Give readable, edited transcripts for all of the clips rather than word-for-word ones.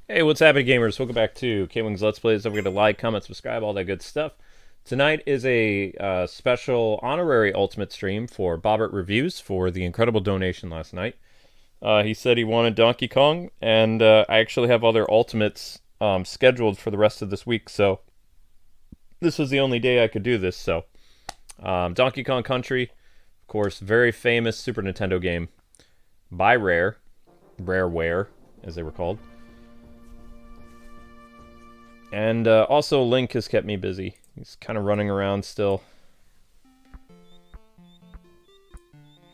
Hey, what's happening, gamers? Welcome back to Kwingsletsplays. Don't forget to like, comment, subscribe, all that good stuff. Tonight is a special honorary Ultimate stream for Bobbert Reviews for the incredible donation last night. He said he wanted Donkey Kong, and I actually have other Ultimates scheduled for the rest of this week, so this was the only day I could do this. So, Donkey Kong Country, of course, very famous Super Nintendo game by Rareware, as they were called. And also Link has kept me busy. He's kind of running around still.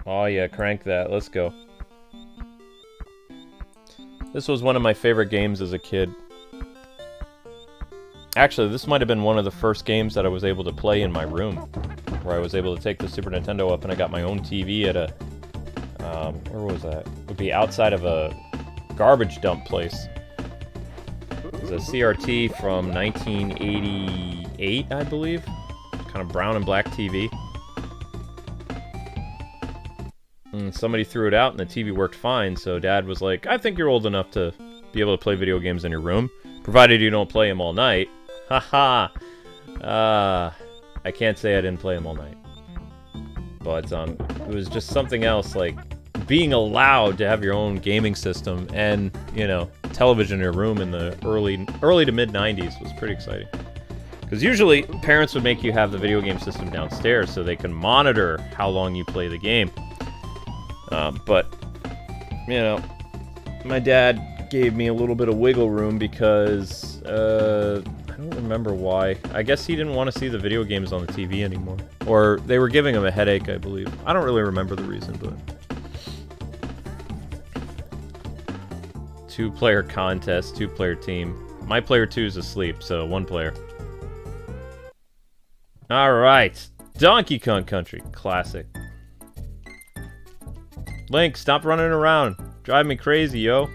Oh yeah, crank that. Let's go. This was one of my favorite games as a kid. Actually, this might have been one of the first games that I was able to play in my room. Where I was able to take the Super Nintendo up and I got my own TV at a... where was that? It would be outside of a garbage dump place. It was a CRT from 1988, I believe. Kind of brown and black TV. And somebody threw it out and the TV worked fine, so Dad was like, I think you're old enough to be able to play video games in your room, provided you don't play them all night. Haha! I can't say I didn't play them all night. But it was just something else, like being allowed to have your own gaming system and, you know, television in your room in the early to mid 90s was pretty exciting. Because usually parents would make you have the video game system downstairs so they can monitor how long you play the game. But you know, my dad gave me a little bit of wiggle room because I don't remember why. I guess he didn't want to see the video games on the TV anymore, or they were giving him a headache, I believe. I don't really remember the reason, but. Two-player contest, two-player team. My player 2 is asleep, so one player. Alright. Donkey Kong Country. Classic. Link, stop running around. Drive me crazy, yo.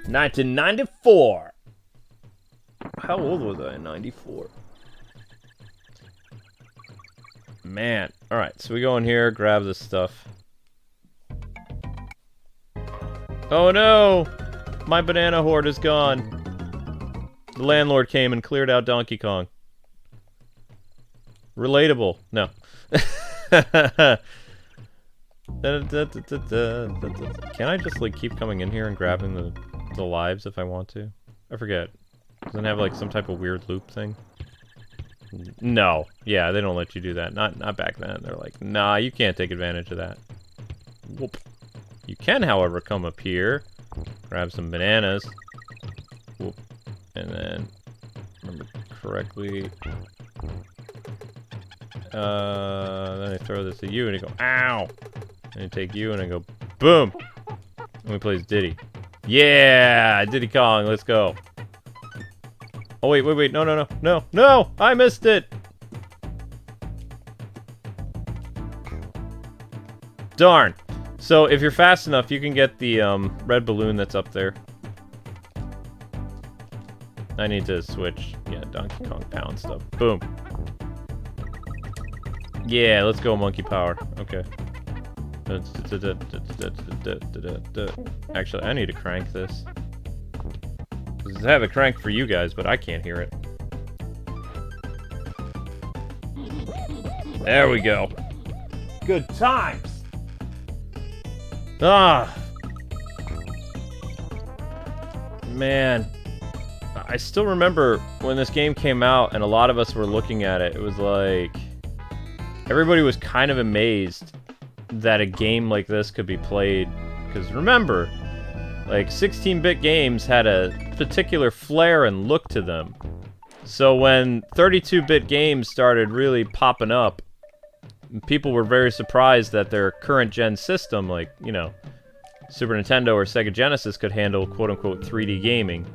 1994. How old was I in 94? Man. Alright, so we go in here, grab this stuff. Oh no! My banana hoard is gone. The landlord came and cleared out Donkey Kong. Relatable. No. Can I just, like, keep coming in here and grabbing the lives if I want to? I forget. Doesn't it have, like, some type of weird loop thing? No. Yeah, they don't let you do that. Not back then. They're like, nah, you can't take advantage of that. Whoop. You can, however, come up here, grab some bananas, whoop, and then, remember correctly, then I throw this at you and you go, ow! And I take you and I go, boom! And we play as Diddy. Yeah! Diddy Kong, let's go. Oh, wait, no, I missed it! Darn! So, if you're fast enough, you can get the red balloon that's up there. I need to switch. Yeah, Donkey Kong pound stuff. Boom. Yeah, let's go monkey power. Okay. Actually, I need to crank this. I have it cranked for you guys, but I can't hear it. There we go. Good times! Ah, man, I still remember when this game came out and a lot of us were looking at it. It was like everybody was kind of amazed that a game like this could be played. Because remember, like 16-bit games had a particular flair and look to them. So when 32-bit games started really popping up, people were very surprised that their current gen system, like, you know, Super Nintendo or Sega Genesis could handle quote-unquote 3D gaming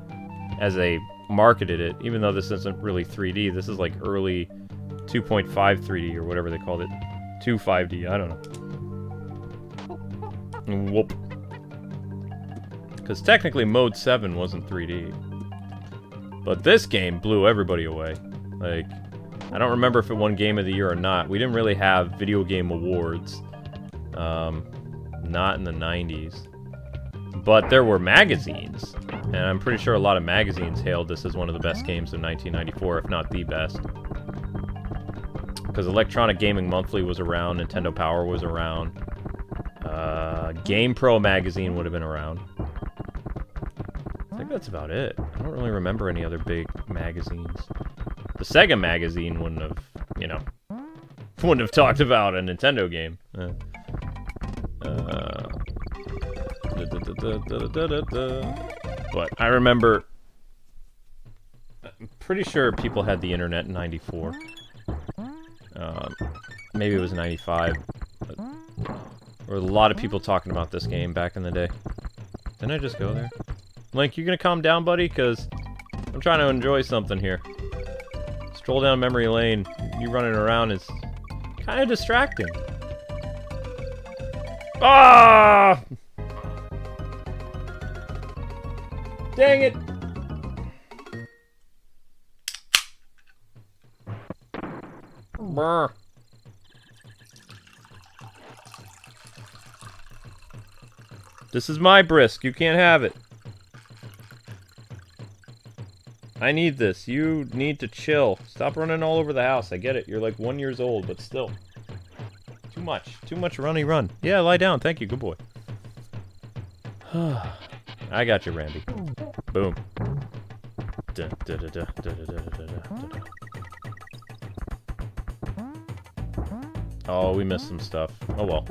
as they marketed it, even though this isn't really 3D. This is like early 2.5 3D or whatever they called it. 2 5D, I don't know. Whoop. Because technically Mode 7 wasn't 3D. But this game blew everybody away. Like, I don't remember if it won Game of the Year or not. We didn't really have video game awards. Not in the 90s. But there were magazines, and I'm pretty sure a lot of magazines hailed this as one of the best games of 1994, if not the best. Because Electronic Gaming Monthly was around, Nintendo Power was around, Game Pro magazine would have been around. I think that's about it. I don't really remember any other big magazines. The Sega magazine wouldn't have, you know, wouldn't have talked about a Nintendo game. But I remember, I'm pretty sure people had the internet in 94. Maybe it was 95. But there were a lot of people talking about this game back in the day. Didn't I just go there? Link, you gonna calm down, buddy? Because I'm trying to enjoy something here. Stroll down memory lane. You running around is kind of distracting. Ah! Dang it! Brr. This is my brisk. You can't have it. I need this. You need to chill. Stop running all over the house. I get it. You're like 1 year old, but still. Too much. Too much runny run. Yeah, lie down. Thank you. Good boy. I got you, Randy. Boom. Oh, we missed some stuff. Oh well.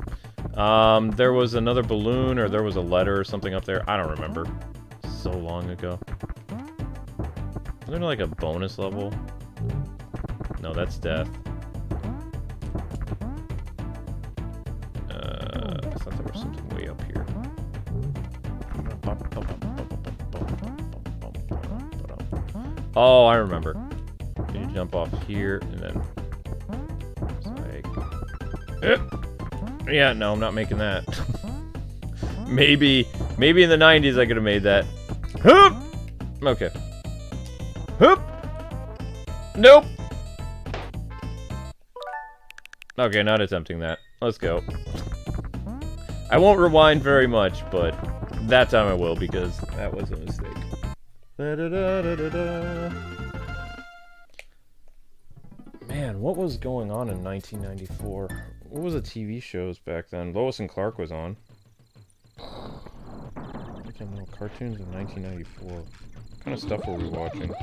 There was another balloon, or there was a letter or something up there. I don't remember. So long ago. Wasn't there like a bonus level? No, that's death. I thought there was something way up here. Oh, I remember. You jump off here, and then... It's like... Yeah, no, I'm not making that. maybe in the 90s I could have made that. Hoop! Okay. Hoop! Nope! Okay, not attempting that. Let's go. I won't rewind very much, but that time I will, because that was a mistake. Man, what was going on in 1994? What was the TV shows back then? Lois and Clark was on. I don't know, cartoons of 1994. What kind of stuff were we watching?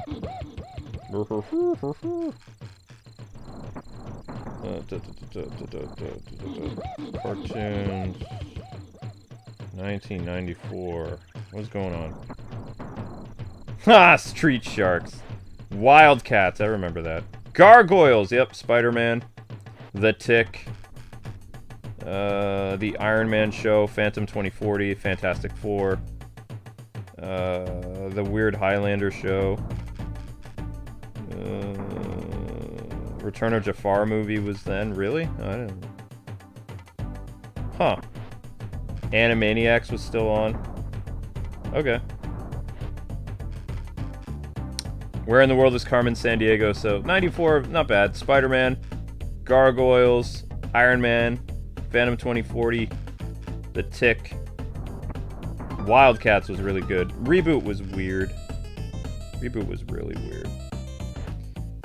Cartoons 1994. What's going on? Ha! Street Sharks. Wildcats, I remember that. Gargoyles, yep, Spider-Man. The Tick. The Iron Man Show, Phantom 2040, Fantastic Four. The Weird Highlander Show. Return of Jafar movie was then, really? I didn't know. Huh. Animaniacs was still on. Okay. Where in the world is Carmen Sandiego? So, 94, not bad. Spider-Man, Gargoyles, Iron Man, Phantom 2040, The Tick. Wildcats was really good. Reboot was weird. Reboot was really weird.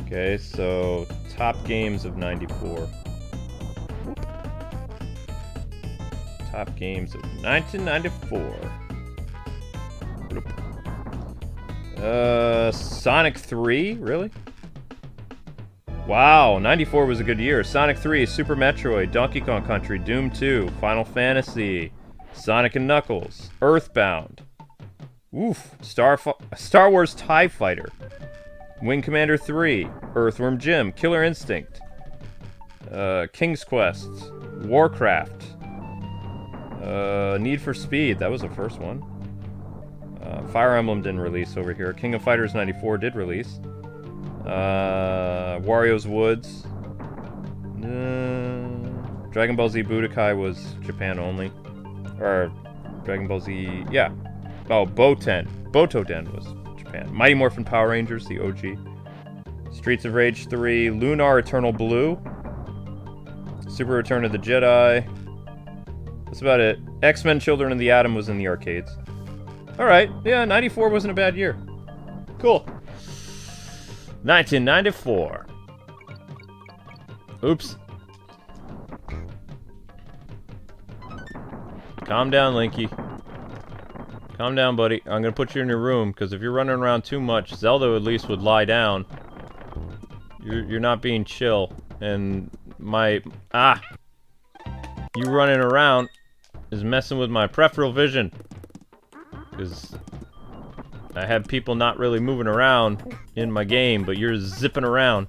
Okay, so top games of 94. Top games of 1994. Sonic 3? Really? Wow, 94 was a good year. Sonic 3, Super Metroid, Donkey Kong Country, Doom 2, Final Fantasy, Sonic and Knuckles, Earthbound. Oof. Star Wars TIE Fighter, Wing Commander 3, Earthworm Jim, Killer Instinct, King's Quest, Warcraft, Need for Speed, that was the first one. Fire Emblem didn't release over here. King of Fighters 94 did release. Wario's Woods. Dragon Ball Z Budokai was Japan only. Or Dragon Ball Z, yeah. Oh, Botoden was Japan. Mighty Morphin Power Rangers, the OG. Streets of Rage 3, Lunar Eternal Blue, Super Return of the Jedi. That's about it. X-Men Children of the Atom was in the arcades. Alright, yeah, 94 wasn't a bad year. Cool. 1994. Oops. Calm down, Linky. Calm down, buddy. I'm gonna put you in your room, because if you're running around too much, Zelda at least would lie down. You're not being chill. And my... You running around is messing with my peripheral vision. Because I have people not really moving around in my game, but you're zipping around.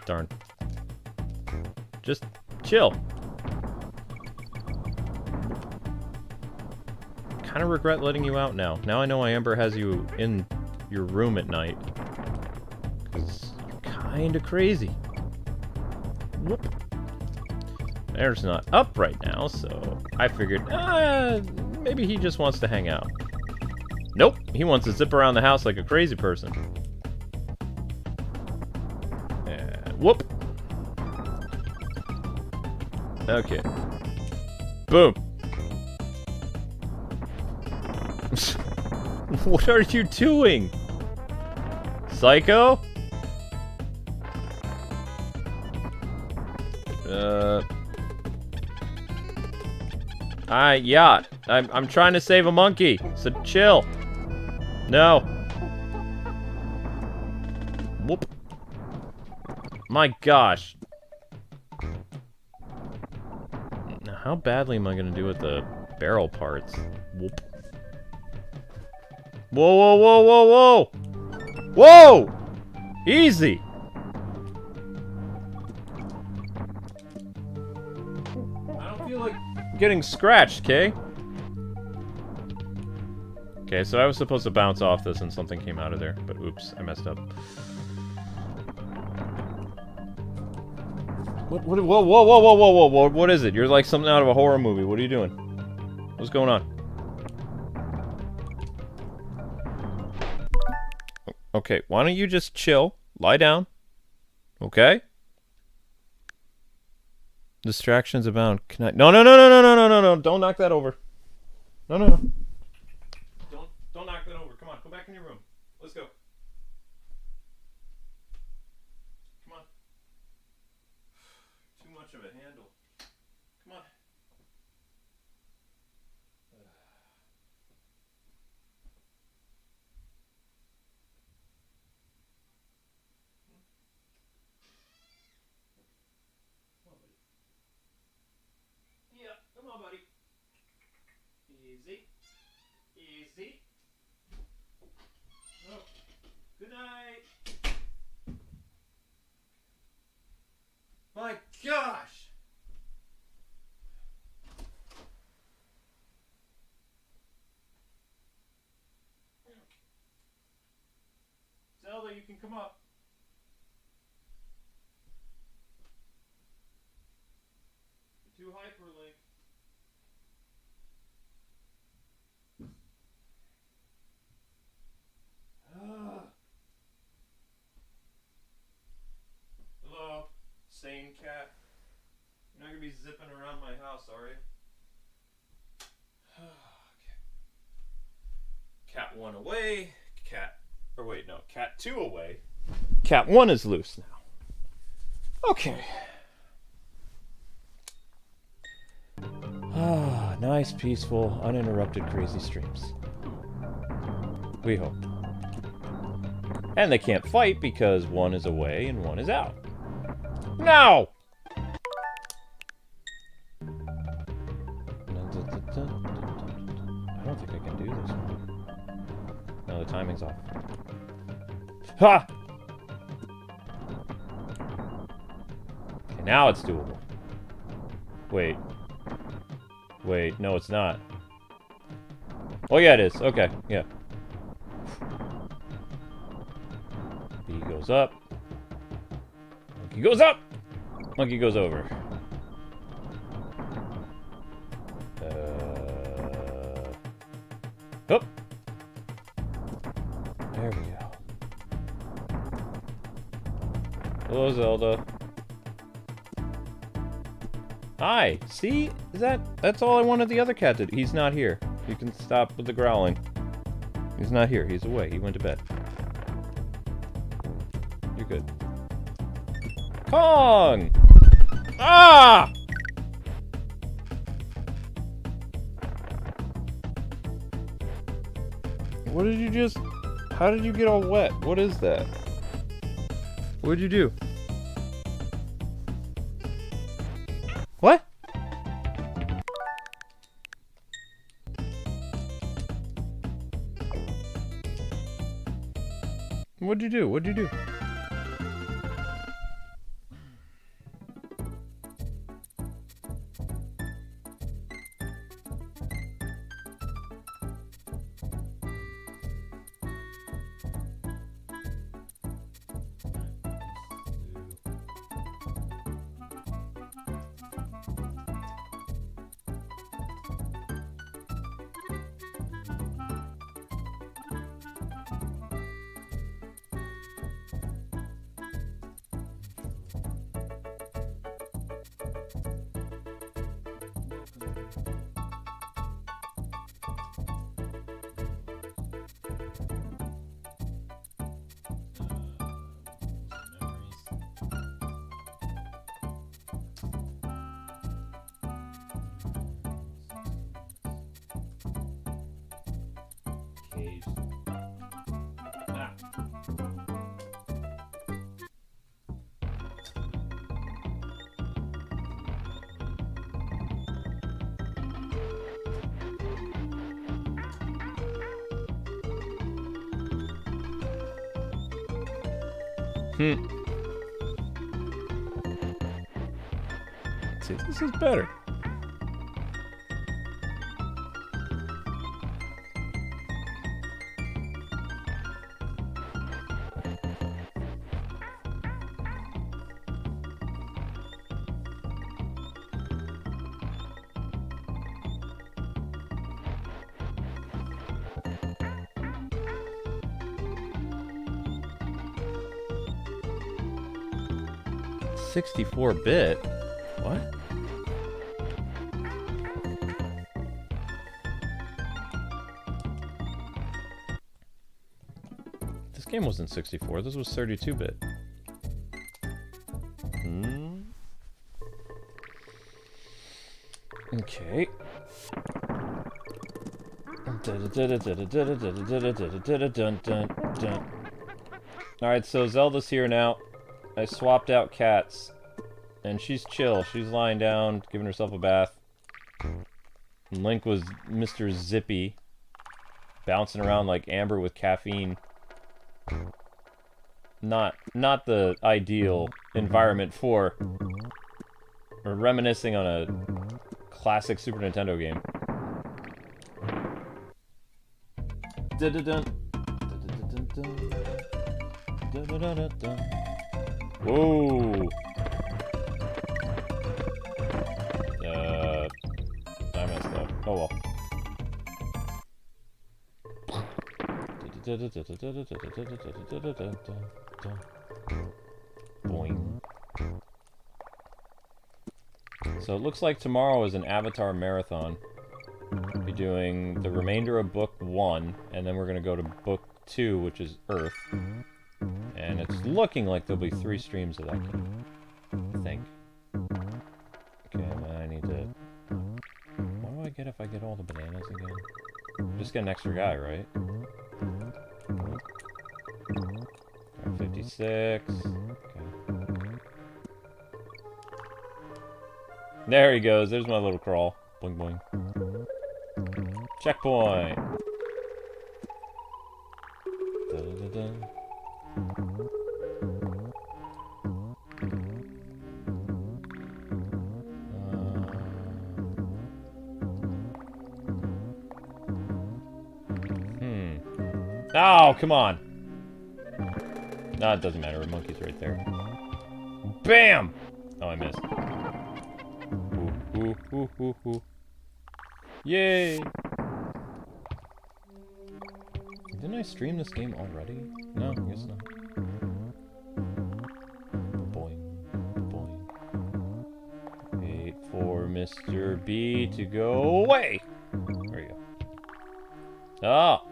Darn. Just chill. Kind of regret letting you out now. Now I know Amber has you in your room at night. It's kind of crazy. Whoop. Aaron's not up right now, so I figured, maybe he just wants to hang out. Nope, he wants to zip around the house like a crazy person. Whoop. Okay. Boom. What are you doing? Psycho? Yeah. I'm trying to save a monkey, so chill. No. Whoop. My gosh. Now, how badly am I gonna do with the barrel parts? Whoop. Whoa, whoa, whoa, whoa, whoa! Whoa! Easy! I don't feel like getting scratched, Kay. Okay, so I was supposed to bounce off this and something came out of there, but oops, I messed up. Whoa, whoa, whoa, whoa, whoa, whoa, whoa, what is it? You're like something out of a horror movie. What are you doing? What's going on? Okay, why don't you just chill, lie down, okay? Distractions abound. Can I? No, no, no, no, no, no, no, no, no! Don't knock that over. No, no, no. Don't knock that over. Come on, go back in your room. Let's go. Come on. Too much of a handle. Come on. Yeah, come on, buddy. Easy. Easy. Oh, good night. My gosh! Zelda, you can come up. You're too hyperlink. Hello, sane cat. You're not gonna be zipping around my house, are you? Okay. Cat 1 away. Cat 2 away. Cat 1 is loose now. Okay. Nice, peaceful, uninterrupted, crazy streams. We hope. And they can't fight because one is away and one is out. No! I don't think I can do this one. No, the timing's off. Ha! Okay, now it's doable. Wait. Wait, no it's not. Oh yeah, it is. Okay, yeah. B goes up. Monkey goes up! Monkey goes over. Up. There we go. Hello, Zelda. Hi. See? That's all I wanted the other cat to do. He's not here. You can stop with the growling. He's not here. He's away. He went to bed. You're good. Kong! Ah! What did you just... How did you get all wet? What is that? What did you do? What? What'd you do? What'd you do? See, this is better. $64-bit? What? This game wasn't 64, this was 32-bit. Okay. Alright, so Zelda's here now. I swapped out Cats, and she's chill. She's lying down, giving herself a bath. And Link was Mr. Zippy, bouncing around like Amber with caffeine. Not the ideal environment for, or reminiscing on a classic Super Nintendo game. Whoa! I messed up. Oh well. Boing. So it looks like tomorrow is an Avatar marathon. We'll be doing the remainder of Book 1, and then we're going to go to Book 2, which is Earth. And it's looking like there'll be 3 streams of that game, I think. Okay, and then I need to... What do I get if I get all the bananas again? Just get an extra guy, right? 56. Okay. There he goes. There's my little crawl. Boing boing. Checkpoint! Da-da-da-da. Oh, come on! No, it doesn't matter. The monkey's right there. Bam! Oh, I missed. Ooh, ooh, ooh, ooh, ooh. Yay! Didn't I stream this game already? No, I guess not. Boing, boing. Wait for Mr. B to go away! There you go. Oh!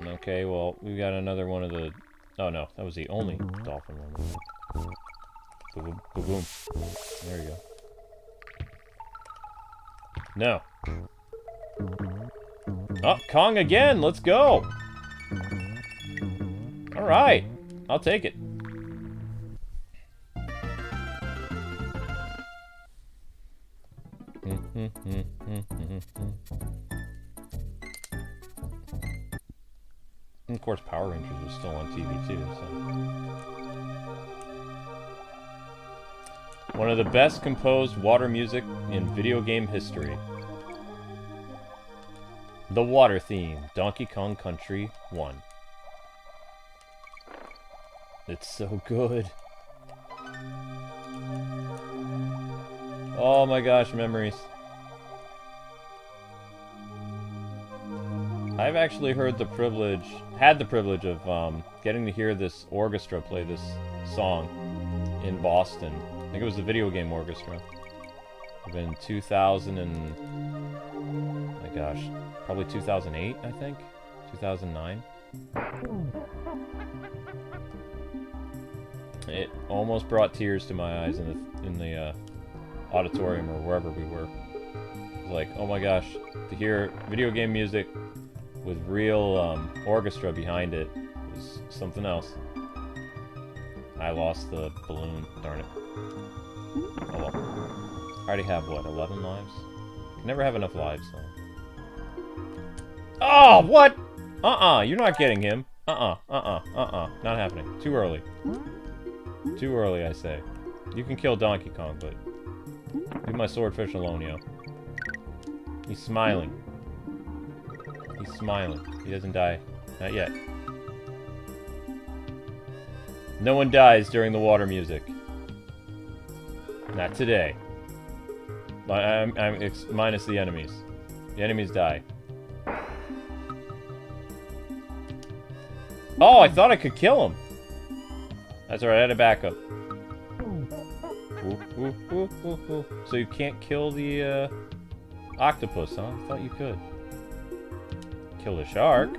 Okay, well, we got another one of the... Oh, no. That was the only dolphin one. Boom, boom, boom. There you go. No. Oh, Kong again! Let's go! Alright. I'll take it. And of course, Power Rangers was still on TV too, so... One of the best composed water music in video game history. The water theme, Donkey Kong Country 1. It's so good. Oh my gosh, memories. I've actually had the privilege of getting to hear this orchestra play this song in Boston. I think it was the video game orchestra. It been 2000 and... oh my gosh. Probably 2008, I think? 2009? It almost brought tears to my eyes in the auditorium or wherever we were. It was like, oh my gosh, to hear video game music with real orchestra behind it was something else. I lost the balloon, darn it. Oh well. I already have, what, 11 lives? Can never have enough lives, though. Oh, what? You're not getting him. Not happening. Too early. Too early, I say. You can kill Donkey Kong, but... leave my swordfish alone, yo. He's smiling. He's smiling. He doesn't die. Not yet. No one dies during the water music. Not today. Minus the enemies. The enemies die. Oh, I thought I could kill him. That's alright, I had a backup. Ooh. So you can't kill the octopus, huh? I thought you could. Kill the shark.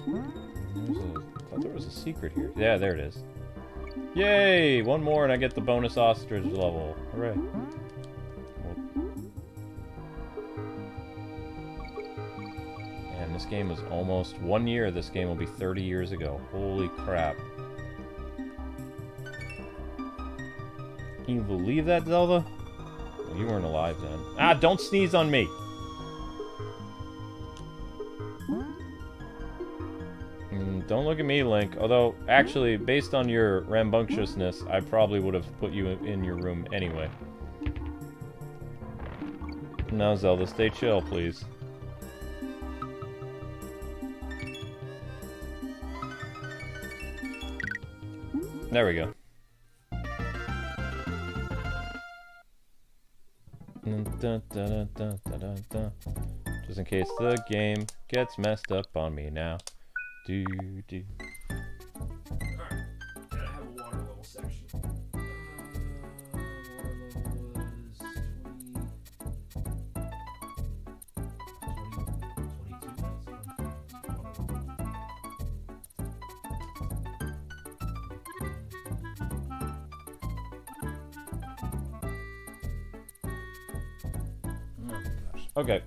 I thought there was a secret here. Yeah, there it is. Yay! One more and I get the bonus ostrich level. Hooray. And this game was almost 1 year. This game will be 30 years ago. Holy crap. Can you believe that, Zelda? Well, you weren't alive then. Ah, don't sneeze on me! Don't look at me, Link. Although, actually, based on your rambunctiousness, I probably would have put you in your room anyway. Now, Zelda, stay chill, please. There we go. Just in case the game gets messed up on me now. Alright, gotta have a water level section. Water level was 22. Oh my gosh. Okay.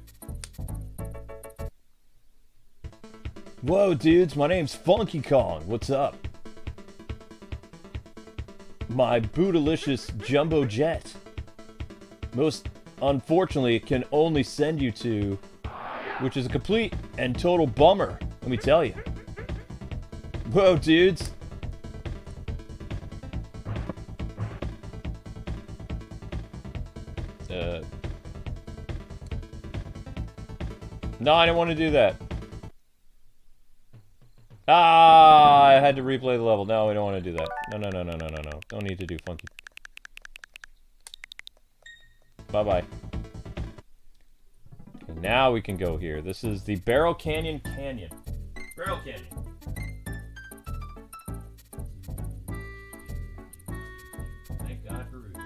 Whoa, dudes, my name's Funky Kong. What's up? My bootylicious jumbo jet. Most unfortunately can only send you to, which is a complete and total bummer, let me tell you. Whoa, dudes. No, I didn't want to do that. Ah, I had to replay the level. No, we don't want to do that. No. Don't need to do funky. Bye-bye. Okay, now we can go here. This is the Barrel Canyon Canyon. Barrel Canyon. Thank God for Rudy.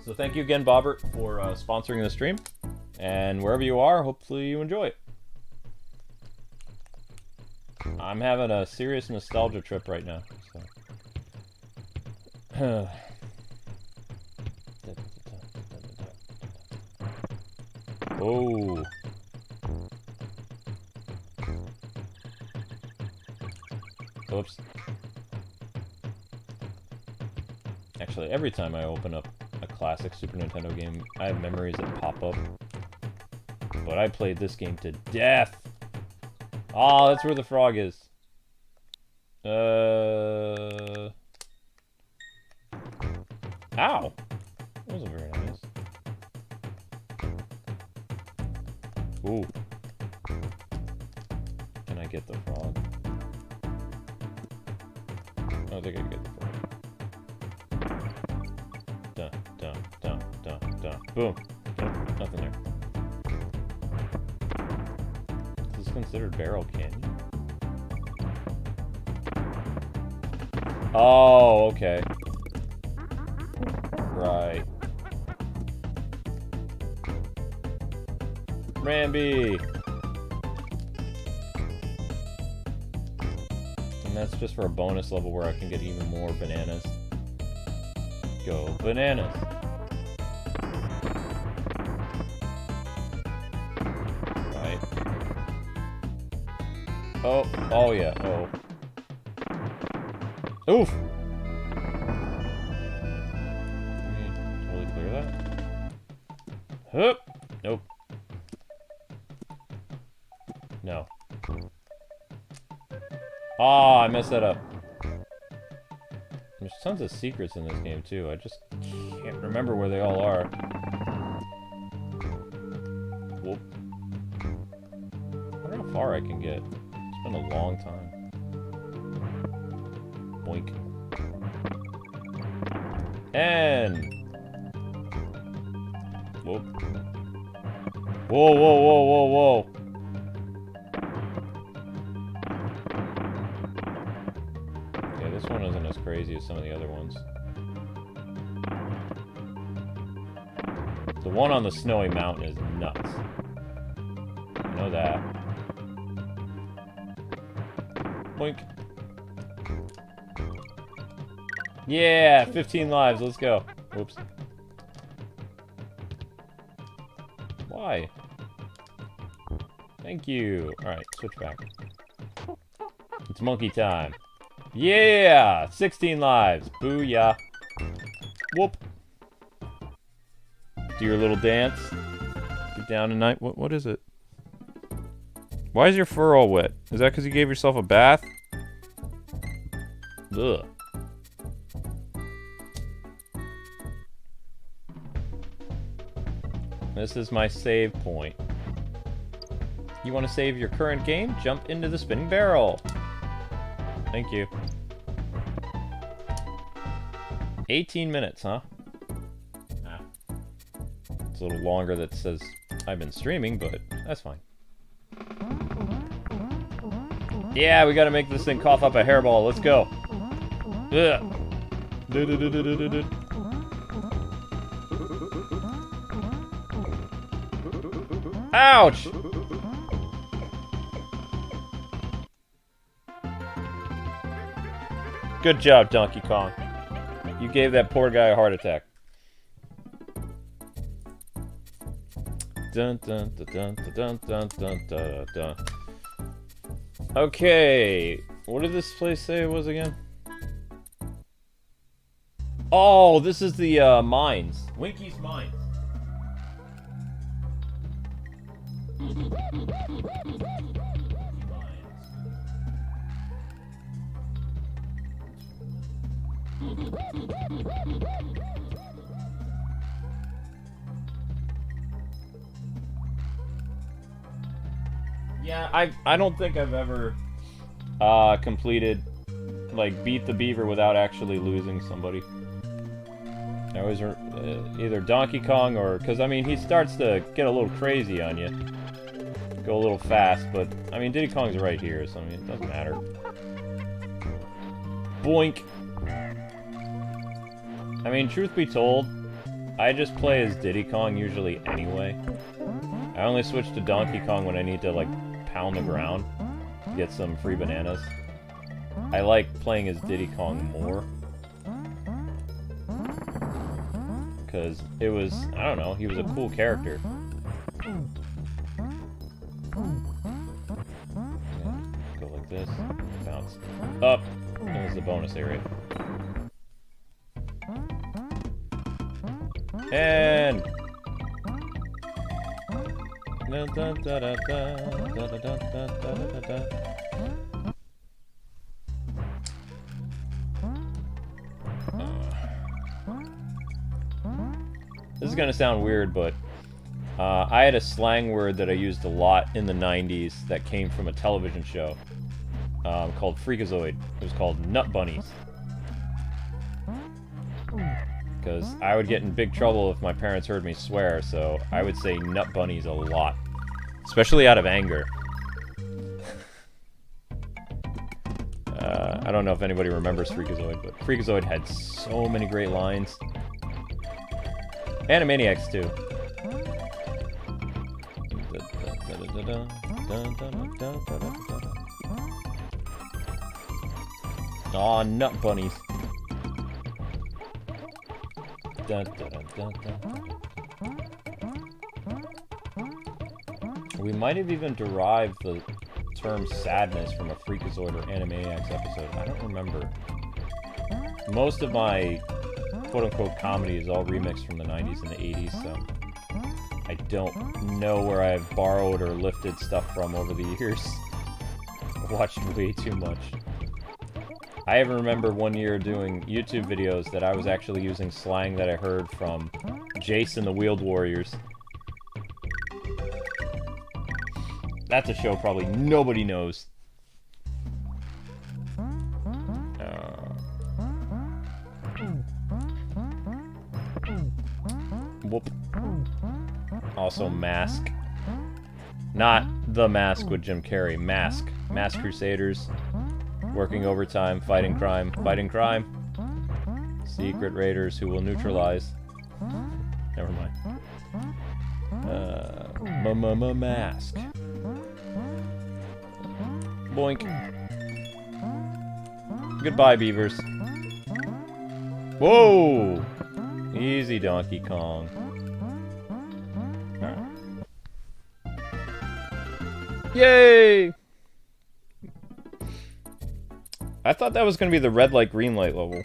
So thank you again, Bobbert, for sponsoring the stream. And wherever you are, hopefully you enjoy it. I'm having a serious nostalgia trip right now. So. Oh. Oops. Actually, every time I open up a classic Super Nintendo game, I have memories that pop up. But I played this game to death! Oh, that's where the frog is. Ow! That wasn't very nice. Ooh. Can I get the frog? I don't think I can get the frog. Dun, dun, dun, dun, dun. Boom. Nope, nothing there. Is this considered Barrel Canyon? Oh, okay. Right. Ramby! And that's just for a bonus level where I can get even more bananas. Go bananas! Right. Oh yeah, oh. Oof! Totally clear that? Hup! Nope. No. Ah, I messed that up. There's tons of secrets in this game, too. I just can't remember where they all are. Whoop. I wonder how far I can get. It's been a long time. Boink. And... Whoop. Whoa, whoa, whoa, whoa, whoa. Okay, this one isn't as crazy as some of the other ones. The one on the snowy mountain is nuts. I know that. Boink. Yeah, 15 lives, let's go. Whoops. Why? Thank you. Alright, switch back. It's monkey time. Yeah! 16 lives. Booyah. Whoop. Do your little dance. Get down tonight. What is it? Why is your fur all wet? Is that because you gave yourself a bath? Ugh. This is my save point. You want to save your current game? Jump into the spinning barrel. Thank you. 18 minutes, huh? Ah. It's a little longer that says I've been streaming, but that's fine. Yeah, we gotta make this thing cough up a hairball. Let's go. Ugh. Ouch! Good job, Donkey Kong. You gave that poor guy a heart attack. Dun dun dun dun dun dun dun dun dun. Okay, what did this place say it was again? Oh, this is the mines. Winky's mines. Yeah, I don't think I've ever completed, like, beat the beaver without actually losing somebody. I always either Donkey Kong or, because I mean he starts to get a little crazy on you, go a little fast, but I mean Diddy Kong's right here, so I mean it doesn't matter. Boink. I mean, truth be told, I just play as Diddy Kong usually anyway. I only switch to Donkey Kong when I need to, like, pound the ground to get some free bananas. I like playing as Diddy Kong more. Because it was, I don't know, he was a cool character. Yeah, go like this, bounce up, there's the bonus area. And... This is gonna sound weird, but I had a slang word that I used a lot in the 90s that came from a television show called Freakazoid. It was called Nut Bunnies. Because I would get in big trouble if my parents heard me swear, so I would say nut bunnies a lot. Especially out of anger. I don't know if anybody remembers Freakazoid, but Freakazoid had so many great lines. Animaniacs, too. Aw, nut bunnies. Dun, dun, dun, dun, dun. We might have even derived the term sadness from a Freakazoid or Animaniacs episode. I don't remember. Most of my quote-unquote comedy is all remixed from the 90s and the 80s, so I don't know where I've borrowed or lifted stuff from over the years. I've watched way too much. I even remember one year doing YouTube videos that I was actually using slang that I heard from Jace and the Wheeled Warriors. That's a show probably nobody knows. Whoop. Also Mask. Not The Mask with Jim Carrey. Mask. Mask Crusaders. Working overtime, fighting crime, fighting crime. Secret raiders who will neutralize. Never mind. Mask. Boink. Goodbye, beavers. Whoa! Easy, Donkey Kong. Alright. Yay! I thought that was going to be the red light, green light level.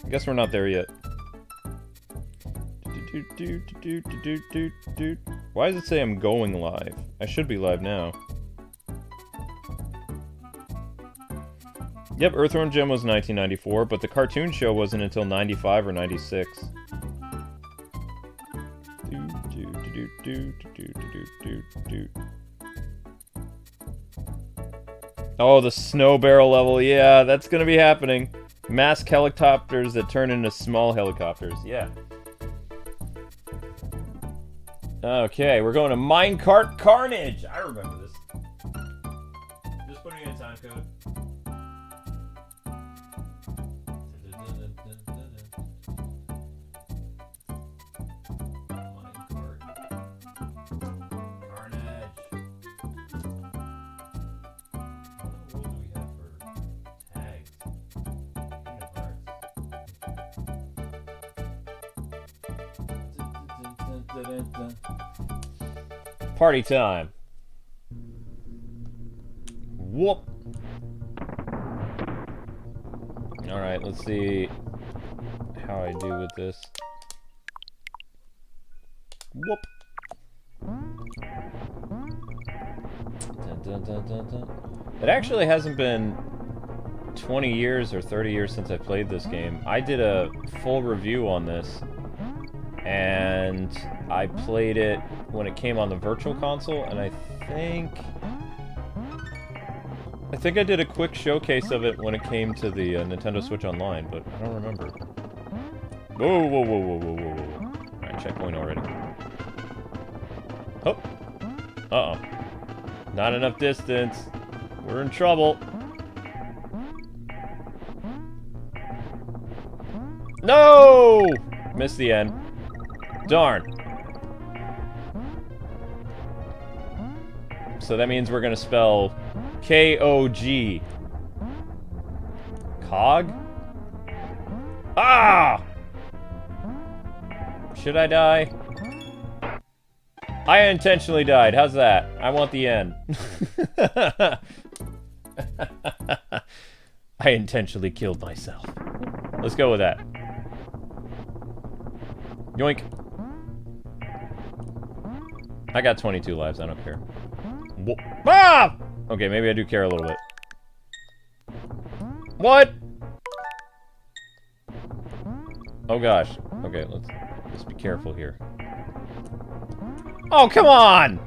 I guess we're not there yet. Why does it say I'm going live? I should be live now. Yep, Earthworm Jim was 1994, but the cartoon show wasn't until 95 or 96. Oh, the snow barrel level. Yeah, that's gonna be happening. Mask helicopters that turn into small helicopters. Yeah. Okay, we're going to Minecart Carnage. I remember this. Just putting in a time code. Party time. Whoop. Alright, let's see how I do with this. Whoop. Dun, dun, dun, dun, dun. It actually hasn't been 20 years or 30 years since I played this game. I did a full review on this, and I played it when it came on the Virtual Console, and I think I did a quick showcase of it when it came to the Nintendo Switch Online, but I don't remember. Whoa, whoa, whoa, whoa, whoa, whoa, whoa. Alright, checkpoint already. Oh. Uh-oh. Not enough distance. We're in trouble. No! Missed the end. Darn. So that means we're gonna spell K-O-G. Cog? Ah! Should I die? I intentionally died. How's that? I want the end. I intentionally killed myself. Let's go with that. Yoink. I got 22 lives. I don't care. Ah! Okay, maybe I do care a little bit. What? Oh gosh. Okay, let's be careful here. Oh, come on!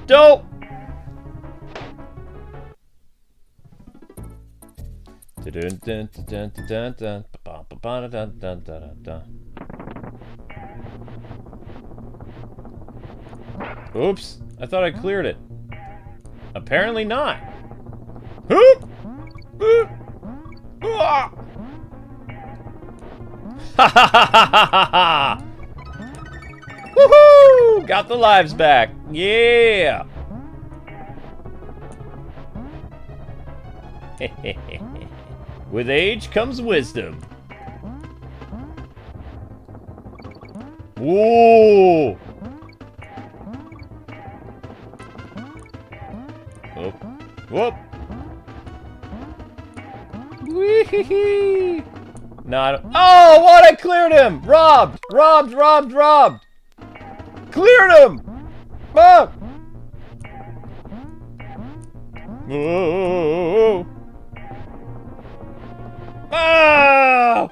Dope! Oops, I thought I cleared it. Apparently not. Hoop! Ha ha ha ha ha! Woohoo! Got the lives back. Yeah! With age comes wisdom. Whoa! Whoop. Whoop. Wee-hee-hee. Not. Oh, what? I cleared him! Robbed! Robbed, robbed, robbed! Cleared him! Ah! Whoa! Ah!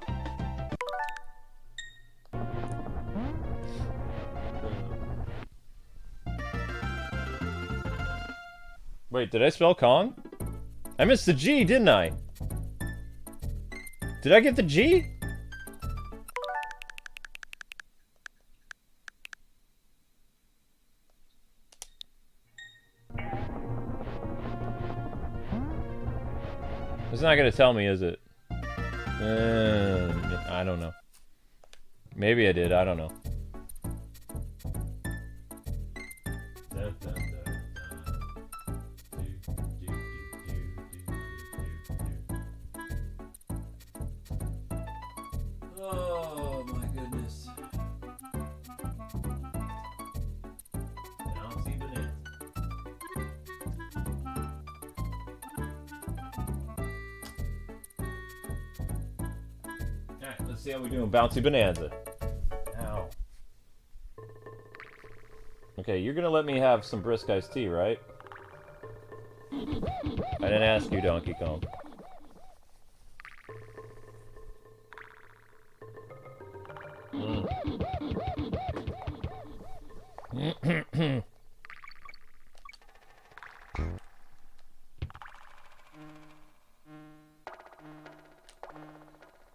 Wait, did I spell Kong? I missed the G, didn't I? Did I get the G? It's not gonna tell me, is it? I don't know. Maybe I did, I don't know. Oh my goodness. Bouncy Bonanza. Alright, let's see how we do in Bouncy Bonanza. Ow. Okay, you're gonna let me have some brisk iced tea, right? I didn't ask you, Donkey Kong.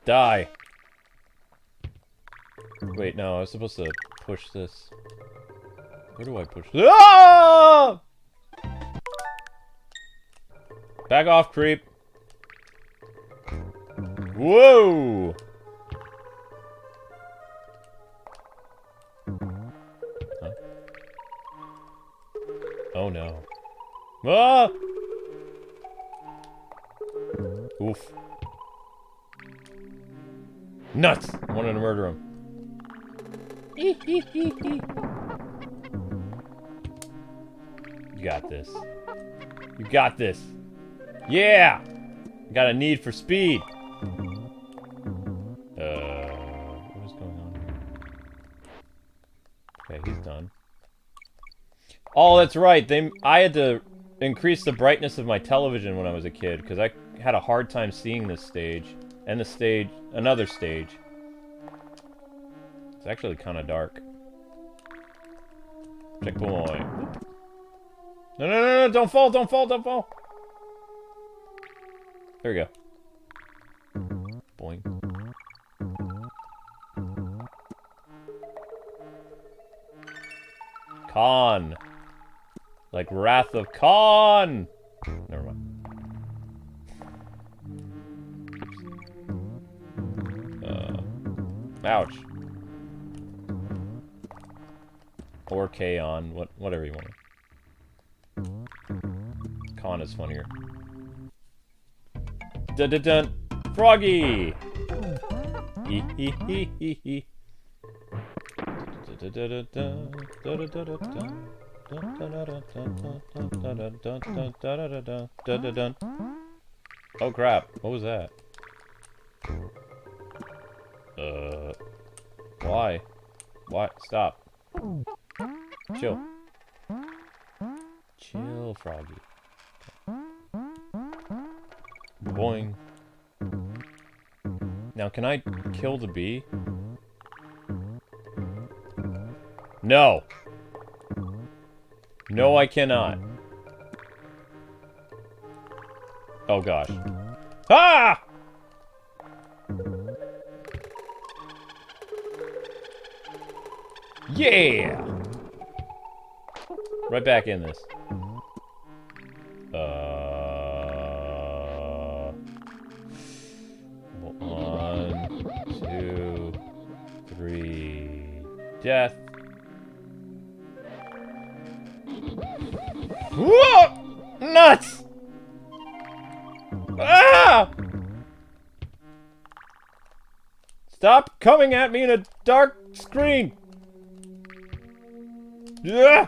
Die. Wait, no, I was supposed to push this. Where do I push this? Ah! Back off, creep. Whoa! Huh? Oh no. Ah! Oof. Nuts! I wanted to murder him. You got this. You got this. Yeah! Got a need for speed. What is going on here? Okay, he's done. Oh, that's right. I had to increase the brightness of my television when I was a kid because I had a hard time seeing this stage and another stage. It's actually kind of dark. Checkpoint. No, no, no, no, don't fall, don't fall, don't fall. There we go. Boing. Khan. Like Wrath of Khan. Never mind. Ouch. Or K-on, whatever you want. Con is funnier. Dun-dun-dun! Froggy! Hee-hee-hee-hee-hee. Oh crap, what was that? Why? Why? Stop. Chill. Chill, Froggy. Boing. Now, can I kill the bee? No! No, I cannot. Oh gosh. Ah! Yeah! Right back in this. 1, 2, 3. Death. Whoa! Nuts! Ah! Stop coming at me in a dark screen! Yeah!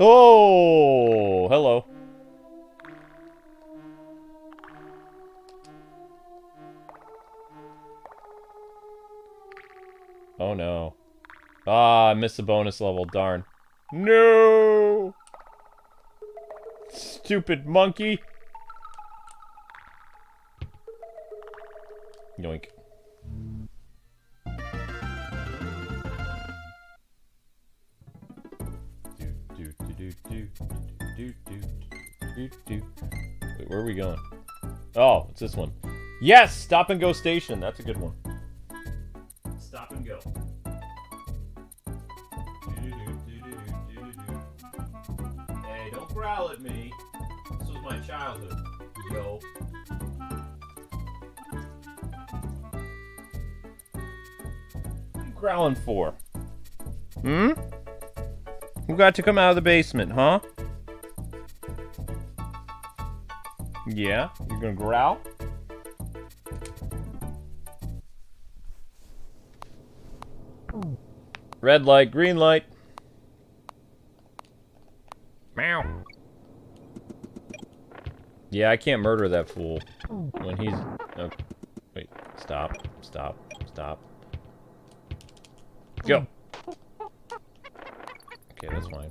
Oh, hello. Oh no. Ah, I missed the bonus level, darn. No! Stupid monkey. Yoink. Wait, where are we going? Oh, it's this one. Yes! Stop and go station. That's a good one. Stop and go. Hey, don't growl at me. This was my childhood. Yo. What are you growling for? Hmm? Who got to come out of the basement, huh? Yeah? You're gonna growl? Red light, green light. Meow. Yeah, I can't murder that fool when he's... Oh, wait, stop, stop, stop. Go. Okay, that's fine.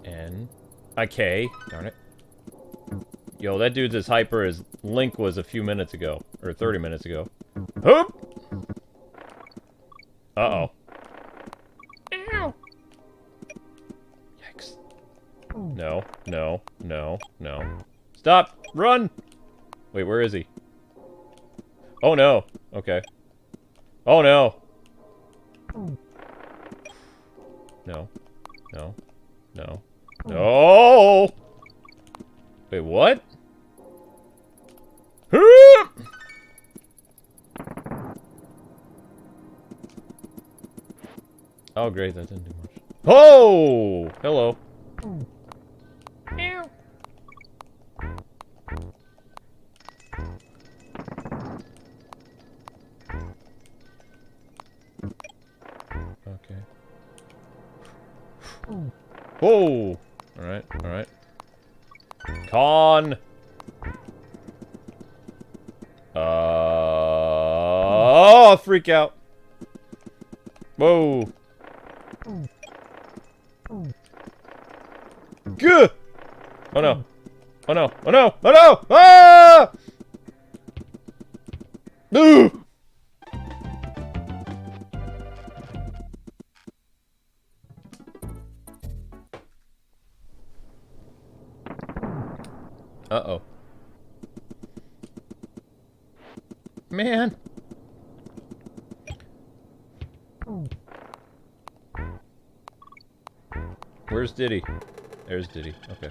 N. Okay, darn it. Yo, that dude's as hyper as Link was a few minutes ago. Or 30 minutes ago. Hoop! Uh-oh. Ow! Yikes. No, no, no, no. Stop! Run! Wait, where is he? Oh no. Okay. Oh no. No. No. No. No! Wait, what? Oh, great, that didn't do much. Oh! Hello. Meow. Okay. Whoa! Alright, alright. Con! Oh, freak out. Whoa. Gah! Oh no. Oh no. Oh no. Oh no! Ah! Ooh! Uh-oh. Man. Where's Diddy? There's Diddy. Okay.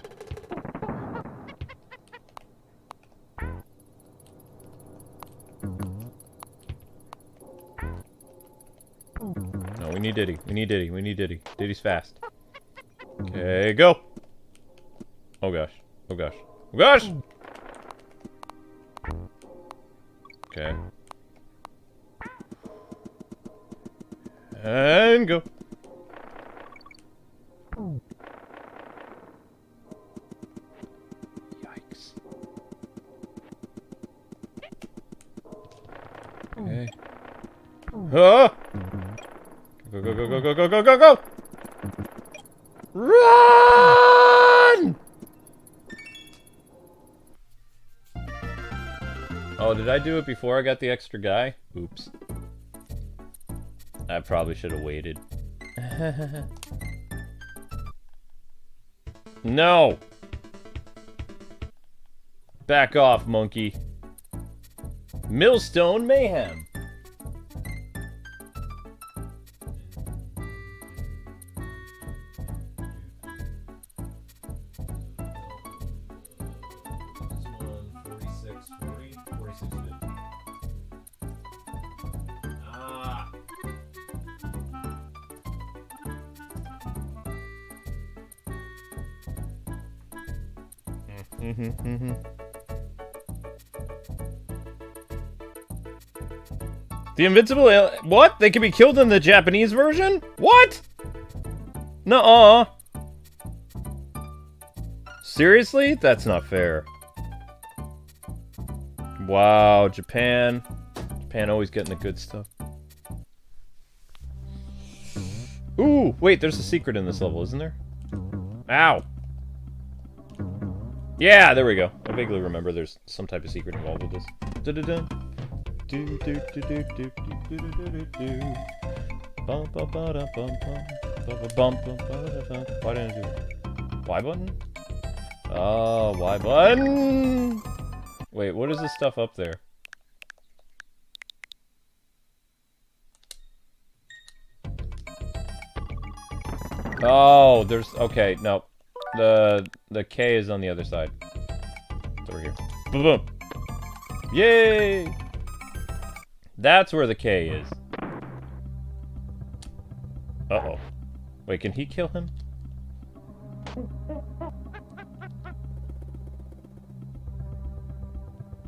need Diddy. We need Diddy. We need Diddy. Diddy's fast. Okay, go! Oh gosh. Oh gosh. Oh gosh! Okay. And go. Yikes. Okay. Ah! Go, go, go, go, go, go, go, go, go! Run! Oh, did I do it before I got the extra guy? Oops. I probably should have waited. No! Back off, monkey. Millstone Mayhem. The invincible what? They can be killed in the Japanese version? What? Nuh-uh. Seriously? That's not fair. Wow, Japan. Japan always getting the good stuff. Ooh, wait, there's a secret in this level, isn't there? Ow. Yeah, there we go. I vaguely remember there's some type of secret involved with this. Da-da-da. Why didn't I do it? Y button? Oh, Y button! Wait, what is this stuff up there? Oh, there's... Okay, no. The K is on the other side. It's over here. Boom, boom. Yay! That's where the K is. Uh-oh. Wait, can he kill him?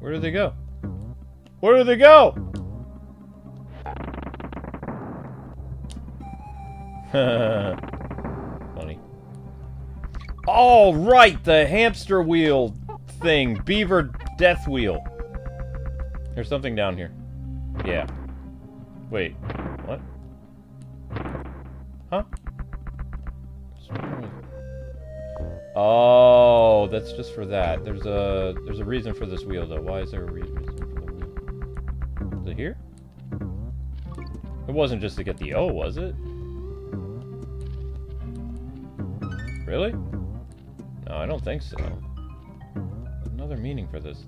Where did they go? Where did they go? Funny. Oh, right! The hamster wheel thing. Beaver death wheel. There's something down here. Yeah. Wait. What? Huh? Oh, that's just for that. There's a reason for this wheel, though. Why is there a reason for the wheel? Is it here? It wasn't just to get the O, was it? Really? No, I don't think so. Another meaning for this.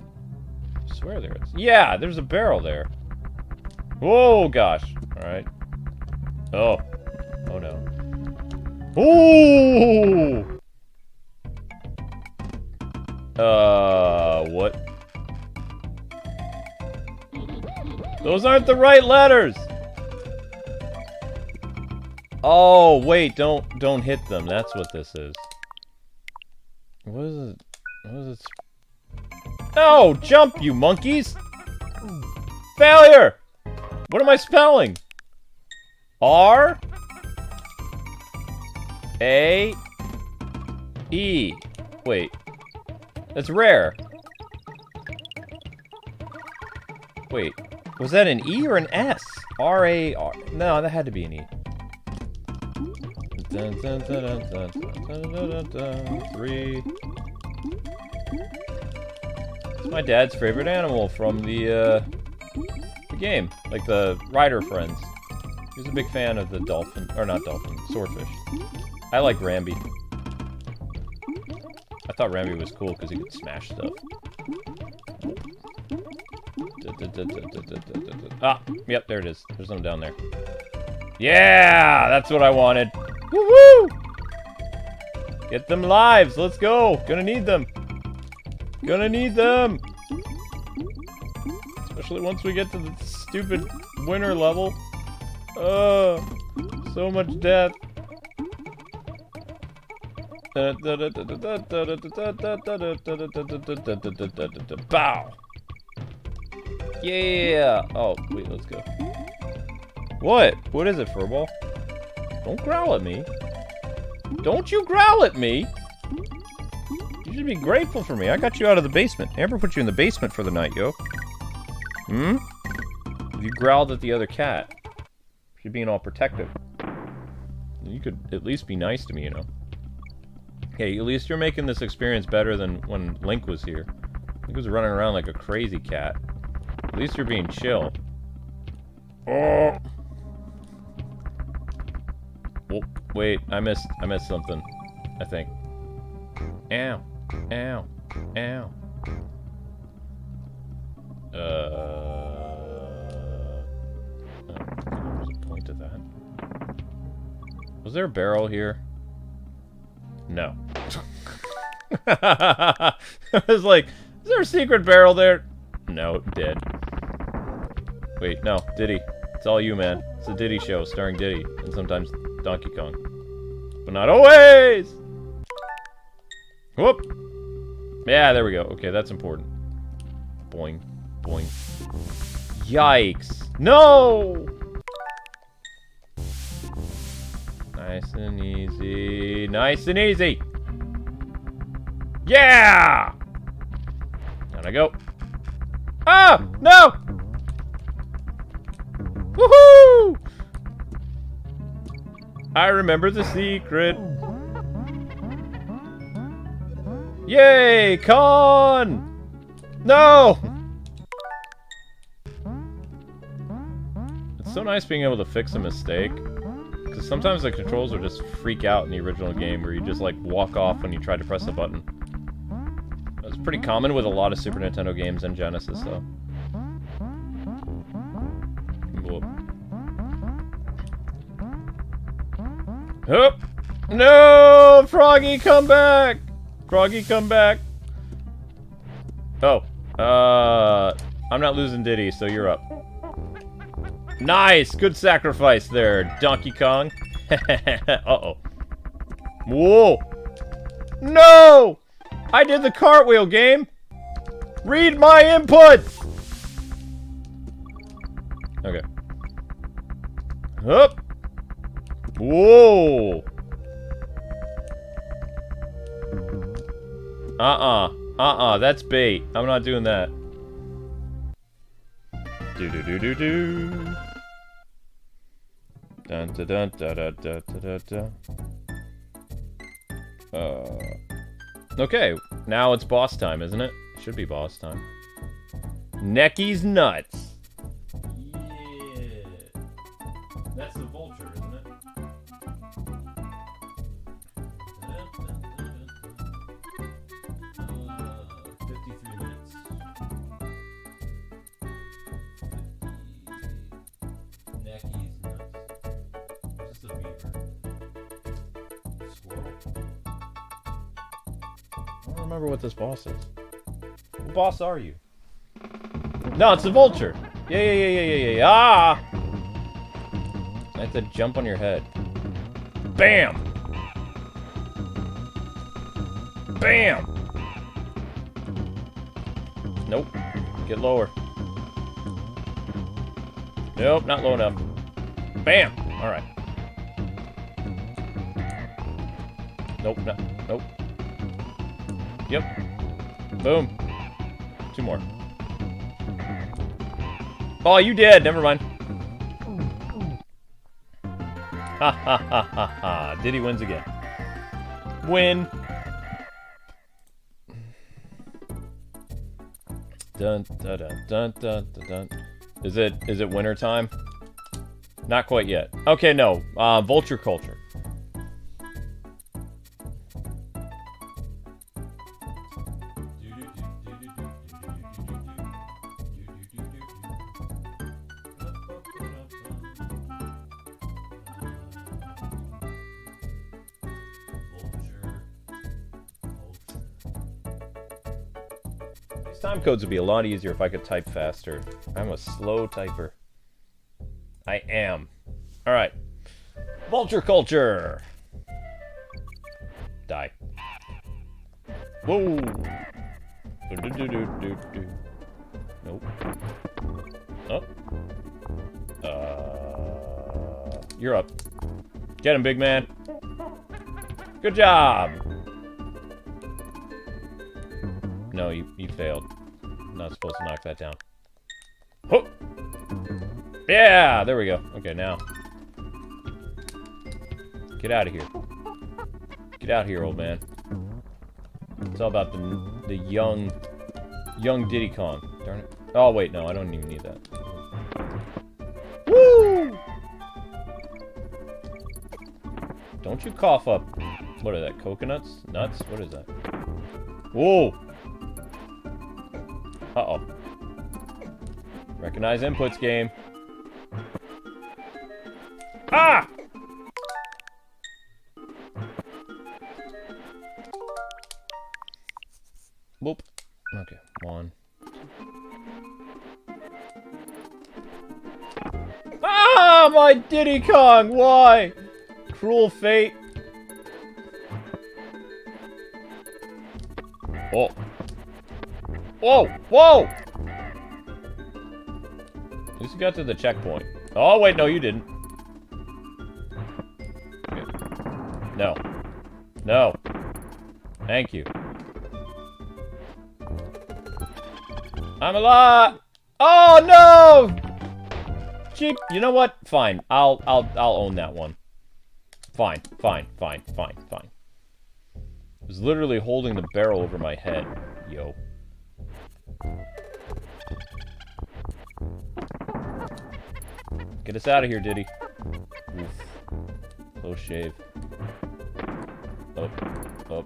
I swear there is. Yeah, there's a barrel there. Oh, gosh. Alright. Oh. Oh, no. Ooh! What? Those aren't the right letters! Oh, wait, don't hit them. That's what this is. What is it? What is it? No! Jump, you monkeys! Failure! What am I spelling? R A E. Wait. That's rare. Wait. Was that an E or an S? R A R. No, that had to be an E. Dun, dun, dun, dun, dun, dun, dun, dun, dun, 3. It's my dad's favorite animal from the game, like the Rider friends. He was a big fan of the dolphin, or not dolphin, swordfish. I like Rambi. I thought Rambi was cool because he could smash stuff. Ah, yep, there it is. There's some down there. Yeah, that's what I wanted. Woo-woo! Get them lives. Let's go. Gonna need them. Gonna need them. Especially once we get to the stupid winter level. So much death. Bow. Yeah. Oh, wait, let's go. What? What is it, Furball? Don't growl at me. Don't you growl at me. You should be grateful for me. I got you out of the basement. Amber put you in the basement for the night, yo. Hmm? You growled at the other cat. She's being all protective. You could at least be nice to me, you know. Hey, at least you're making this experience better than when Link was here. Link was running around like a crazy cat. At least you're being chill. Oh! Oh, wait, I missed something. I think. Ow. Ow. Ow. There's a point to that. Was there a barrel here? No. I was like, is there a secret barrel there? No, dead. Wait, no, Diddy. It's all you, man. It's a Diddy show starring Diddy and sometimes Donkey Kong. But not always! Whoop! Yeah, there we go. Okay, that's important. Boing. Boing. Yikes. No! Nice and easy. Nice and easy! Yeah! Down I go. Ah! No! Woohoo! I remember the secret. Yay! Con! No! It's so nice being able to fix a mistake. Because sometimes the controls will just freak out in the original game where you just like walk off when you try to press a button. That's pretty common with a lot of Super Nintendo games and Genesis though. Whoop. Hup! No! Froggy, come back! Froggy, come back! Oh. I'm not losing Diddy, so you're up. Nice! Good sacrifice there, Donkey Kong. Uh-oh. Whoa! No! I did the cartwheel, game! Read my inputs! Okay. Up! Whoa! That's bait. I'm not doing that. Do-do-do-do-do. Dun-da-dun-da-da-da-da-da. Okay, now it's boss time, isn't it? Should be boss time. Necky's nuts. Yeah. That's the Vulture, isn't it? 53 minutes. Necky's nuts. Is this a beaver? Squirrel? I don't remember what this boss is. What boss are you? No, it's the Vulture! Yeah. Ah! I have to jump on your head. Bam! Bam! Nope. Get lower. Nope, not low enough. Bam! Alright. Nope, nope. Yep. Boom. 2 more. Oh, you did! Never mind. Ha ha ha ha ha. Diddy wins again. Win. Dun dun dun dun dun dun. Is it winter time? Not quite yet. Okay, no. Vulture Culture. Time codes would be a lot easier if I could type faster. I'm a slow typer. I am. Alright. Vulture Culture! Die. Whoa! Nope. Oh. You're up. Get him, big man. Good job! No, you failed. I'm not supposed to knock that down. Oh! Yeah! There we go. Okay, now. Get out of here. Get out of here, old man. It's all about the young Diddy Kong. Darn it. Oh, wait, no, I don't even need that. Woo! Don't you cough up. What are that, coconuts? Nuts? What is that? Whoa! Uh-oh. Recognize inputs, game. Ah! Whoop. Okay, 1. Ah, my Diddy Kong! Why? Cruel fate. Oh. Whoa! Whoa! At least you got to the checkpoint. Oh, wait, no, you didn't. Okay. No. No. Thank you. I'm alive! Oh, no! Cheap. You know what? Fine. I'll own that one. Fine. Fine. Fine. Fine. Fine. I was literally holding the barrel over my head. Yo. Get us out of here, Diddy. Oof. Close shave. Up. Up.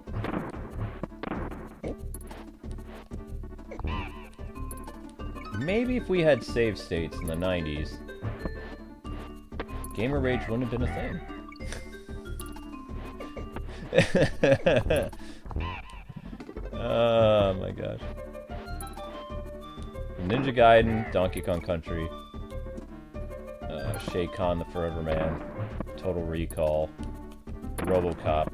Maybe if we had save states in the 90s, gamer rage wouldn't have been a thing. Oh my gosh. Ninja Gaiden, Donkey Kong Country, Shay Khan the Forever Man, Total Recall, RoboCop.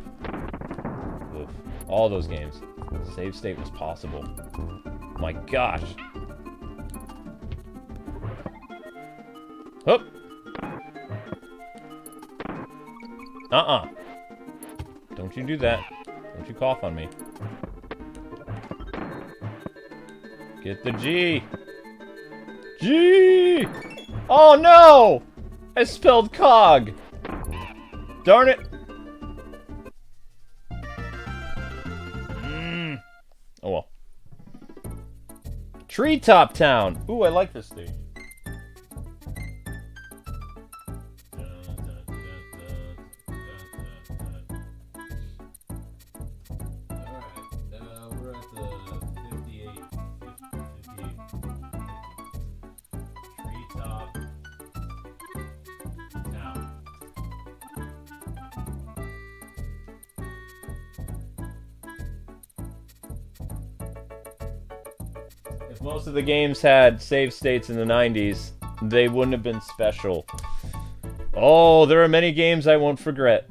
Oof. All those games. Save state was possible. My gosh. Hoop. Don't you do that. Don't you cough on me. Get the G. G! Oh no! I spelled cog. Darn it. Oh well. Treetop Town. Ooh, I like this stage. If most of the games had save states in the 90s, they wouldn't have been special. Oh, there are many games I won't forget.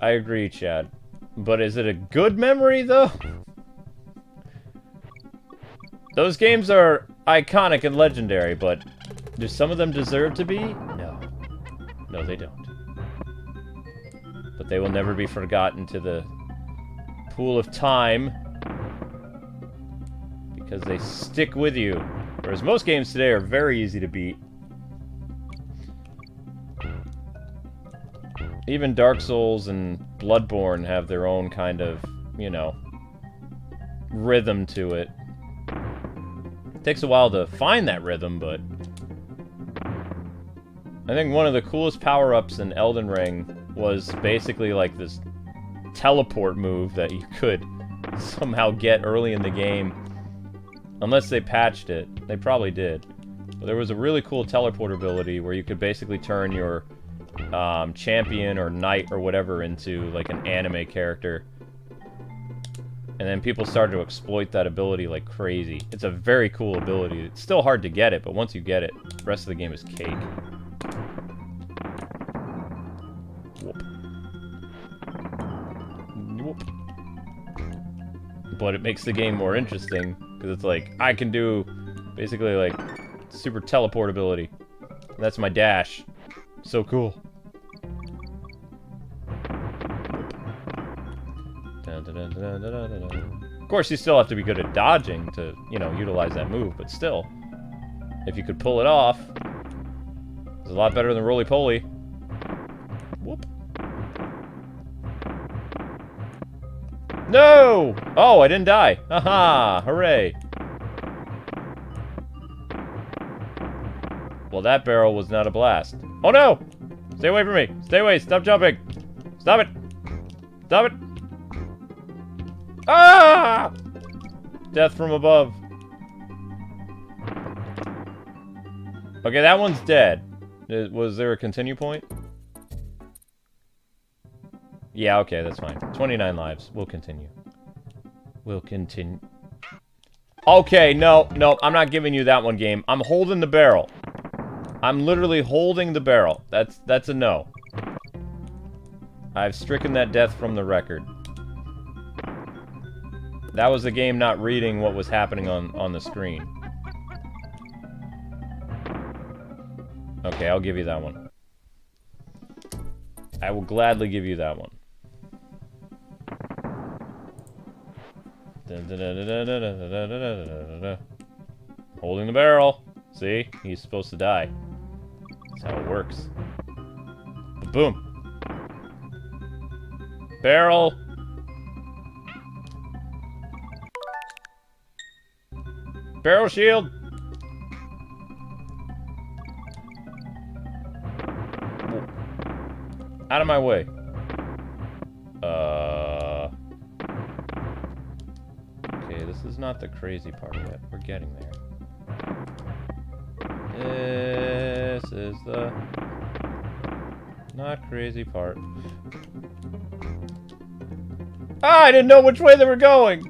I agree, Chad. But is it a good memory, though? Those games are iconic and legendary, but do some of them deserve to be? No. No, they don't. But they will never be forgotten to the pool of time, because they stick with you. Whereas most games today are very easy to beat. Even Dark Souls and Bloodborne have their own kind of, you know, rhythm to it. It takes a while to find that rhythm, but I think one of the coolest power-ups in Elden Ring was basically like this teleport move that you could somehow get early in the game. Unless they patched it. They probably did. But there was a really cool teleport ability where you could basically turn your champion or knight or whatever into like an anime character. And then people started to exploit that ability like crazy. It's a very cool ability. It's still hard to get it, but once you get it, the rest of the game is cake. Whoop. but it makes the game more interesting, because it's like, I can do, basically, like, super teleportability. That's my dash. So cool. Of course, you still have to be good at dodging to, you know, utilize that move, but still, if you could pull it off, it's a lot better than roly-poly. Whoop. No! Oh, I didn't die. Haha! Hooray! Well, that barrel was not a blast. Oh no! Stay away from me! Stay away! Stop jumping! Stop it! Stop it! Ah! Death from above. Okay, that one's dead. Was there a continue point? Yeah, okay, that's fine. 29 lives. We'll continue. We'll continue. Okay, no, I'm not giving you that one, game. I'm holding the barrel. I'm literally holding the barrel. That's a no. I've stricken that death from the record. That was the game not reading what was happening on the screen. Okay, I'll give you that one. I will gladly give you that one. Holding the barrel. See? He's supposed to die. That's how it works. Boom. Barrel. Barrel shield. Out of my way. Okay, this is not the crazy part yet. We're getting there. This is the not crazy part. Ah, I didn't know which way they were going.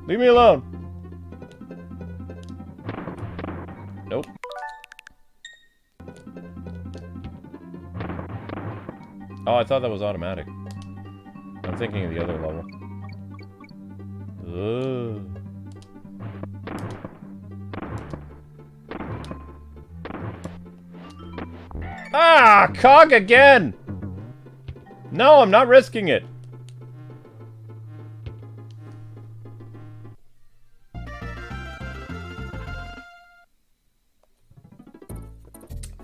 Leave me alone. Nope. Oh, I thought that was automatic. I'm thinking of the other level. Ugh. Ah! Cog again! No, I'm not risking it.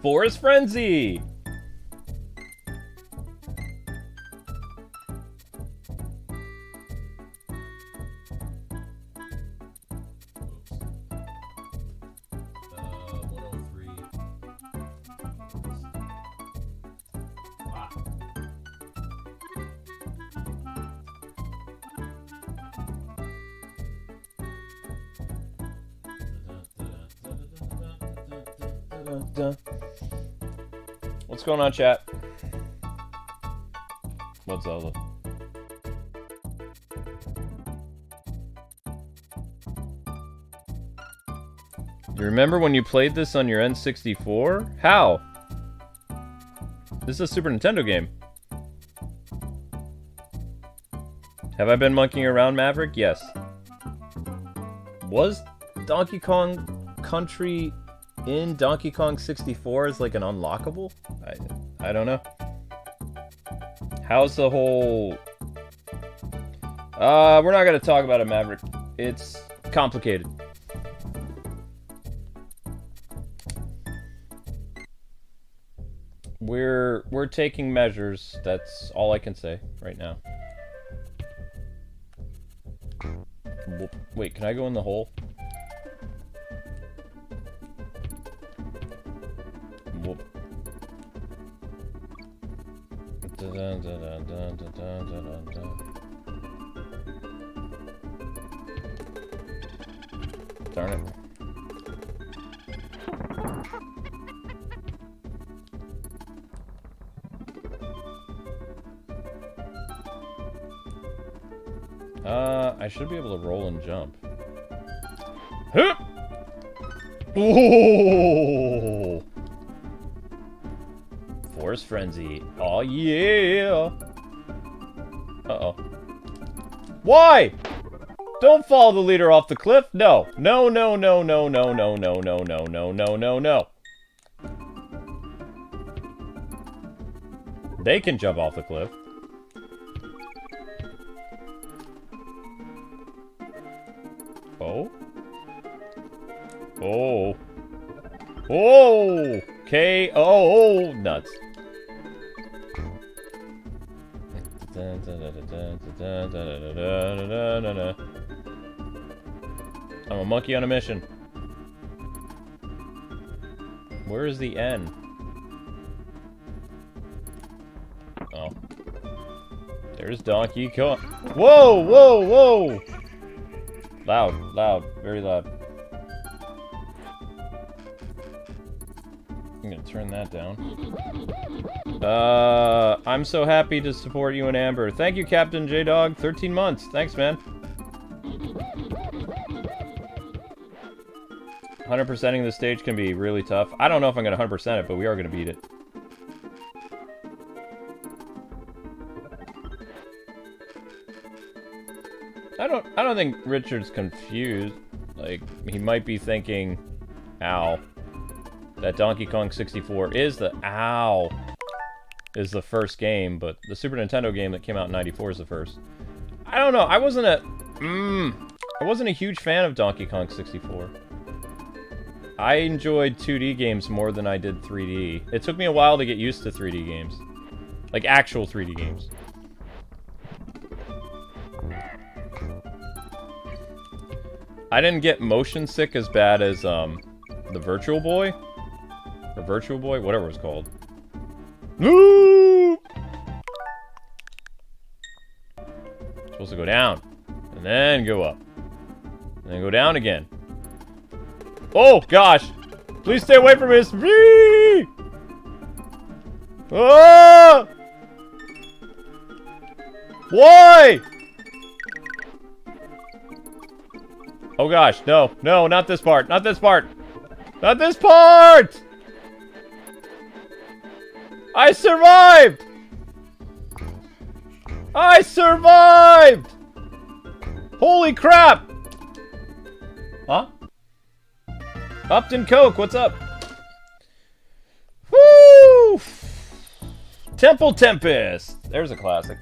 Forest Frenzy! What's going on, chat? What's Zelda? You remember when you played this on your N64? How? This is a Super Nintendo game. Have I been monkeying around, Maverick? Yes. Was Donkey Kong Country in Donkey Kong 64 as like an unlockable? I don't know. How's the whole... we're not gonna talk about it, Maverick. It's complicated. We're taking measures. That's all I can say right now. Wait, can I go in the hole? Whoop. Darn it. I should be able to roll and jump. Huh! Ooh! Force Frenzy. Oh yeah! Uh-oh. Why? Don't follow the leader off the cliff. No. No, no, no, no, no, no, no, no, no, no, no, no, no. They can jump off the cliff. Oh. Oh. Oh. Okay. Oh. Nuts. I'm a monkey on a mission. Where is the N? Oh. There's Donkey Kong. Whoa, whoa, whoa! Loud, loud, very loud. I'm gonna turn that down. I'm so happy to support you and Amber. Thank you, Captain J-Dog. 13 months. Thanks, man. 100%ing the stage can be really tough. I don't know if I'm gonna 100% it, but we are gonna beat it. I don't think Richard's confused. Like, he might be thinking, ow, that Donkey Kong 64 is the first game, but the Super Nintendo game that came out in '94 is the first. I don't know. I wasn't a huge fan of Donkey Kong 64. I enjoyed 2D games more than I did 3D. It took me a while to get used to 3D games. Like, actual 3D games. I didn't get motion sick as bad as, the Virtual Boy? Or Virtual Boy? Whatever it's called. Loop! Supposed to go down. And then go up. And then go down again. Oh, gosh! Please stay away from this! Whee! Ah! Why? Oh gosh, no, no, not this part, not this part! Not this part! I survived! I survived! Holy crap! Huh? Upton Coke, what's up? Woo! Temple Tempest! There's a classic.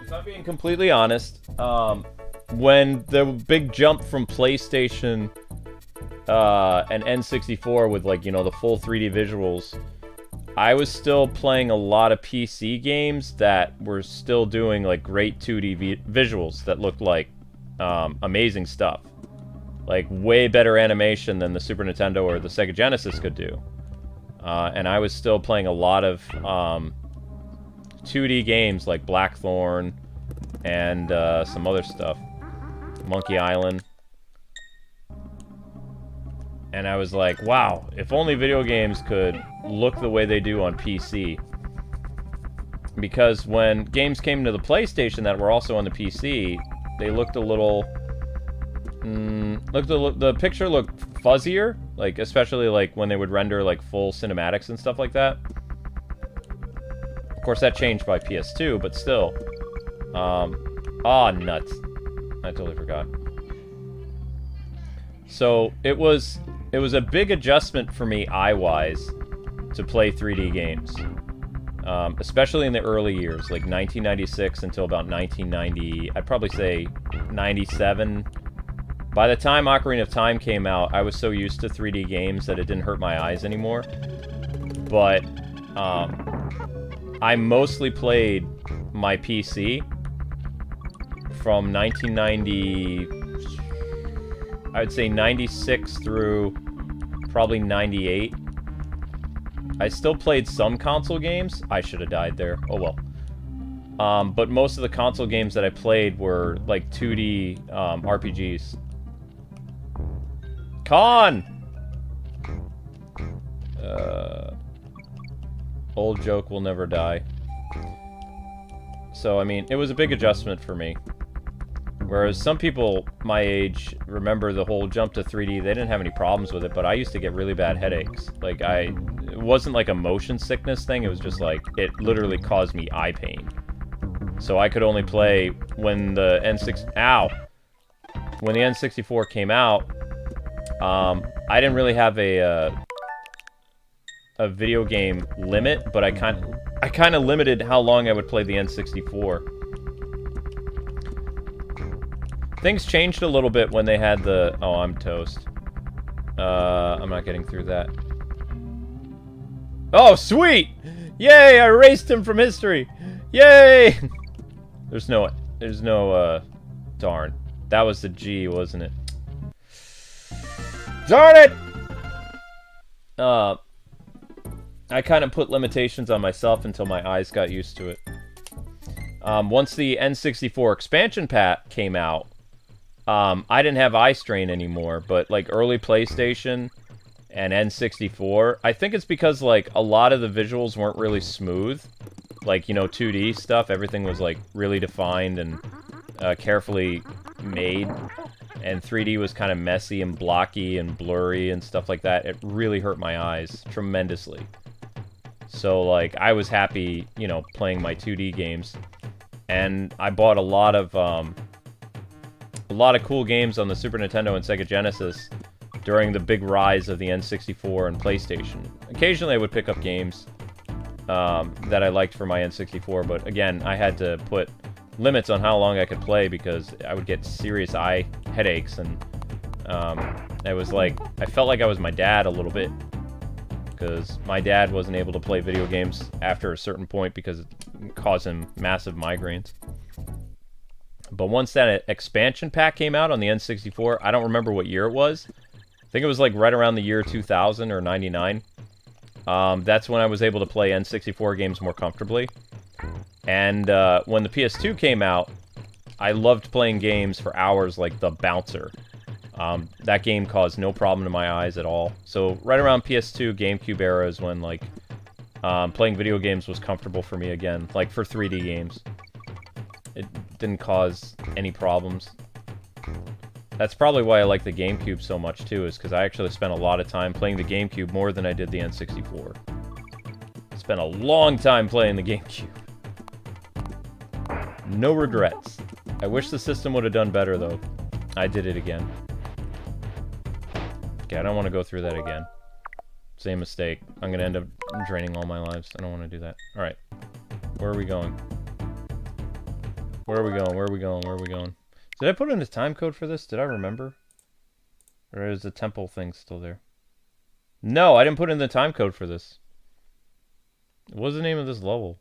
If I'm being completely honest, when the big jump from PlayStation and N64 with, like, you know, the full 3D visuals, I was still playing a lot of PC games that were still doing, like, great 2D visuals that looked like amazing stuff. Like, way better animation than the Super Nintendo or the Sega Genesis could do. And I was still playing a lot of 2D games like Blackthorn and some other stuff. Monkey Island. And I was like, wow, if only video games could look the way they do on PC. Because when games came to the PlayStation that were also on the PC, they looked a little... the picture looked fuzzier, like, especially like when they would render like full cinematics and stuff like that. Of course, that changed by PS2, but still. Nuts. I totally forgot. So, it was a big adjustment for me, eye-wise, to play 3D games. Especially in the early years, like 1996 until about 1990, I'd probably say 97. By the time Ocarina of Time came out, I was so used to 3D games that it didn't hurt my eyes anymore. But, I mostly played my PC from 1990, I would say 96 through probably 98. I still played some console games. I should have died there. Oh well. But most of the console games that I played were like 2D RPGs. Con! Old joke will never die. So, I mean, it was a big adjustment for me. Whereas some people my age remember the whole jump to 3D, they didn't have any problems with it, but I used to get really bad headaches. Like, it wasn't like a motion sickness thing, it was just like, it literally caused me eye pain. So I could only play when the when the N64 came out, I didn't really have a video game limit, but I kind of limited how long I would play the N64. Things changed a little bit when they had the... Oh, I'm toast. I'm not getting through that. Oh, sweet! Yay, I erased him from history! Yay! There's no, darn. That was the G, wasn't it? Darn it! I kind of put limitations on myself until my eyes got used to it. Once the N64 expansion pack came out, I didn't have eye strain anymore, but like early PlayStation and N64, I think it's because like a lot of the visuals weren't really smooth. Like, you know, 2D stuff, everything was like really defined and carefully made. And 3D was kind of messy and blocky and blurry and stuff like that. It really hurt my eyes tremendously. So like, I was happy, you know, playing my 2D games. And I bought a lot of cool games on the Super Nintendo and Sega Genesis during the big rise of the N64 and PlayStation. Occasionally I would pick up games that I liked for my N64, but again, I had to put limits on how long I could play because I would get serious eye headaches, and it was like, I felt like I was my dad a little bit, because my dad wasn't able to play video games after a certain point because it caused him massive migraines. But once that expansion pack came out on the N64, I don't remember what year it was. I think it was like right around the year 2000 or 99. That's when I was able to play N64 games more comfortably. And when the PS2 came out, I loved playing games for hours like the Bouncer. That game caused no problem to my eyes at all. So right around PS2, GameCube era is when like playing video games was comfortable for me again, like for 3D games. It didn't cause any problems. That's probably why I like the GameCube so much too, is because I actually spent a lot of time playing the GameCube more than I did the N64. Spent a long time playing the GameCube. No regrets. I wish the system would have done better though. I did it again. Okay, I don't want to go through that again. Same mistake. I'm going to end up draining all my lives. I don't want to do that. Alright. Where are we going? Where are we going? Where are we going? Where are we going? Did I put in a time code for this? Did I remember? Or is the temple thing still there? No, I didn't put in the time code for this. What was the name of this level?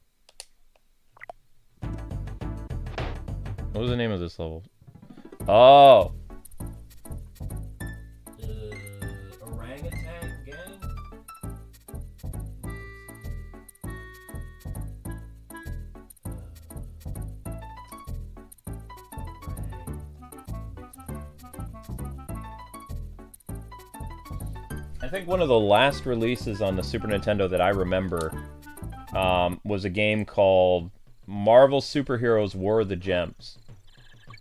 What was the name of this level? Oh! Orangutan Gang? I think one of the last releases on the Super Nintendo that I remember was a game called Marvel Superheroes War of the Gems,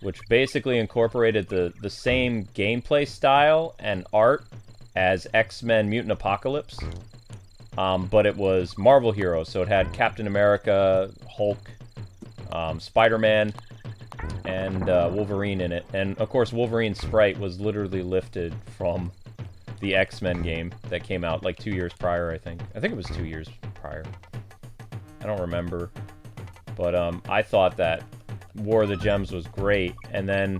which basically incorporated the same gameplay style and art as X-Men Mutant Apocalypse, but it was Marvel heroes, so it had Captain America, Hulk, Spider-Man, and Wolverine in it. And of course Wolverine's sprite was literally lifted from the X-Men game that came out like 2 years prior, I think. I think it was 2 years prior. I don't remember. But I thought that War of the Gems was great. And then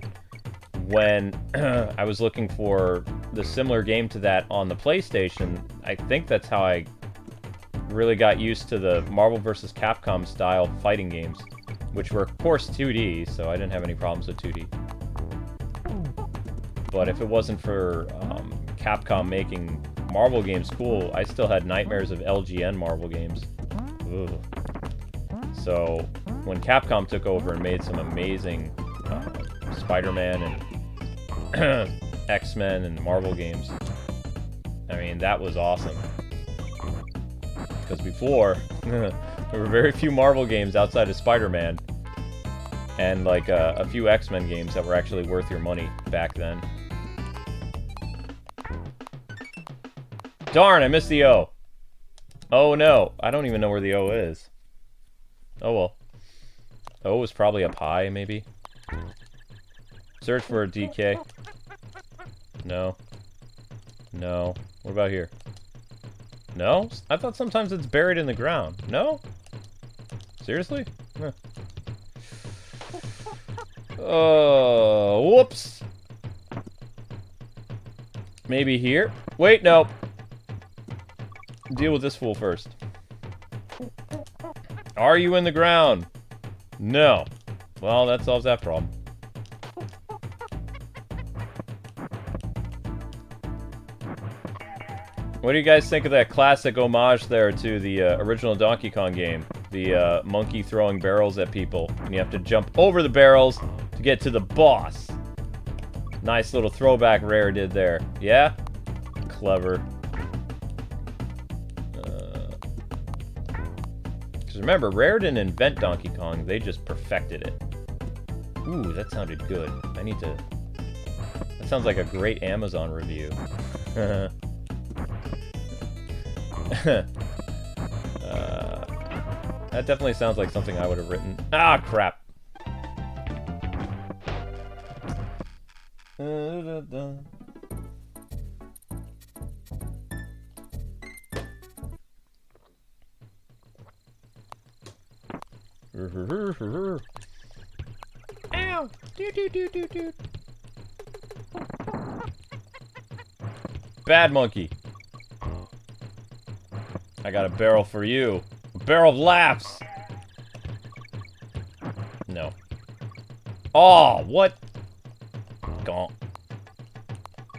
when I was looking for the similar game to that on the PlayStation, I think that's how I really got used to the Marvel vs. Capcom style fighting games, which were of course 2D, so I didn't have any problems with 2D. But if it wasn't for Capcom making Marvel games cool, I still had nightmares of LGN Marvel games. Ugh. So when Capcom took over and made some amazing Spider-Man and X-Men and Marvel games, I mean, that was awesome. Because before, there were very few Marvel games outside of Spider-Man. And like a few X-Men games that were actually worth your money back then. Darn, I missed the O. Oh no, I don't even know where the O is. Oh well. O is probably up high, maybe. Search for a DK. No. No. What about here? No? I thought sometimes it's buried in the ground. No? Seriously? Huh. Oh, whoops. Maybe here? Wait, no. Deal with this fool first. Are you in the ground? No. Well, that solves that problem. What do you guys think of that classic homage there to the original Donkey Kong game? The monkey throwing barrels at people, and you have to jump over the barrels to get to the boss. Nice little throwback Rare did there. Yeah? Clever. Because remember, Rare didn't invent Donkey Kong, they just perfected it. Ooh, that sounded good. I need to... That sounds like a great Amazon review. That definitely sounds like something I would have written. Ah, crap. Ow! Do. Bad monkey. I got a barrel for you. A barrel of laughs! No. Oh, what? Gonk.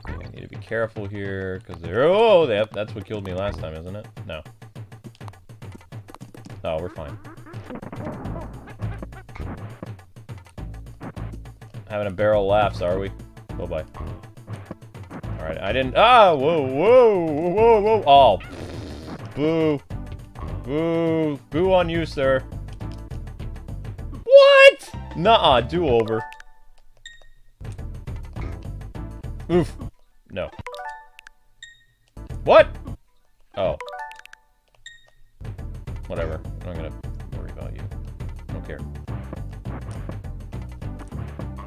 I need to be careful here, because they're... Oh, that's what killed me last time, isn't it? No. Oh, we're fine. Having a barrel of laughs, are we? Bye-bye. Alright, I didn't... Ah! Whoa! Oh! Boo! Boo! Boo on you, sir. What? Nuh-uh, do-over. Oof. No. What? Oh. Whatever. I'm gonna worry about you. Don't care.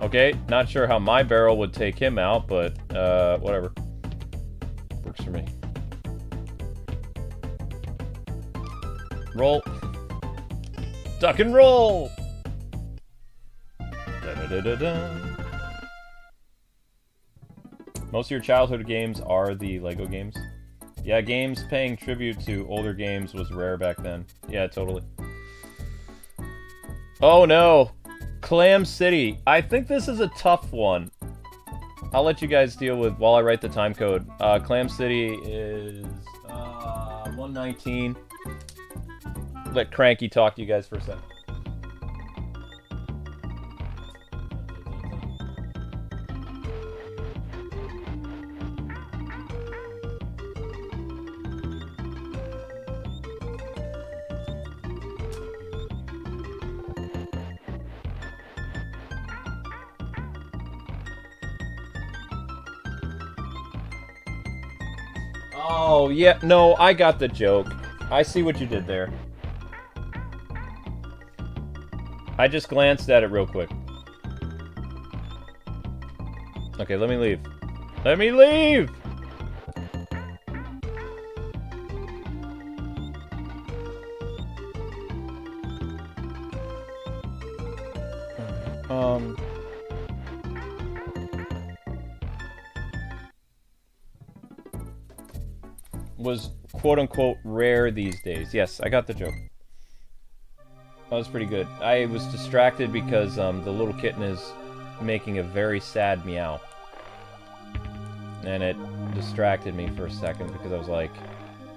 Okay, not sure how my barrel would take him out, but, whatever. Works for me. Roll. Duck and roll! Da-da-da-da-da. Most of your childhood games are the Lego games. Yeah, games paying tribute to older games was rare back then. Yeah, totally. Oh no! Clam City. I think this is a tough one. I'll let you guys deal with while I write the time code. Clam City is 119. Let Cranky talk to you guys for a second. Oh, yeah, no, I got the joke. I see what you did there. I just glanced at it real quick. Okay, let me leave. Let me leave! Was quote-unquote rare these days. Yes, I got the joke. That was pretty good. I was distracted because the little kitten is making a very sad meow. And it distracted me for a second because I was like,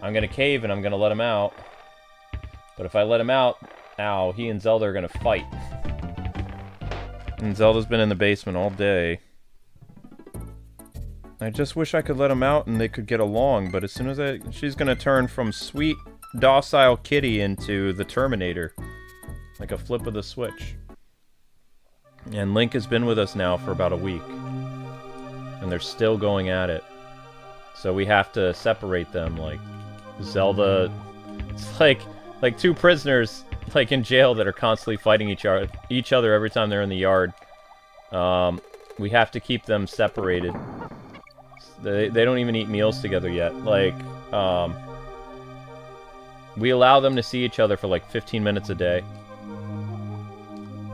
I'm gonna cave and I'm gonna let him out. But if I let him out, ow, he and Zelda are gonna fight. And Zelda's been in the basement all day. I just wish I could let him out and they could get along, but as soon as she's gonna turn from sweet docile kitty into the Terminator. Like a flip of the switch. And Link has been with us now for about a week. And they're still going at it. So we have to separate them, like Zelda. It's like two prisoners, like in jail, that are constantly fighting each other every time they're in the yard. We have to keep them separated. They don't even eat meals together yet. Like, we allow them to see each other for like 15 minutes a day.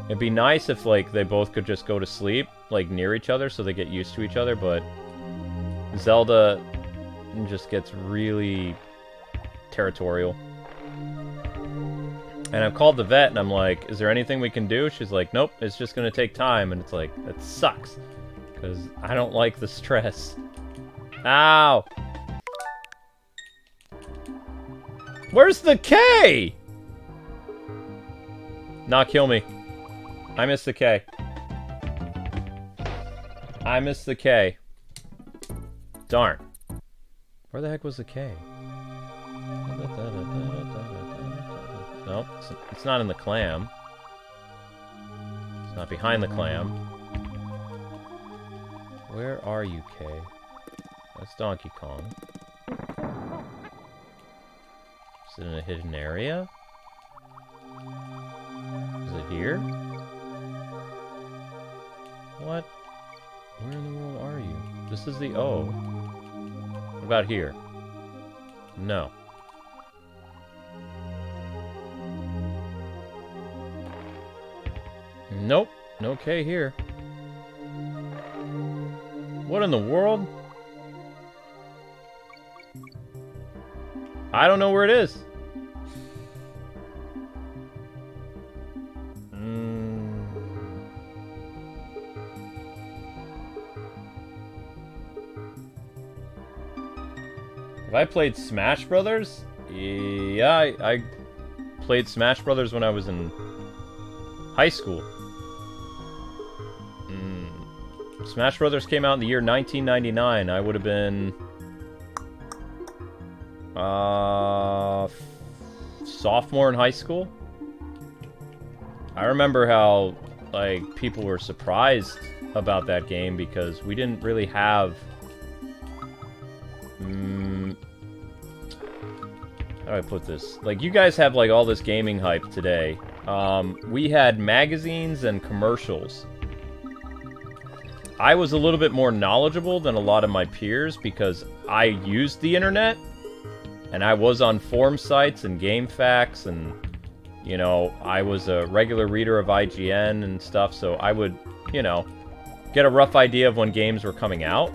It'd be nice if like they both could just go to sleep, like near each other, so they get used to each other, but Zelda just gets really territorial. And I've called the vet and I'm like, is there anything we can do? She's like, nope, it's just gonna take time. And it's like, that sucks. Because I don't like the stress. Ow! Where's the K? Not kill me. I missed the K. I missed the K. Darn. Where the heck was the K? Nope, it's not in the clam. It's not behind the clam. Where are you, K? That's Donkey Kong. Is it in a hidden area? Is it here? What? Where in the world are you? This is the O. What about here? No. Nope. No K here. What in the world? I don't know where it is. Have I played Smash Brothers? Yeah, I played Smash Brothers when I was in high school. Smash Brothers came out in the year 1999. I would have been sophomore in high school. I remember how like people were surprised about that game because we didn't really have how do I put this? Like, you guys have like all this gaming hype today. We had magazines and commercials. I was a little bit more knowledgeable than a lot of my peers because I used the internet and I was on forum sites and GameFAQs and, you know, I was a regular reader of IGN and stuff, so I would, you know, get a rough idea of when games were coming out.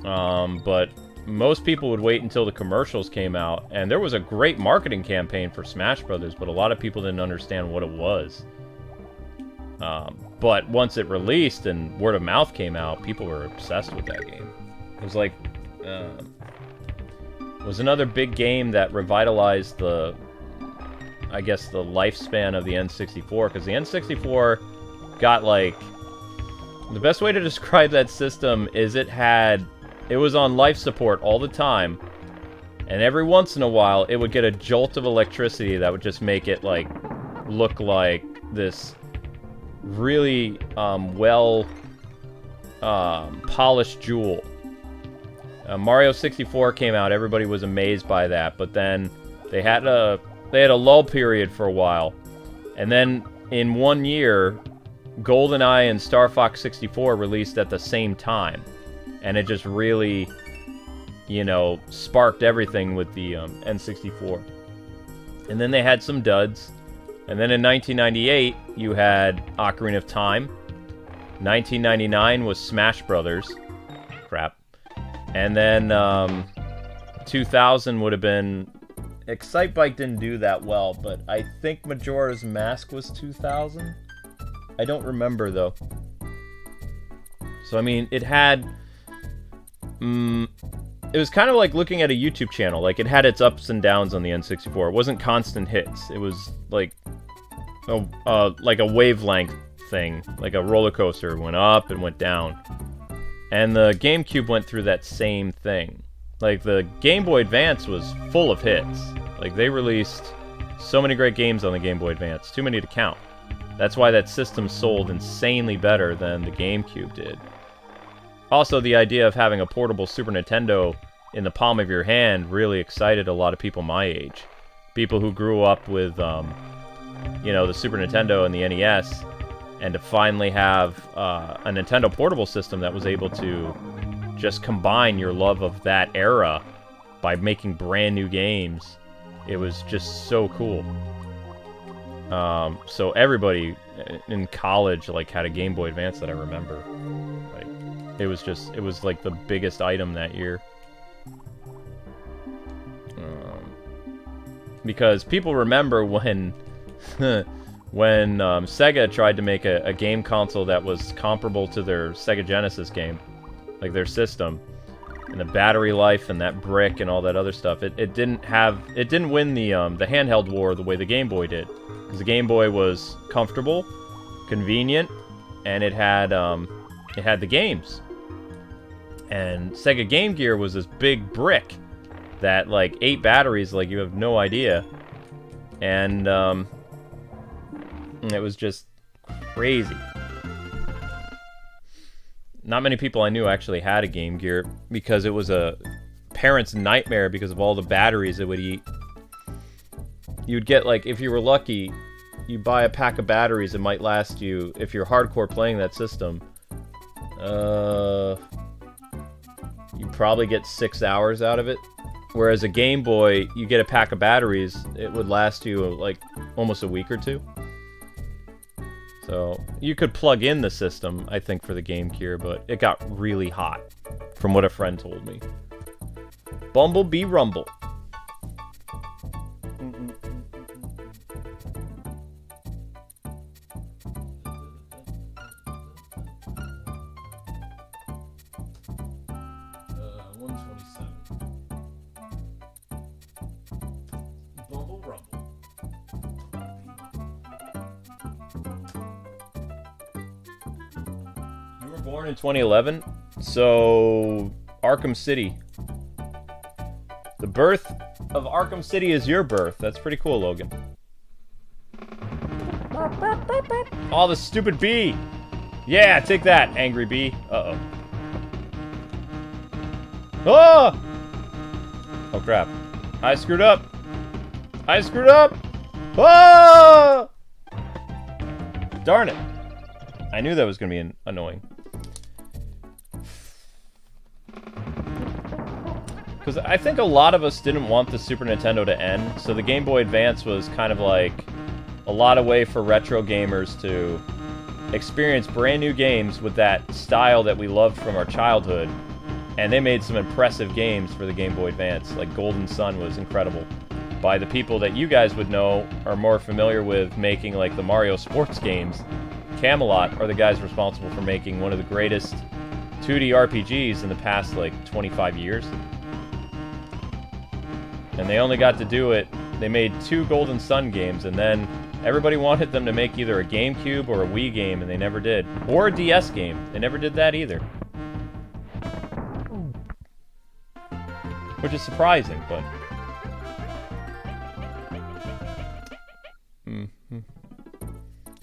But most people would wait until the commercials came out, and there was a great marketing campaign for Smash Brothers, but a lot of people didn't understand what it was. But once it released and word of mouth came out, people were obsessed with that game. It was like, it was another big game that revitalized the, I guess, the lifespan of the N64, because the N64 got like, the best way to describe that system is it was on life support all the time, and every once in a while it would get a jolt of electricity that would just make it like look like this really polished jewel. Mario 64 came out, everybody was amazed by that, but then they had a lull period for a while, and then in 1 year GoldenEye and Star Fox 64 released at the same time. And it just really, you know, sparked everything with the N64. And then they had some duds. And then in 1998, you had Ocarina of Time. 1999 was Smash Brothers. Crap. And then 2000 would have been... Excitebike didn't do that well, but I think Majora's Mask was 2000. I don't remember, though. So, I mean, it had... it was kind of like looking at a YouTube channel. Like, it had its ups and downs on the N64. It wasn't constant hits. It was like a wavelength thing. Like a roller coaster. Went up and went down. And the GameCube went through that same thing. Like, the Game Boy Advance was full of hits. Like, they released so many great games on the Game Boy Advance. Too many to count. That's why that system sold insanely better than the GameCube did. Also, the idea of having a portable Super Nintendo in the palm of your hand really excited a lot of people my age. People who grew up with, you know, the Super Nintendo and the NES, and to finally have a Nintendo portable system that was able to just combine your love of that era by making brand new games. It was just so cool. So everybody in college, like, had a Game Boy Advance that I remember. Like, it was like the biggest item that year. Because people remember when when Sega tried to make a game console that was comparable to their Sega Genesis game, like their system, and the battery life and that brick and all that other stuff. It didn't win the handheld war the way the Game Boy did, because the Game Boy was comfortable, convenient, and it had the games. And Sega Game Gear was this big brick that, like, 8 batteries, like, you have no idea. And it was just crazy. Not many people I knew actually had a Game Gear, because it was a parent's nightmare because of all the batteries it would eat. You'd get, like, if you were lucky, you buy a pack of batteries, it might last you, if you're hardcore playing that system, you probably get 6 hours out of it. Whereas a Game Boy, you get a pack of batteries, it would last you, like, almost a week or two. So, you could plug in the system, I think, for the Game Gear, but it got really hot, from what a friend told me. Bumble B Rumble. Born in 2011, so Arkham City. The birth of Arkham City is your birth. That's pretty cool, Logan. Oh, the stupid bee! Yeah, take that, angry bee. Uh-oh. Oh! Oh, crap. I screwed up. I screwed up! Oh! Darn it. I knew that was going to be annoying. Because I think a lot of us didn't want the Super Nintendo to end, so the Game Boy Advance was kind of like a lot of way for retro gamers to experience brand new games with that style that we loved from our childhood. And they made some impressive games for the Game Boy Advance, like Golden Sun was incredible. By the people that you guys would know are more familiar with making, like, the Mario sports games, Camelot are the guys responsible for making one of the greatest 2D RPGs in the past, like, 25 years. And they only got to do it, they made 2 Golden Sun games, and then everybody wanted them to make either a GameCube or a Wii game, and they never did. Or a DS game. They never did that either. Which is surprising, but...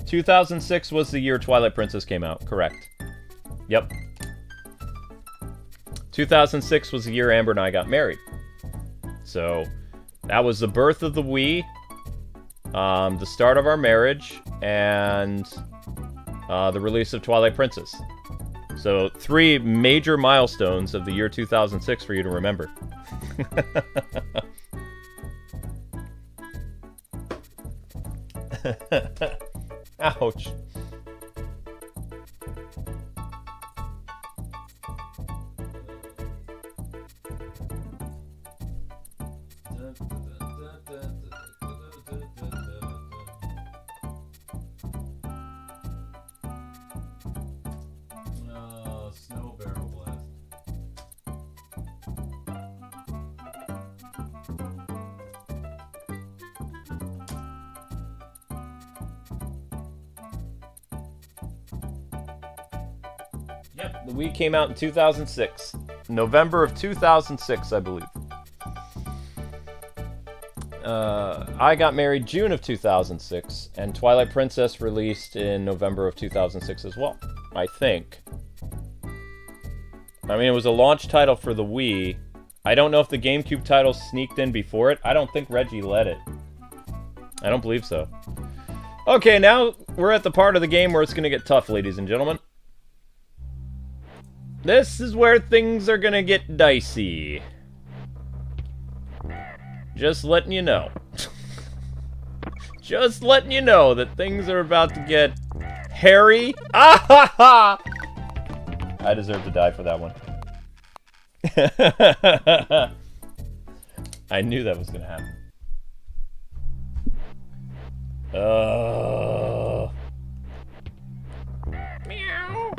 2006 was the year Twilight Princess came out, correct. Yep. 2006 was the year Amber and I got married. So, that was the birth of the Wii, the start of our marriage, and the release of Twilight Princess. So, 3 major milestones of the year 2006 for you to remember. Ouch. Snow barrel blast. Yep, the Wii came out in 2006. November of 2006, I believe. I got married June of 2006, and Twilight Princess released in November of 2006 as well, I think. I mean, it was a launch title for the Wii. I don't know if the GameCube title sneaked in before it. I don't think Reggie let it. I don't believe so. Okay, now we're at the part of the game where it's going to get tough, ladies and gentlemen. This is where things are going to get dicey. Just letting you know. Just letting you know that things are about to get hairy. Ah ha ha! I deserve to die for that one. I knew that was going to happen. Meow.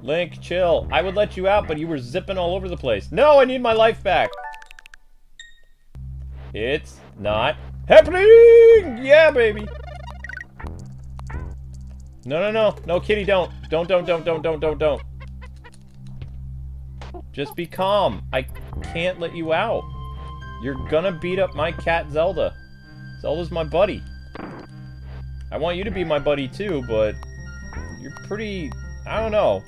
Link, chill. I would let you out, but you were zipping all over the place. No, I need my life back. It's not happening! Yeah, baby! No, no, no. No, kitty, don't. Don't. Just be calm. I can't let you out. You're gonna beat up my cat, Zelda. Zelda's my buddy. I want you to be my buddy, too, but you're pretty... I don't know.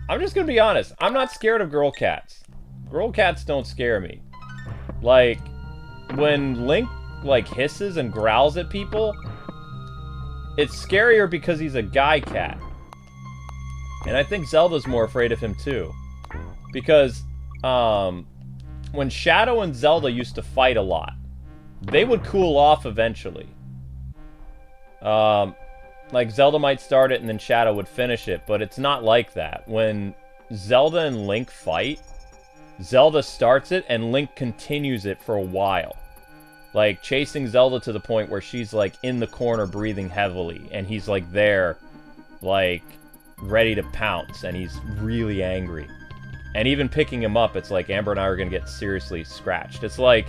I'm just gonna be honest. I'm not scared of girl cats. Girl cats don't scare me. Like, when Link, like, hisses and growls at people, it's scarier because he's a guy cat. And I think Zelda's more afraid of him, too. Because, when Shadow and Zelda used to fight a lot, they would cool off eventually. Like, Zelda might start it and then Shadow would finish it, but it's not like that. When Zelda and Link fight, Zelda starts it and Link continues it for a while. Like, chasing Zelda to the point where she's, like, in the corner breathing heavily, and he's, like, there, like, ready to pounce, and he's really angry. And even picking him up, it's like Amber and I are going to get seriously scratched. It's like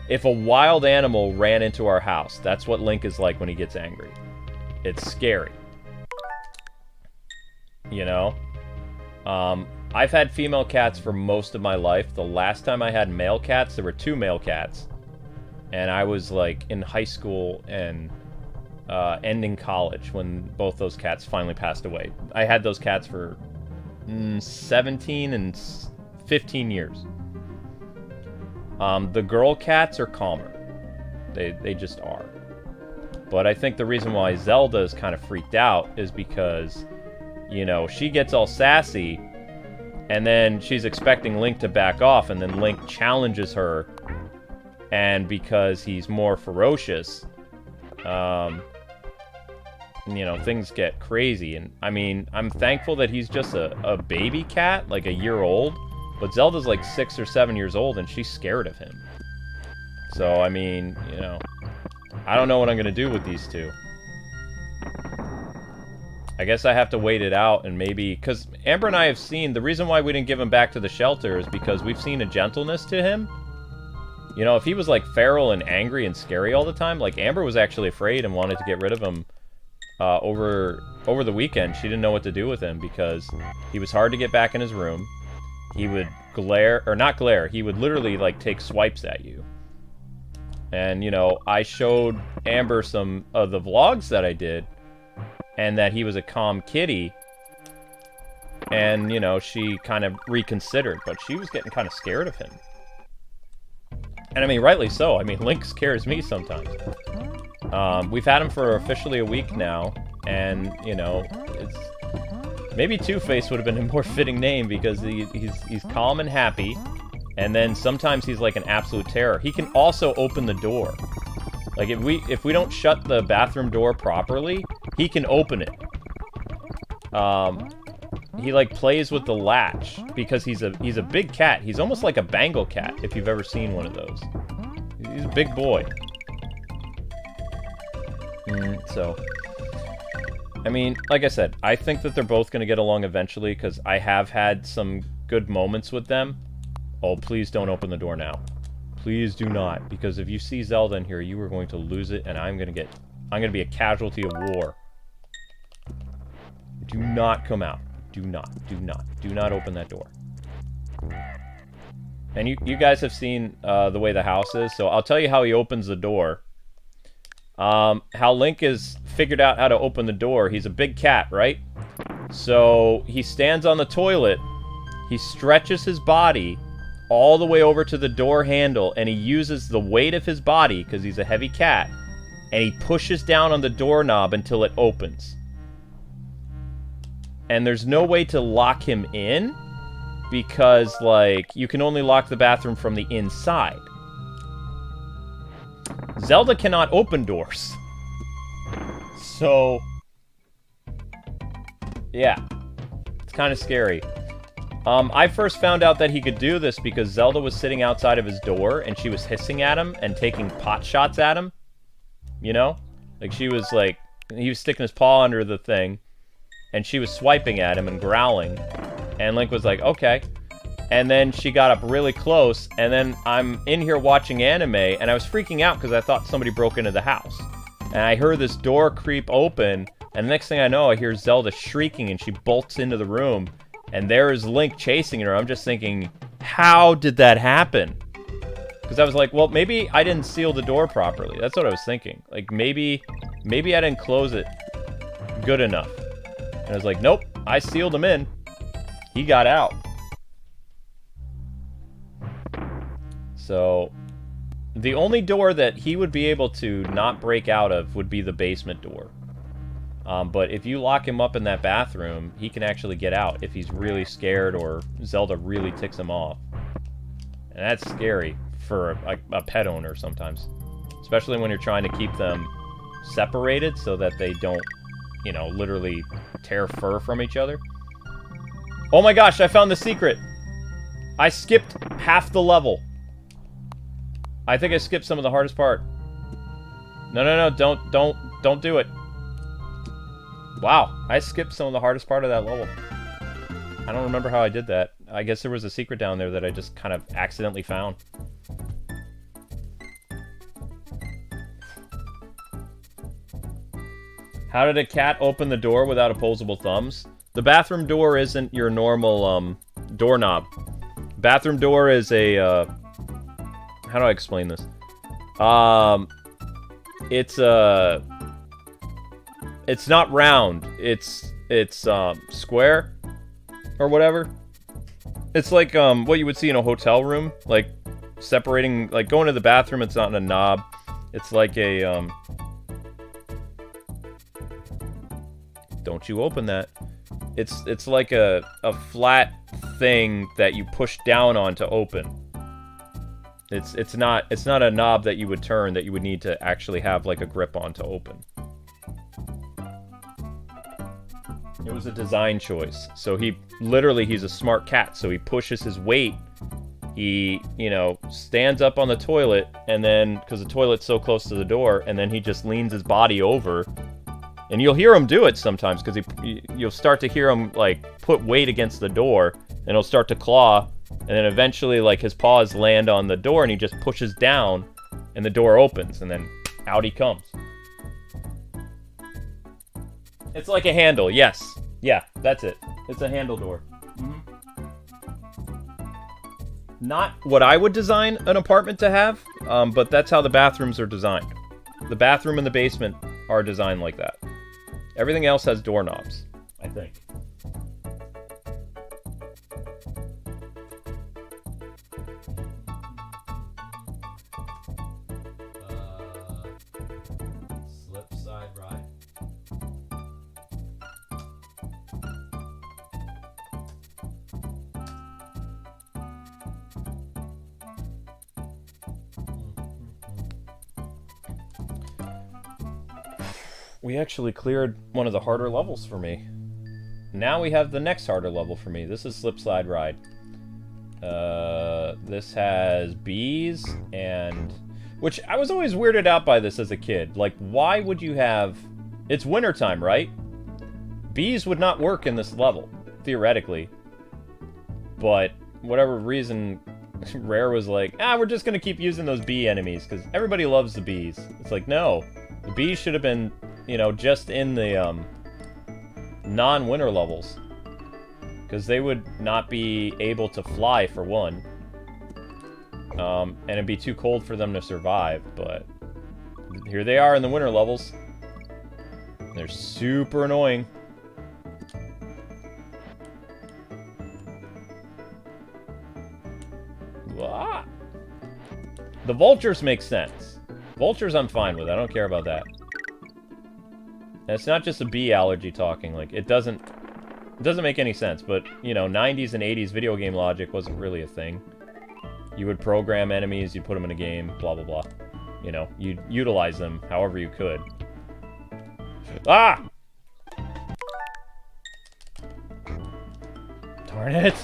if a wild animal ran into our house. That's what Link is like when he gets angry. It's scary. You know? I've had female cats for most of my life. The last time I had male cats, there were 2 male cats. And I was, like, in high school and ending college when both those cats finally passed away. I had those cats for 17 and 15 years. The girl cats are calmer. They just are. But I think the reason why Zelda is kind of freaked out is because, you know, she gets all sassy, and then she's expecting Link to back off, and then Link challenges her, and because he's more ferocious, you know, things get crazy. And, I mean, I'm thankful that he's just a baby cat, like a year old, but Zelda's like 6 or 7 years old, and she's scared of him. So, I mean, you know, I don't know what I'm going to do with these 2. I guess I have to wait it out and maybe... Because Amber and I have seen... The reason why we didn't give him back to the shelter is because we've seen a gentleness to him. You know, if he was, like, feral and angry and scary all the time, like, Amber was actually afraid and wanted to get rid of him over the weekend. She didn't know what to do with him because he was hard to get back in his room. He would glare... Or not glare. He would literally, like, take swipes at you. And, you know, I showed Amber some of the vlogs that I did, and that he was a calm kitty, and, you know, she kind of reconsidered, but she was getting kind of scared of him. And, I mean, rightly so. I mean, Link scares me sometimes. We've had him for officially a week now, and, you know, it's... Maybe Two-Face would have been a more fitting name, because he's calm and happy, and then sometimes he's like an absolute terror. He can also open the door. Like, if we don't shut the bathroom door properly, he can open it. He, like, plays with the latch, because he's a big cat. He's almost like a Bengal cat, if you've ever seen one of those. He's a big boy. So, I mean, like I said, I think that they're both going to get along eventually, because I have had some good moments with them. Oh, please don't open the door now. Please do not, because if you see Zelda in here, you are going to lose it, and I'm going to be a casualty of war. Do not come out. do not open that door. And you guys have seen the way the house is, so I'll tell you how he opens the door. How Link has figured out how to open the door. He's a big cat, right? So he stands on the toilet, he stretches his body all the way over to the door handle, and he uses the weight of his body, because he's a heavy cat, and he pushes down on the doorknob until it opens. And there's no way to lock him in, because, like, you can only lock the bathroom from the inside. Zelda cannot open doors. So, yeah. It's kind of scary. I first found out that he could do this because Zelda was sitting outside of his door, and she was hissing at him and taking pot shots at him. You know? Like, she was, like, he was sticking his paw under the thing, and she was swiping at him and growling. And Link was like, okay. And then she got up really close, and then I'm in here watching anime, and I was freaking out because I thought somebody broke into the house. And I heard this door creep open, and the next thing I know, I hear Zelda shrieking, and she bolts into the room, and there is Link chasing her. I'm just thinking, how did that happen? Because I was like, well, maybe I didn't seal the door properly. That's what I was thinking. Like, maybe I didn't close it good enough. And I was like, nope, I sealed him in. He got out. So, the only door that he would be able to not break out of would be the basement door. But if you lock him up in that bathroom, he can actually get out if he's really scared or Zelda really ticks him off. And that's scary for a pet owner sometimes. Especially when you're trying to keep them separated so that they don't, you know, literally tear fur from each other. Oh my gosh, I found the secret! I skipped half the level. I think I skipped some of the hardest part. No, don't do it. Wow, I skipped some of the hardest part of that level. I don't remember how I did that. I guess there was a secret down there that I just kind of accidentally found. How did a cat open the door without opposable thumbs? The bathroom door isn't your normal doorknob. Bathroom door is a how do I explain this? It's not round. It's square or whatever. It's like what you would see in a hotel room, like separating, like going to the bathroom. It's not in a knob. It's like a Don't you open that? It's like a flat thing that you push down on to open. It's not a knob that you would turn that you would need to actually have like a grip on to open. It was a design choice. So he's a smart cat, so he pushes his weight. He, you know, stands up on the toilet, and then, because the toilet's so close to the door, and then he just leans his body over. And you'll hear him do it sometimes, because you'll start to hear him, like, put weight against the door, and he'll start to claw, and then eventually, like, his paws land on the door, and he just pushes down, and the door opens, and then out he comes. It's like a handle, yes. Yeah, that's it. It's a handle door. Mm-hmm. Not what I would design an apartment to have, but that's how the bathrooms are designed. The bathroom and the basement are designed like that. Everything else has doorknobs, I think. Slipside ride. We actually cleared one of the harder levels for me. Now we have the next harder level for me. This is Slipside Ride. This has bees and... Which, I was always weirded out by this as a kid. Like, why would you have... It's wintertime, right? Bees would not work in this level, theoretically. But, whatever reason, Rare was like, we're just gonna keep using those bee enemies, because everybody loves the bees. It's like, no. The bees should have been... You know, just in the non-winter levels. Because they would not be able to fly, for one. And it'd be too cold for them to survive, but here they are in the winter levels. They're super annoying. Ah! The vultures make sense. Vultures I'm fine with. I don't care about that. And it's not just a bee allergy talking. Like, it doesn't make any sense. But, you know, 90s and 80s video game logic wasn't really a thing. You would program enemies, you'd put them in a game, blah, blah, blah. You know, you'd utilize them however you could. Ah! Darn it!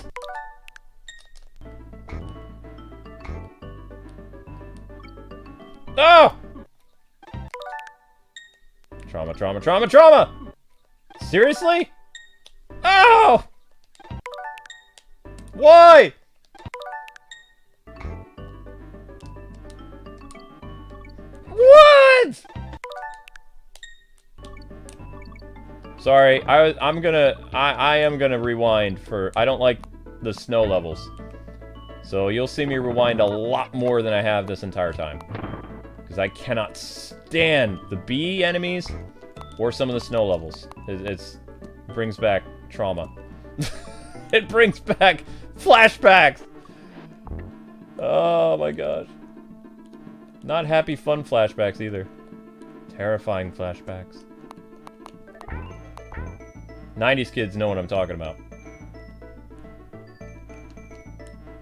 Oh! Trauma, trauma, trauma, trauma! Seriously? Oh! Why? What? Sorry, I am gonna rewind for... I don't like the snow levels. So you'll see me rewind a lot more than I have this entire time. Because I cannot stand the bee enemies or some of the snow levels. It brings back trauma. It brings back flashbacks! Oh my gosh. Not happy fun flashbacks either. Terrifying flashbacks. 90s kids know what I'm talking about.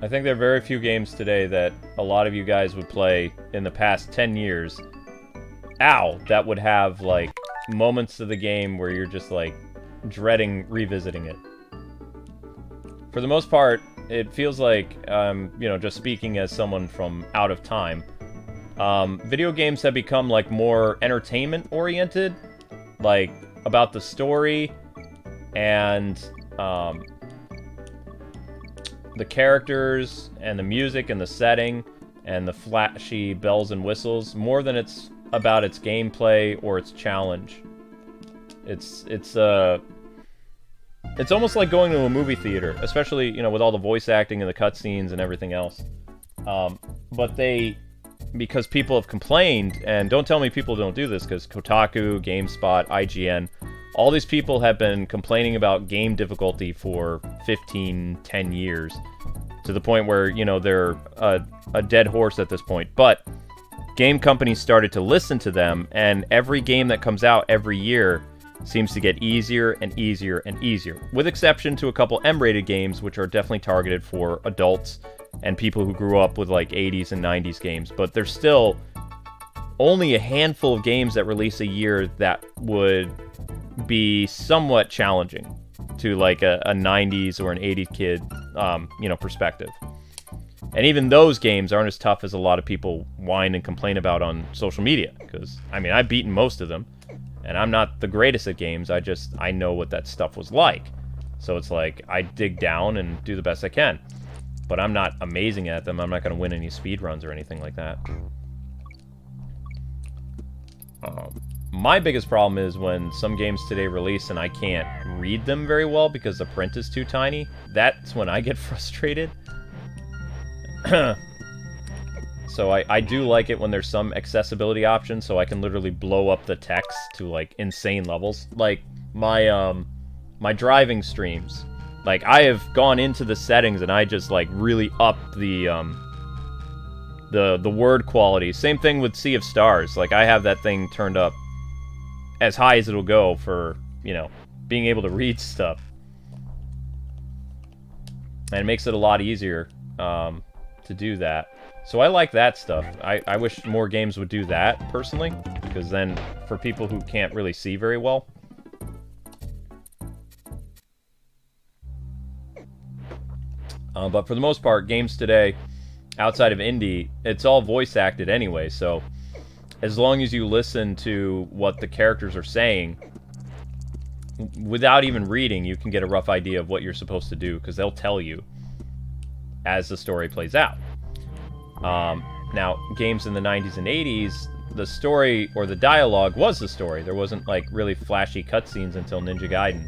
I think there are very few games today that a lot of you guys would play in the past 10 years. Ow! That would have, like, moments of the game where you're just, like, dreading revisiting it. For the most part, it feels like, you know, just speaking as someone from out of time, video games have become, like, more entertainment-oriented. Like, about the story and, the characters and the music and the setting and the flashy bells and whistles more than it's about its gameplay or its challenge. It's almost like going to a movie theater, especially, you know, with all the voice acting and the cutscenes and everything else. But because people have complained, and don't tell me people don't do this, because Kotaku, GameSpot, IGN, all these people have been complaining about game difficulty for 10 years. To the point where, you know, they're a dead horse at this point. But game companies started to listen to them, and every game that comes out every year seems to get easier and easier and easier. With exception to a couple M-rated games, which are definitely targeted for adults and people who grew up with, like, 80s and 90s games. But there's still only a handful of games that release a year that would be somewhat challenging to, like, a 90s or an 80s kid, you know, perspective. And even those games aren't as tough as a lot of people whine and complain about on social media. Because, I mean, I've beaten most of them, and I'm not the greatest at games. I know what that stuff was like. So it's like, I dig down and do the best I can. But I'm not amazing at them. I'm not going to win any speedruns or anything like that. My biggest problem is when some games today release and I can't read them very well because the print is too tiny. That's when I get frustrated. So I do like it when there's some accessibility options, so I can literally blow up the text to, like, insane levels. Like, my driving streams. Like, I have gone into the settings and I just, like, really up the word quality. Same thing with Sea of Stars. Like, I have that thing turned up as high as it'll go for, you know, being able to read stuff. And it makes it a lot easier to do that. So I like that stuff. I wish more games would do that, personally, because then for people who can't really see very well. But for the most part, games today, outside of indie, it's all voice acted anyway, so as long as you listen to what the characters are saying, without even reading, you can get a rough idea of what you're supposed to do, because they'll tell you as the story plays out. Now, games in the 90s and 80s, the story, or the dialogue, was the story. There wasn't, like, really flashy cutscenes until Ninja Gaiden.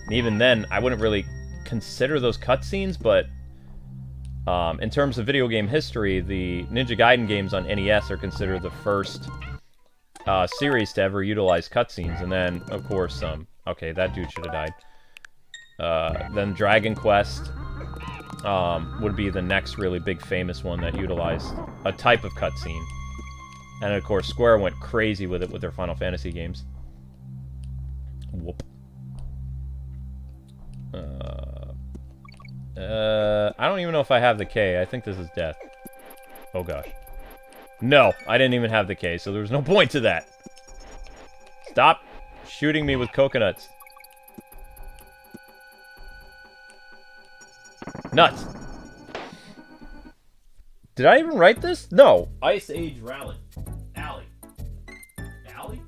And even then, I wouldn't really consider those cutscenes, but in terms of video game history, the Ninja Gaiden games on NES are considered the first series to ever utilize cutscenes. And then, of course, okay, that dude should have died. Then Dragon Quest would be the next really big famous one that utilized a type of cutscene. And, of course, Square went crazy with it with their Final Fantasy games. Whoop. I don't even know if I have the K. I think this is death. Oh, gosh. No, I didn't even have the K, so there was no point to that. Stop shooting me with coconuts. Nuts. Did I even write this? No. Ice Age Rally. Alley. Alley?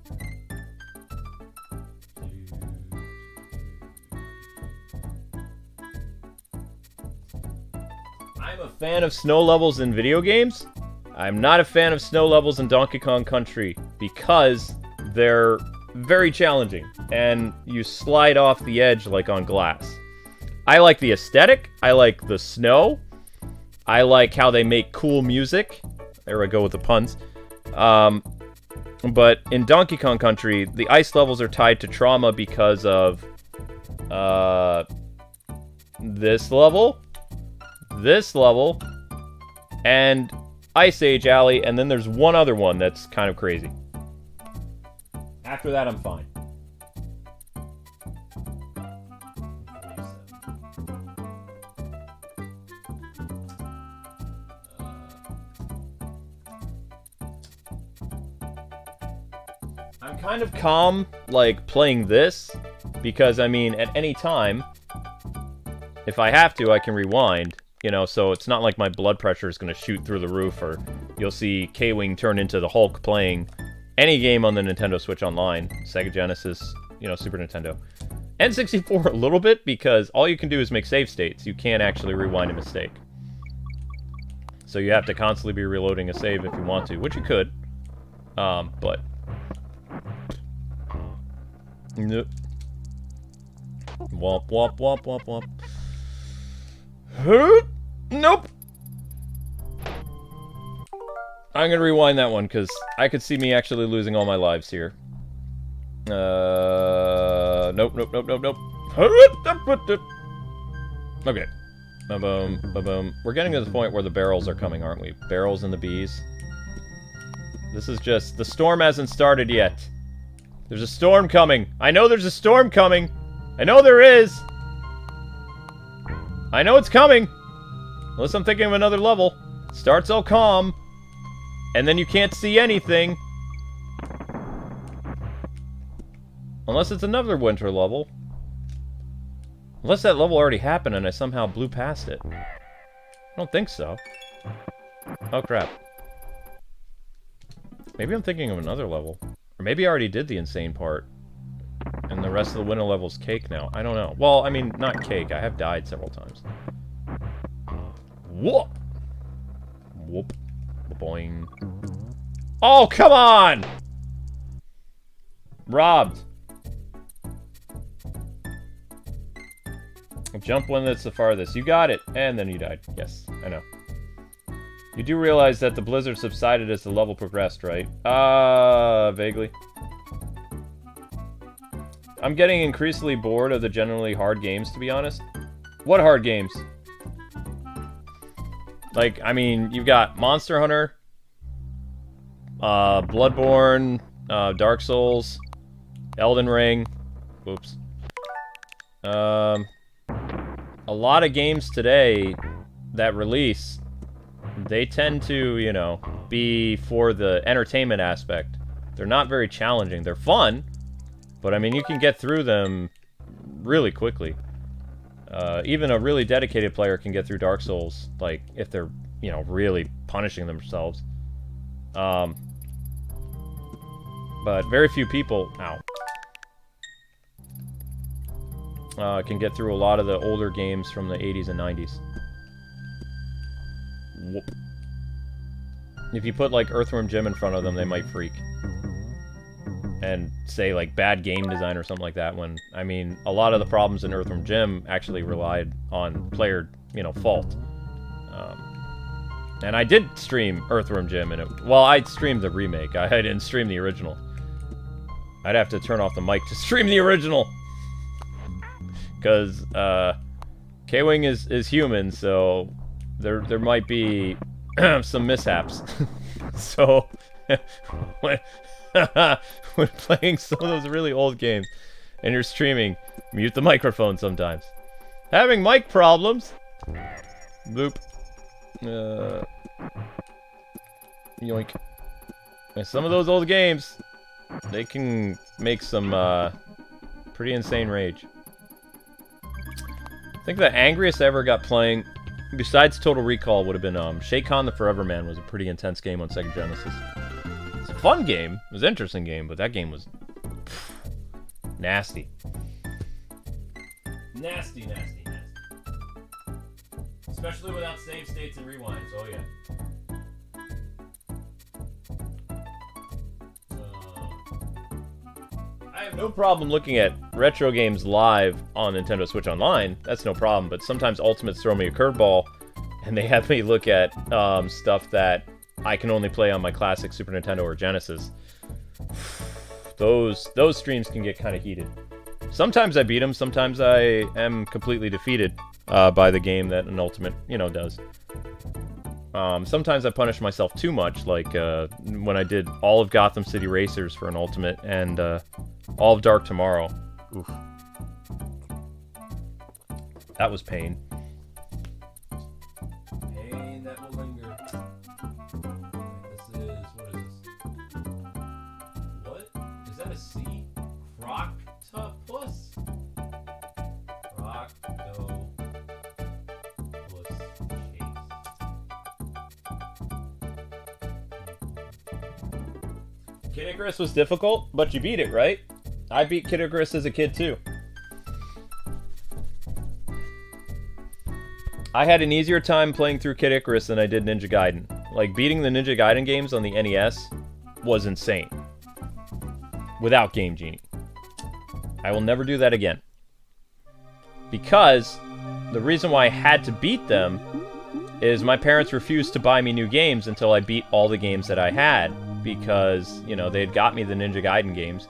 I'm a fan of snow levels in video games. I'm not a fan of snow levels in Donkey Kong Country because they're very challenging and you slide off the edge like on glass. I like the aesthetic. I like the snow. I like how they make cool music. There we go with the puns. But in Donkey Kong Country, the ice levels are tied to trauma because of this level, and Ice Age Alley, and then there's one other one that's kind of crazy. After that, I'm fine. I'm kind of calm, like, playing this, because, I mean, at any time, if I have to, I can rewind. You know, so it's not like my blood pressure is going to shoot through the roof, or you'll see K-Wing turn into the Hulk playing any game on the Nintendo Switch Online, Sega Genesis, you know, Super Nintendo. N64 a little bit, because all you can do is make save states. You can't actually rewind a mistake. So you have to constantly be reloading a save if you want to, which you could. But... Nope. Womp, womp, womp, womp, womp. Nope. I'm gonna rewind that one because I could see me actually losing all my lives here. Nope, nope, nope, nope, nope. Okay. Ba-boom, ba-boom. We're getting to the point where the barrels are coming, aren't we? Barrels and the bees. This is just... The storm hasn't started yet. There's a storm coming. I know there's a storm coming. I know there is. I know it's coming! Unless I'm thinking of another level. Starts all calm. And then you can't see anything. Unless it's another winter level. Unless that level already happened and I somehow blew past it. I don't think so. Oh crap. Maybe I'm thinking of another level. Or maybe I already did the insane part. And the rest of the winter level's cake now. I don't know. Well, I mean, not cake. I have died several times. Whoop! Whoop. Boing. Oh, come on! Robbed. Jump one that's the farthest. You got it. And then you died. Yes, I know. You do realize that the blizzard subsided as the level progressed, right? Vaguely. I'm getting increasingly bored of the generally hard games, to be honest. What hard games? Like, I mean, you've got Monster Hunter, Bloodborne, Dark Souls, Elden Ring. Oops. A lot of games today that release, they tend to, you know, be for the entertainment aspect. They're not very challenging. They're fun. But, I mean, you can get through them really quickly. Even a really dedicated player can get through Dark Souls, like, if they're, you know, really punishing themselves. But very few people... Ow. Can get through a lot of the older games from the 80s and 90s. Whoop. If you put, like, Earthworm Jim in front of them, they might freak. and say, like, bad game design or something like that, when, I mean, a lot of the problems in Earthworm Jim actually relied on player, you know, fault. And I did stream Earthworm Jim, and well, I streamed the remake. I didn't stream the original. I'd have to turn off the mic to stream the original. Because, Kwing is human, so there might be some mishaps. So, when playing some of those really old games, and you're streaming, mute the microphone sometimes. Having mic problems. Boop. Yoink. And some of those old games, they can make some pretty insane rage. I think the angriest I ever got playing, besides Total Recall, would have been Shaycon the Forever Man. Was a pretty intense game on Sega Genesis. It's a fun game. It was an interesting game, but that game was nasty. Nasty, nasty, nasty. Especially without save states and rewinds. Oh, yeah. I have no problem looking at retro games live on Nintendo Switch Online. That's no problem. But sometimes Ultimates throw me a curveball, and they have me look at stuff that I can only play on my classic Super Nintendo or Genesis. Those streams can get kind of heated. Sometimes I beat them. Sometimes I am completely defeated by the game that an Ultimate, you know, does. Sometimes I punish myself too much, like when I did all of Gotham City Racers for an Ultimate and all of Dark Tomorrow. Oof. That was pain. Pain that will linger. What? Is that a C? Croctopus? Croctopus Chase. Kid Icarus was difficult, but you beat it, right? I beat Kid Icarus as a kid, too. I had an easier time playing through Kid Icarus than I did Ninja Gaiden. Like, beating the Ninja Gaiden games on the NES was insane. Without Game Genie. I will never do that again. Because the reason why I had to beat them is my parents refused to buy me new games until I beat all the games that I had. Because, you know, they had got me the Ninja Gaiden games.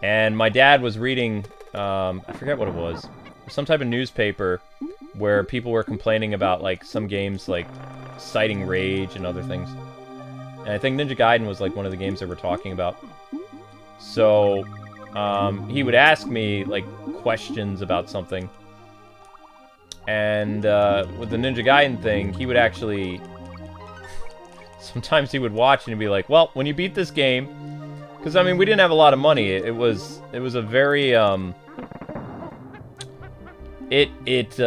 And my dad was reading, I forget what it was, some type of newspaper where people were complaining about, like, some games, like, citing rage and other things. And I think Ninja Gaiden was, like, one of the games they were talking about. So, he would ask me, like, questions about something. And, with the Ninja Gaiden thing, he would actually... Sometimes he would watch and he'd be like, well, when you beat this game... Because, I mean, we didn't have a lot of money. It was a very, It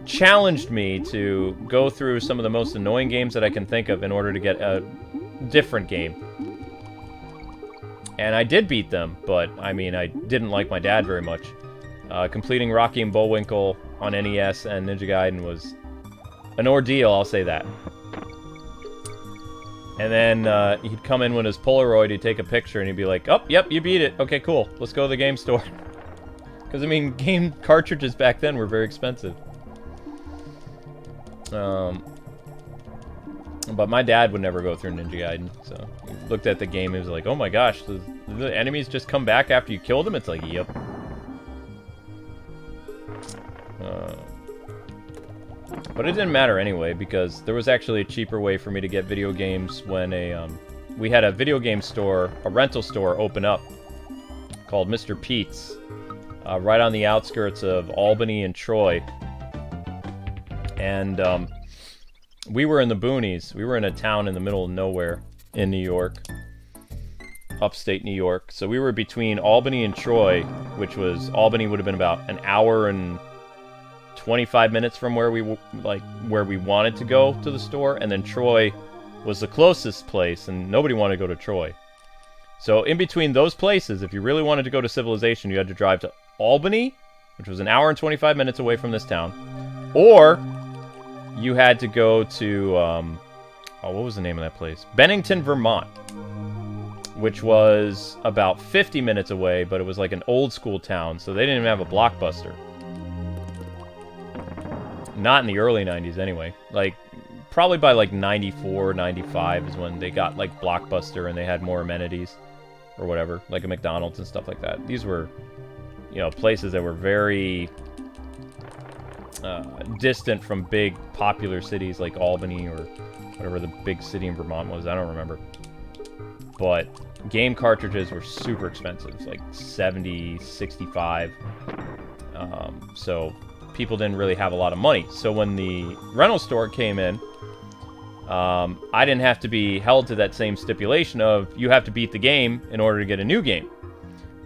challenged me to go through some of the most annoying games that I can think of in order to get a different game. And I did beat them, but, I mean, I didn't like my dad very much. Completing Rocky and Bullwinkle on NES and Ninja Gaiden was an ordeal, I'll say that. And then he'd come in with his Polaroid, he'd take a picture, and he'd be like, oh, yep, you beat it. Okay, cool. Let's go to the game store. Because, I mean, game cartridges back then were very expensive. But my dad would never go through Ninja Gaiden, so he looked at the game and was like, oh my gosh, the enemies just come back after you kill them? It's like, yep. But it didn't matter anyway, because there was actually a cheaper way for me to get video games when we had a video game store, a rental store, open up called Mr. Pete's, right on the outskirts of Albany and Troy. And we were in the boonies. We were in a town in the middle of nowhere in New York, upstate New York. So we were between Albany and Troy, which was, Albany would have been about an hour and 25 minutes from where we wanted to go to the store, and then Troy was the closest place, and nobody wanted to go to Troy. So in between those places, if you really wanted to go to Civilization, you had to drive to Albany, which was an hour and 25 minutes away from this town, or you had to go to what was the name of that place? Bennington, Vermont, which was about 50 minutes away, but it was like an old school town, so they didn't even have a Blockbuster. Not in the early 90s anyway. Like, probably by like 94, 95 is when they got like Blockbuster and they had more amenities or whatever, like a McDonald's and stuff like that. These were, you know, places that were very distant from big popular cities like Albany or whatever the big city in Vermont was. I don't remember. But game cartridges were super expensive, like 70, 65. So people didn't really have a lot of money. So when the rental store came in, I didn't have to be held to that same stipulation of you have to beat the game in order to get a new game.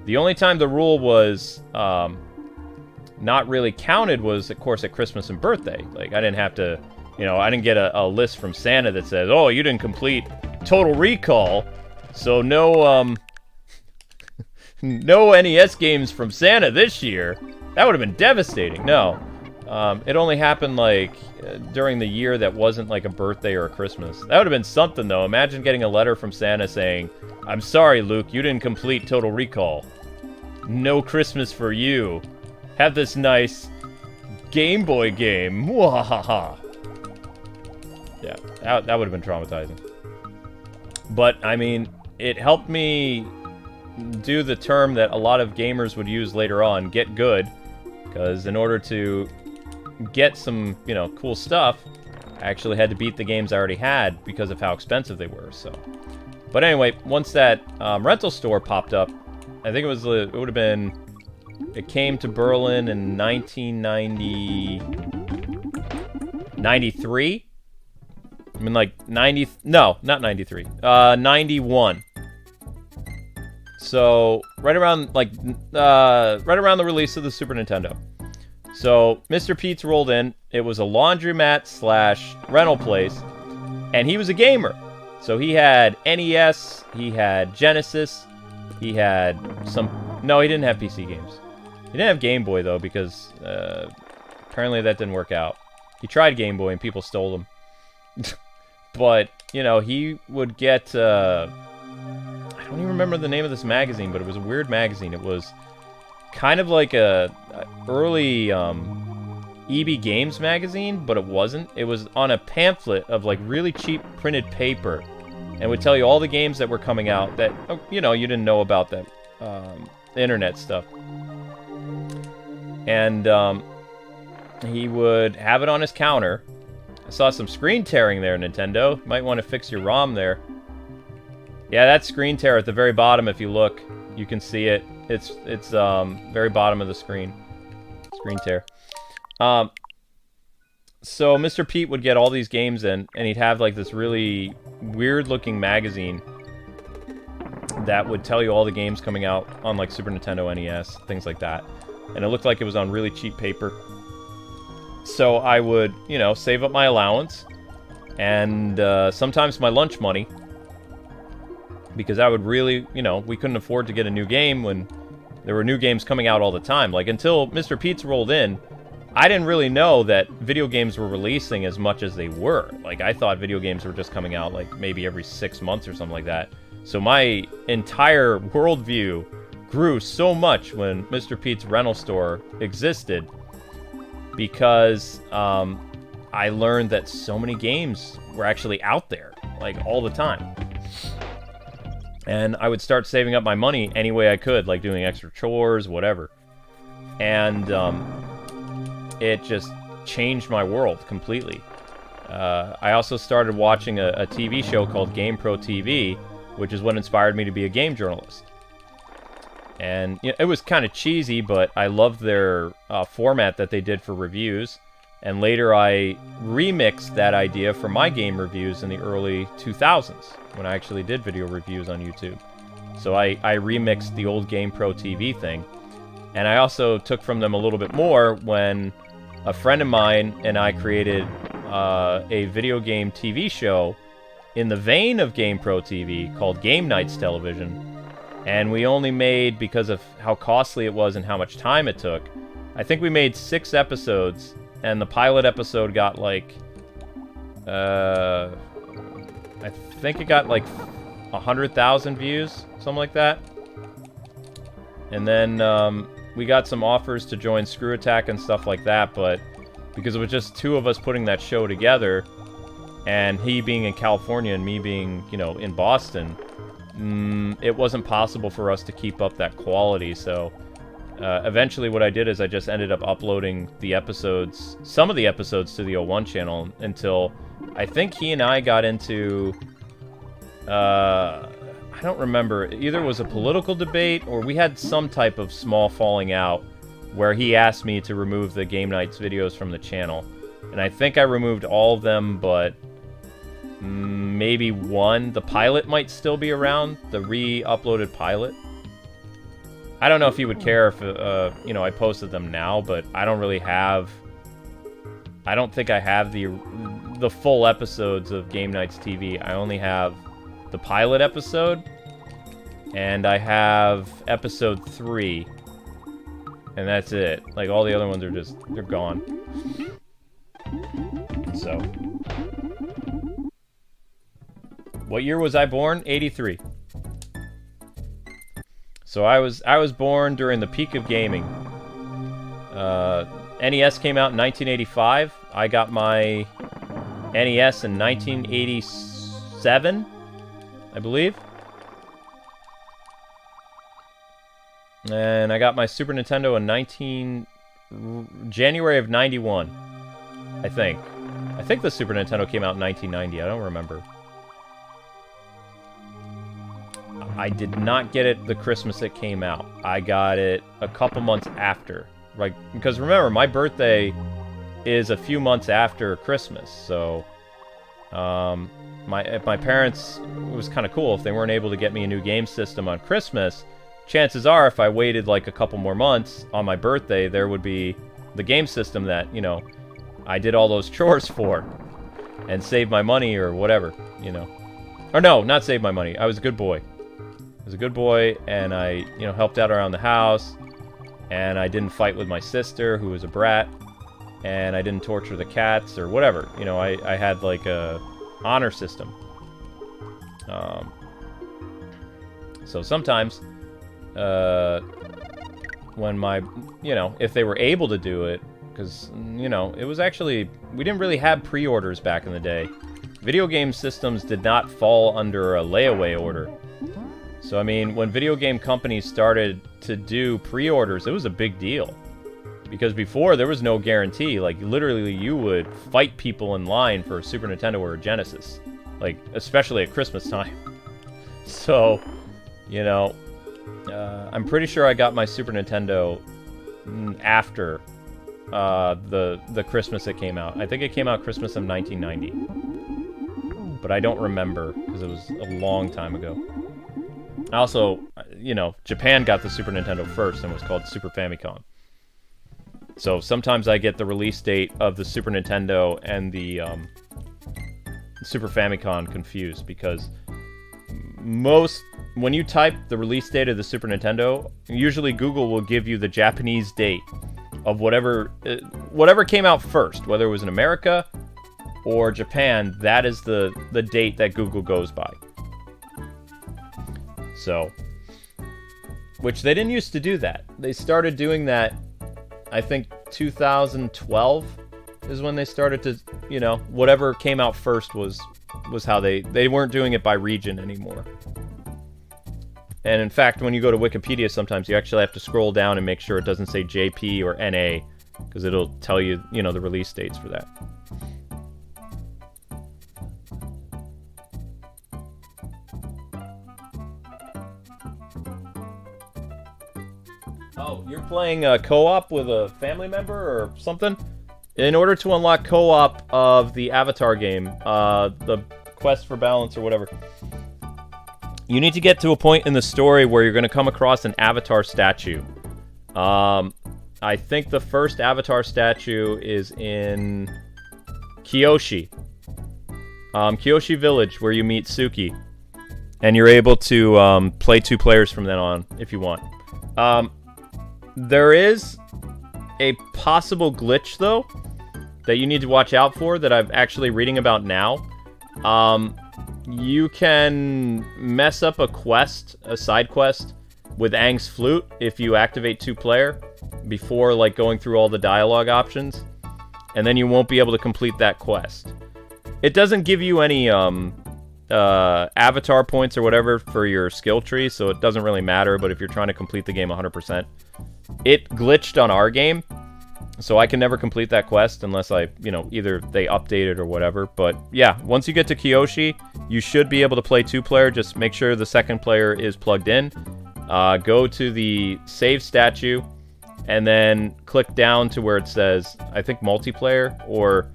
The only time the rule was not really counted was, of course, at Christmas and birthday. Like, I didn't have to, you know, I didn't get a list from Santa that says, oh, you didn't complete Total Recall, so no, no NES games from Santa this year. That would have been devastating. No. It only happened, like, during the year that wasn't, like, a birthday or a Christmas. That would have been something, though. Imagine getting a letter from Santa saying, I'm sorry, Luke, you didn't complete Total Recall. No Christmas for you. Have this nice Game Boy game. Mwahaha. Yeah, that would have been traumatizing. But, I mean, it helped me do the term that a lot of gamers would use later on, get good. Because in order to get some, you know, cool stuff, I actually had to beat the games I already had because of how expensive they were, so. But anyway, once that rental store popped up, I think it would have been, it came to Berlin in 1993? I mean, like, 90, no, not 93, 91. So, right around the release of the Super Nintendo. So, Mr. Pete's rolled in. It was a laundromat / rental place, and he was a gamer. So he had NES, he had Genesis, he had some... No, he didn't have PC games. He didn't have Game Boy, though, because apparently that didn't work out. He tried Game Boy, and people stole them. But, you know, he would get... I don't even remember the name of this magazine, but it was a weird magazine. It was kind of like a early EB Games magazine, but it wasn't. It was on a pamphlet of like really cheap printed paper, and would tell you all the games that were coming out that, you know, you didn't know about, that internet stuff. And he would have it on his counter. I saw some screen tearing there, Nintendo. Might want to fix your ROM there. Yeah, that screen tear at the very bottom, if you look, you can see it. It's very bottom of the screen. Screen tear. So Mr. Pete would get all these games in, and he'd have like this really weird-looking magazine that would tell you all the games coming out on like Super Nintendo, NES, things like that. And it looked like it was on really cheap paper. So I would, you know, save up my allowance and sometimes my lunch money, because I would really, you know, we couldn't afford to get a new game when there were new games coming out all the time. Like, until Mr. Pete's rolled in, I didn't really know that video games were releasing as much as they were. Like, I thought video games were just coming out, like, maybe every 6 months or something like that. So my entire worldview grew so much when Mr. Pete's rental store existed, because I learned that so many games were actually out there, like, all the time. And I would start saving up my money any way I could, like doing extra chores, whatever. And it just changed my world completely. I also started watching a TV show called GamePro TV, which is what inspired me to be a game journalist. And you know, it was kind of cheesy, but I loved their format that they did for reviews. And later I remixed that idea for my game reviews in the early 2000s, when I actually did video reviews on YouTube. So I remixed the old GamePro TV thing. And I also took from them a little bit more when a friend of mine and I created a video game TV show in the vein of GamePro TV called Game Nights Television. And we only made, because of how costly it was and how much time it took, I think we made 6 episodes, and the pilot episode got like, I think it got like 100,000 views, something like that. And then we got some offers to join Screw Attack and stuff like that, but because it was just 2 of us putting that show together, and he being in California and me being, you know, in Boston, it wasn't possible for us to keep up that quality. So eventually what I did is I just ended up uploading the episodes, some of the episodes, to the O1 channel until I think he and I got into, I don't remember, either it was a political debate or we had some type of small falling out where he asked me to remove the Game Nights videos from the channel. And I think I removed all of them, but maybe one. The pilot might still be around, the re-uploaded pilot. I don't know if he would care if, you know, I posted them now, but I don't really have... I don't think I have the full episodes of Game Nights TV. I only have the pilot episode, and I have episode 3. And that's it. Like, all the other ones are just... they're gone. So... what year was I born? 83. So I was born during the peak of gaming. NES came out in 1985. I got my NES in 1987, I believe. And I got my Super Nintendo in January of 91, I think. I think the Super Nintendo came out in 1990. I don't remember. I did not get it the Christmas it came out. I got it a couple months after. Like, because remember, my birthday is a few months after Christmas, so my parents, it was kind of cool. If they weren't able to get me a new game system on Christmas, chances are if I waited like a couple more months on my birthday, there would be the game system that, you know, I did all those chores for and saved my money or whatever, you know. Or no, not save my money. I was a good boy. I was a good boy, and I, you know, helped out around the house, and I didn't fight with my sister, who was a brat, and I didn't torture the cats, or whatever. You know, I had, like, a honor system. So sometimes, when my, you know, if they were able to do it, because, you know, it was actually, we didn't really have pre-orders back in the day. Video game systems did not fall under a layaway order. So, I mean, when video game companies started to do pre-orders, it was a big deal. Because before, there was no guarantee. Like, literally, you would fight people in line for a Super Nintendo or a Genesis. Like, especially at Christmas time. So, you know, I'm pretty sure I got my Super Nintendo after the Christmas it came out. I think it came out Christmas of 1990. But I don't remember, because it was a long time ago. Also, you know, Japan got the Super Nintendo first and was called Super Famicom. So sometimes I get the release date of the Super Nintendo and the Super Famicom confused, because when you type the release date of the Super Nintendo, usually Google will give you the Japanese date of whatever came out first, whether it was in America or Japan. That is the date that Google goes by. So, which they didn't used to do that. They started doing that, I think 2012 is when they started to, you know, whatever came out first was how they weren't doing it by region anymore. And in fact, when you go to Wikipedia, sometimes you actually have to scroll down and make sure it doesn't say JP or NA, because it'll tell you, you know, the release dates for that. Oh, you're playing co-op with a family member or something? In order to unlock co-op of the Avatar game, the Quest for Balance or whatever, you need to get to a point in the story where you're going to come across an Avatar statue. I think the first Avatar statue is in Kyoshi. Kyoshi Village, where you meet Suki. And you're able to play 2 players from then on, if you want. There is a possible glitch, though, that you need to watch out for that I'm actually reading about now. you can mess up a quest, a side quest, with Aang's flute if you activate 2-player before like going through all the dialogue options, and then you won't be able to complete that quest. It doesn't give you any avatar points or whatever for your skill tree, so it doesn't really matter, but if you're trying to complete the game 100%, it glitched on our game, so I can never complete that quest unless I, either they update it or whatever. But yeah, once you get to Kyoshi, you should be able to play 2-player. Just make sure the second player is plugged in. Go to the save statue, and then click down to where it says, I think multiplayer, or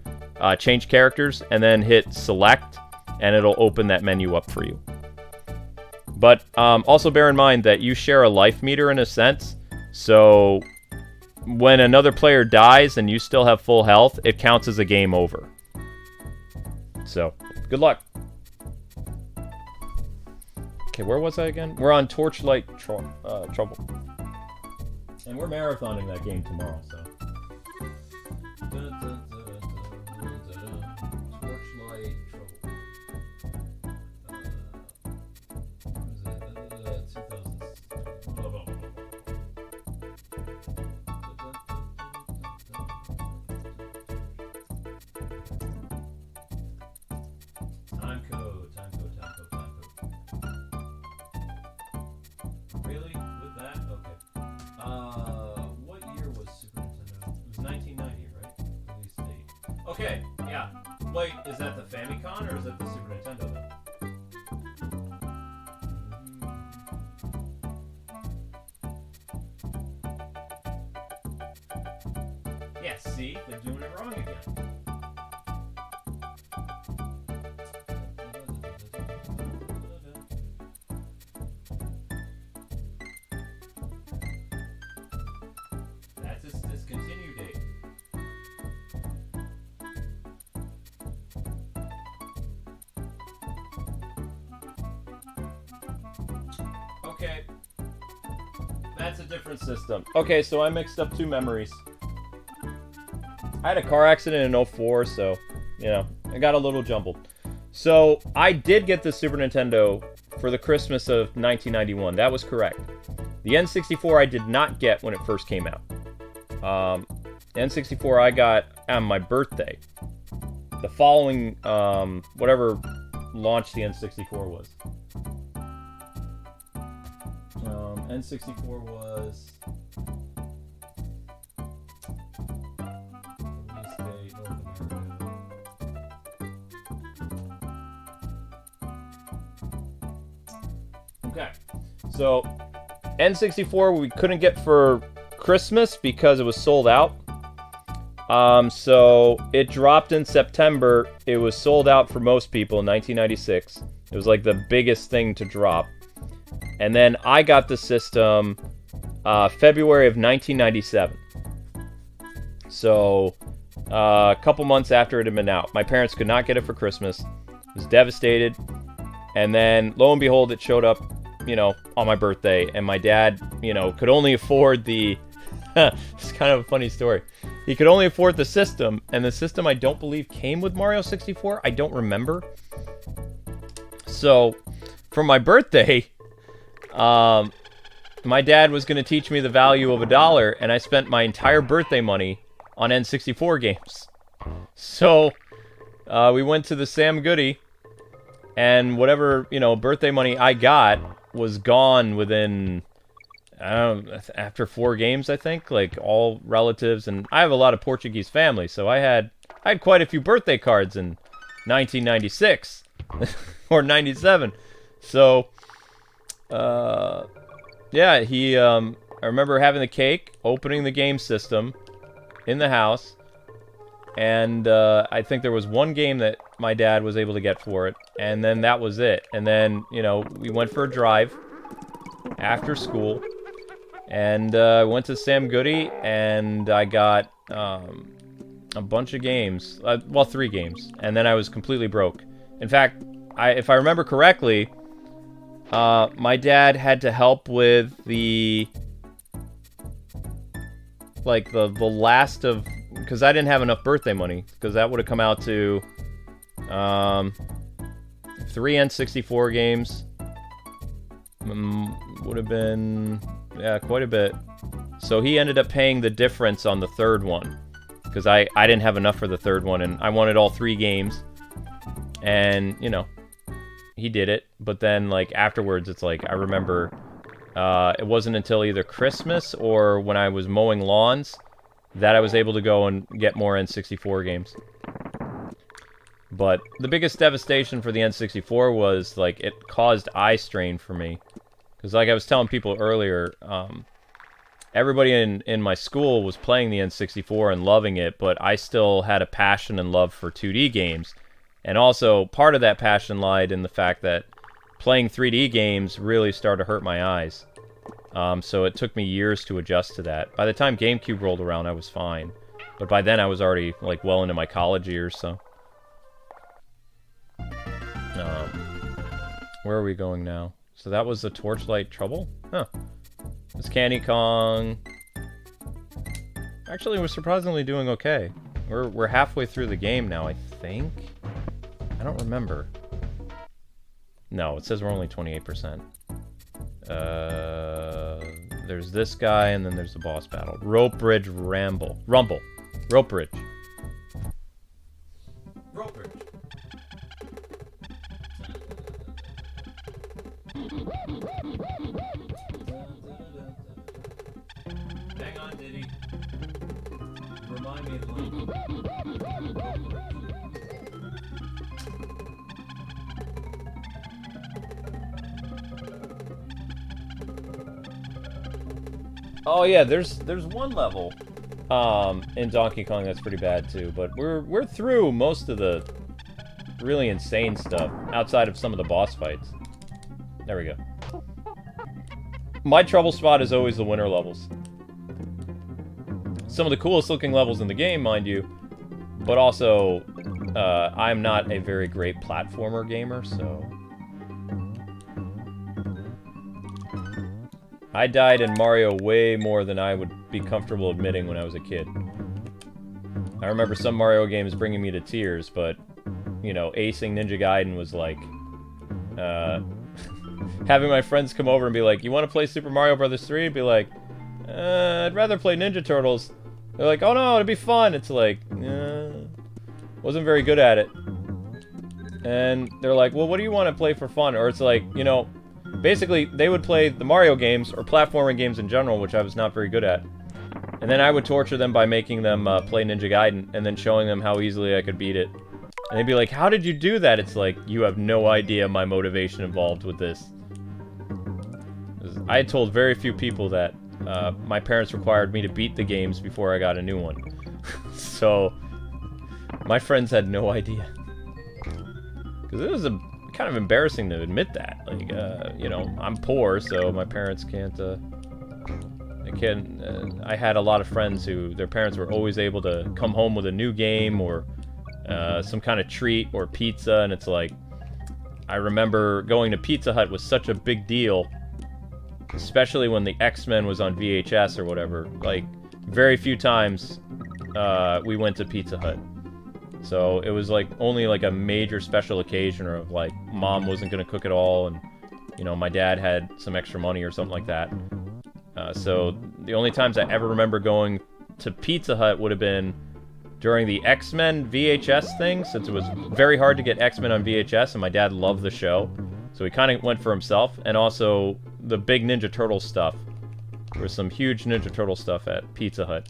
change characters, and then hit select, and it'll open that menu up for you. But also bear in mind that you share a life meter in a sense, so when another player dies and you still have full health, it counts as a game over. So, good luck. Okay, where was I again? We're on Torchlight Trouble. And we're marathoning that game tomorrow, so. Torchlight Trouble. Time code. Really? With that? Okay. What year was Super Nintendo? It was 1990, right? Release date. Okay, yeah. Wait, is that the Famicom or is that the Super Nintendo then? Yeah, see? They're doing it wrong again. That's its discontinue date. Okay. That's a different system. Okay, so I mixed up 2 memories. I had a car accident in 04, so, I got a little jumbled. So, I did get the Super Nintendo for the Christmas of 1991. That was correct. The N64 I did not get when it first came out. N64 I got on my birthday. The following, whatever launch the N64 was. N64 was... release date, North America. Okay, so N64 we couldn't get for Christmas because it was sold out. So it dropped in September. It was sold out for most people in 1996. It was like the biggest thing to drop. And then I got the system February of 1997. So a couple months after it had been out. My parents could not get it for Christmas. I was devastated. And then lo and behold, it showed up, on my birthday. And my dad, could only afford the... It's kind of a funny story. He could only afford the system. And the system, I don't believe, came with Mario 64. I don't remember. So, for my birthday... my dad was going to teach me the value of $1, and I spent my entire birthday money on N64 games. So, we went to the Sam Goody, and whatever, birthday money I got was gone within, I don't know, after 4 games, I think, like, all relatives, and I have a lot of Portuguese family, so I had quite a few birthday cards in 1996, or 97, so... yeah, I remember having the cake, opening the game system in the house, and I think there was one game that my dad was able to get for it, and then that was it. And then, we went for a drive after school, and went to Sam Goody, and I got a bunch of games, 3 games, and then I was completely broke. In fact, if I remember correctly... my dad had to help with the last of, because I didn't have enough birthday money, because that would have come out to, if 3 N64 games. Would have been, yeah, quite a bit. So he ended up paying the difference on the third one. Because I didn't have enough for the third one, and I wanted all 3 games. And, you know, he did it. But then, like, afterwards, it's like, I remember it wasn't until either Christmas or when I was mowing lawns that I was able to go and get more N64 games. But the biggest devastation for the N64 was, like, it caused eye strain for me. Because, like I was telling people earlier, everybody in my school was playing the N64 and loving it, but I still had a passion and love for 2D games. And also, part of that passion lied in the fact that playing 3D games really started to hurt my eyes. So it took me years to adjust to that. By the time GameCube rolled around, I was fine. But by then, I was already, like, well into my college years, so... where are we going now? So that was the Torchlight Trouble? Huh. It's Candy Kong. Actually, we're surprisingly doing okay. We're halfway through the game now, I think? I don't remember. No, it says we're only 28%. There's this guy, and then there's the boss battle. Rope Bridge Rumble. Rope Bridge. Rope Bridge. Hang on, Diddy. Remind me of Oh yeah, there's one level in Donkey Kong that's pretty bad too, but we're through most of the really insane stuff outside of some of the boss fights. There we go. My trouble spot is always the winter levels. Some of the coolest looking levels in the game, mind you, but also I'm not a very great platformer gamer, so... I died in Mario way more than I would be comfortable admitting when I was a kid. I remember some Mario games bringing me to tears, but, you know, acing Ninja Gaiden was like, having my friends come over and be like, you want to play Super Mario Bros. 3? Be like, I'd rather play Ninja Turtles. They're like, oh no, it'd be fun. It's like, wasn't very good at it. And they're like, well, what do you want to play for fun? Or it's like, you know, basically, they would play the Mario games, or platforming games in general, which I was not very good at. And then I would torture them by making them play Ninja Gaiden, and then showing them how easily I could beat it. And they'd be like, how did you do that? It's like, you have no idea my motivation involved with this. I had told very few people that my parents required me to beat the games before I got a new one. So, my friends had no idea. Because it was kind of embarrassing to admit that. Like, you know, I'm poor, so my parents can't, I had a lot of friends who, their parents were always able to come home with a new game, or some kind of treat, or pizza, and it's like, I remember going to Pizza Hut was such a big deal, especially when the X-Men was on VHS or whatever. Like, very few times we went to Pizza Hut. So it was like only like a major special occasion, or like mom wasn't going to cook it all, and you know, my dad had some extra money or something like that. So the only times I ever remember going to Pizza Hut would have been during the X-Men VHS thing, since it was very hard to get X-Men on VHS, and my dad loved the show. So he kind of went for himself, and also the big Ninja Turtle stuff. There was some huge Ninja Turtle stuff at Pizza Hut.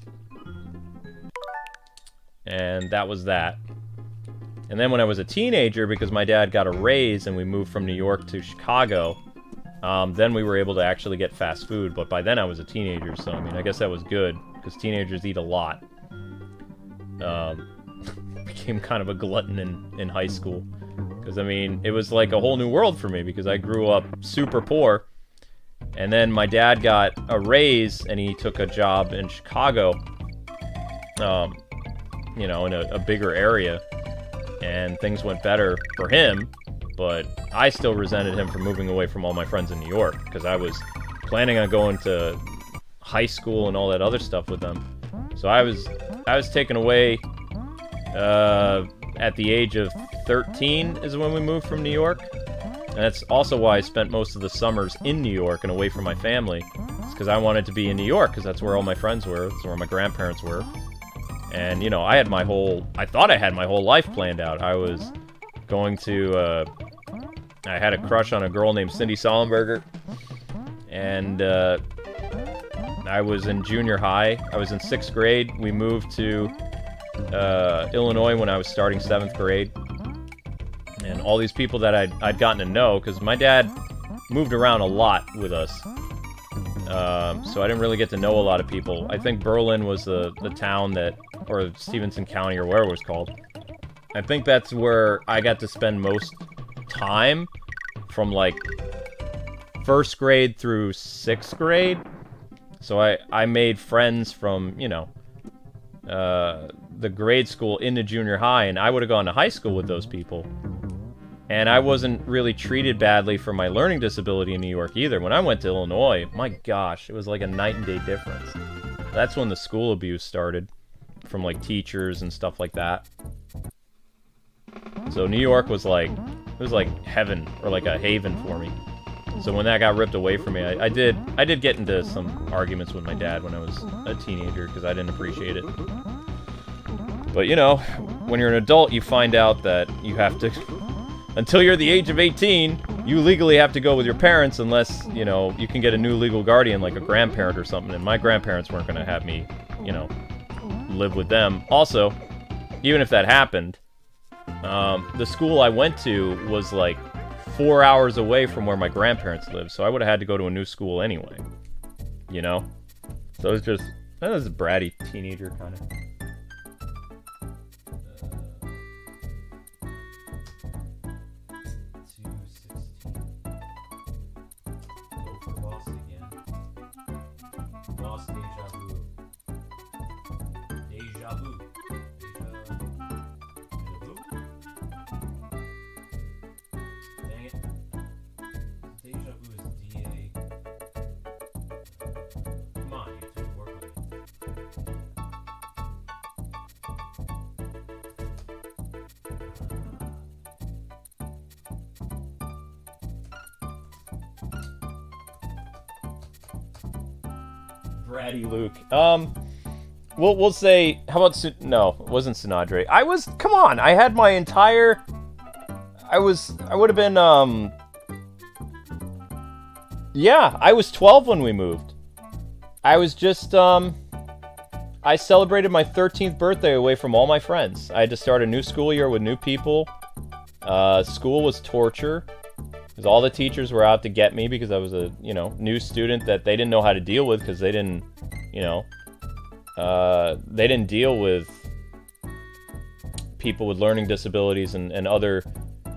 And that was that. And then when I was a teenager, because my dad got a raise and we moved from New York to Chicago, then we were able to actually get fast food. But by then I was a teenager, so I mean, I guess that was good, because teenagers eat a lot. Became kind of a glutton in high school. Because, I mean, it was like a whole new world for me, because I grew up super poor. And then my dad got a raise, and he took a job in Chicago, you know, in a bigger area. And things went better for him, but I still resented him for moving away from all my friends in New York, because I was planning on going to high school and all that other stuff with them. So I was taken away at the age of 13 is when we moved from New York. And that's also why I spent most of the summers in New York and away from my family. It's because I wanted to be in New York, because that's where all my friends were. That's where my grandparents were. And, you know, I thought I had my whole life planned out. I was going to, I had a crush on a girl named Cindy Sollenberger. And, I was in junior high. I was in 6th grade. We moved to, Illinois when I was starting 7th grade. And all these people that I'd gotten to know, because my dad moved around a lot with us. So I didn't really get to know a lot of people. I think Berlin was the town that, or Stevenson County, or whatever it was called. I think that's where I got to spend most time from, like, 1st grade through 6th grade. So I made friends from, you know, the grade school into junior high, and I would have gone to high school with those people. And I wasn't really treated badly for my learning disability in New York either. When I went to Illinois, my gosh, it was like a night and day difference. That's when the school abuse started, from like teachers and stuff like that. So New York was like, it was like heaven, or like a haven for me. So when that got ripped away from me, I did get into some arguments with my dad when I was a teenager, because I didn't appreciate it. But you know, when you're an adult, you find out that you have to... Until you're the age of 18, you legally have to go with your parents unless, you know, you can get a new legal guardian, like a grandparent or something. And my grandparents weren't going to have me, you know, live with them. Also, even if that happened, the school I went to was like 4 hours away from where my grandparents lived. So I would have had to go to a new school anyway, you know? So it was a bratty teenager kind of. Bratty Luke. We'll say, how about, no, it wasn't Sinadre. Come on, I had my entire, I would have been, yeah, I was 12 when we moved. I was just, I celebrated my 13th birthday away from all my friends. I had to start a new school year with new people. School was torture, because all the teachers were out to get me because I was a, you know, new student that they didn't know how to deal with, because they didn't, you know, they didn't deal with people with learning disabilities and other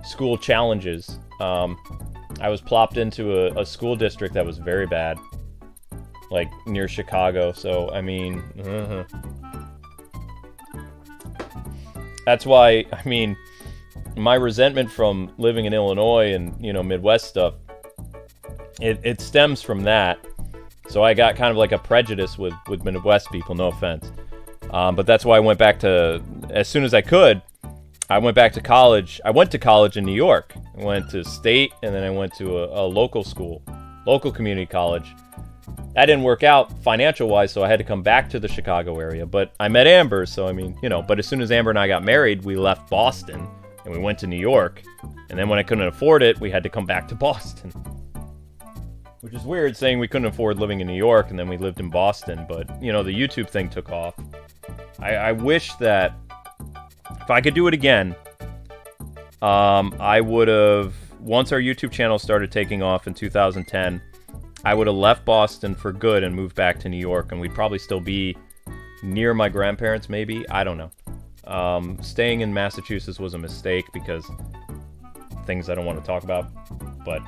school challenges. I was plopped into a school district that was very bad, like near Chicago. So, I mean, that's why, I mean, my resentment from living in Illinois and, you know, Midwest stuff, it stems from that. So I got kind of like a prejudice with Midwest people, no offense. But that's why I went back to, as soon as I could, I went back to college. I went to college in New York. I went to state, and then I went to a local school, local community college. That didn't work out financial-wise, so I had to come back to the Chicago area. But I met Amber, so I mean, you know, but as soon as Amber and I got married, we left Boston, and we went to New York. And then when I couldn't afford it, we had to come back to Boston. Which is weird, saying we couldn't afford living in New York, and then we lived in Boston. But, you know, the YouTube thing took off. I wish that if I could do it again, I would have, once our YouTube channel started taking off in 2010, I would have left Boston for good and moved back to New York, and we'd probably still be near my grandparents, maybe. I don't know. Staying in Massachusetts was a mistake because things I don't want to talk about, but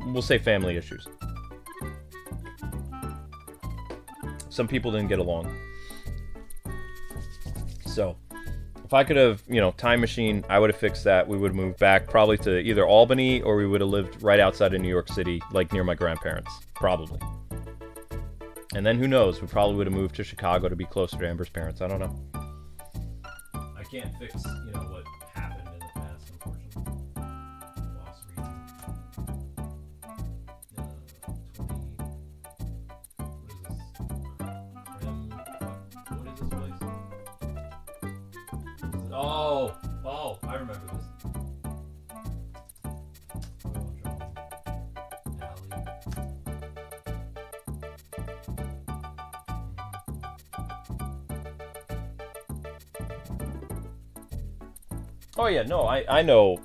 we'll say family issues. Some people didn't get along. So, if I could have, you know, time machine, I would have fixed that. We would have moved back probably to either Albany, or we would have lived right outside of New York City, like near my grandparents, probably. And then who knows, we probably would have moved to Chicago to be closer to Amber's parents. I don't know. I can't fix, you know, what Oh, I remember this. Oh yeah, no, I know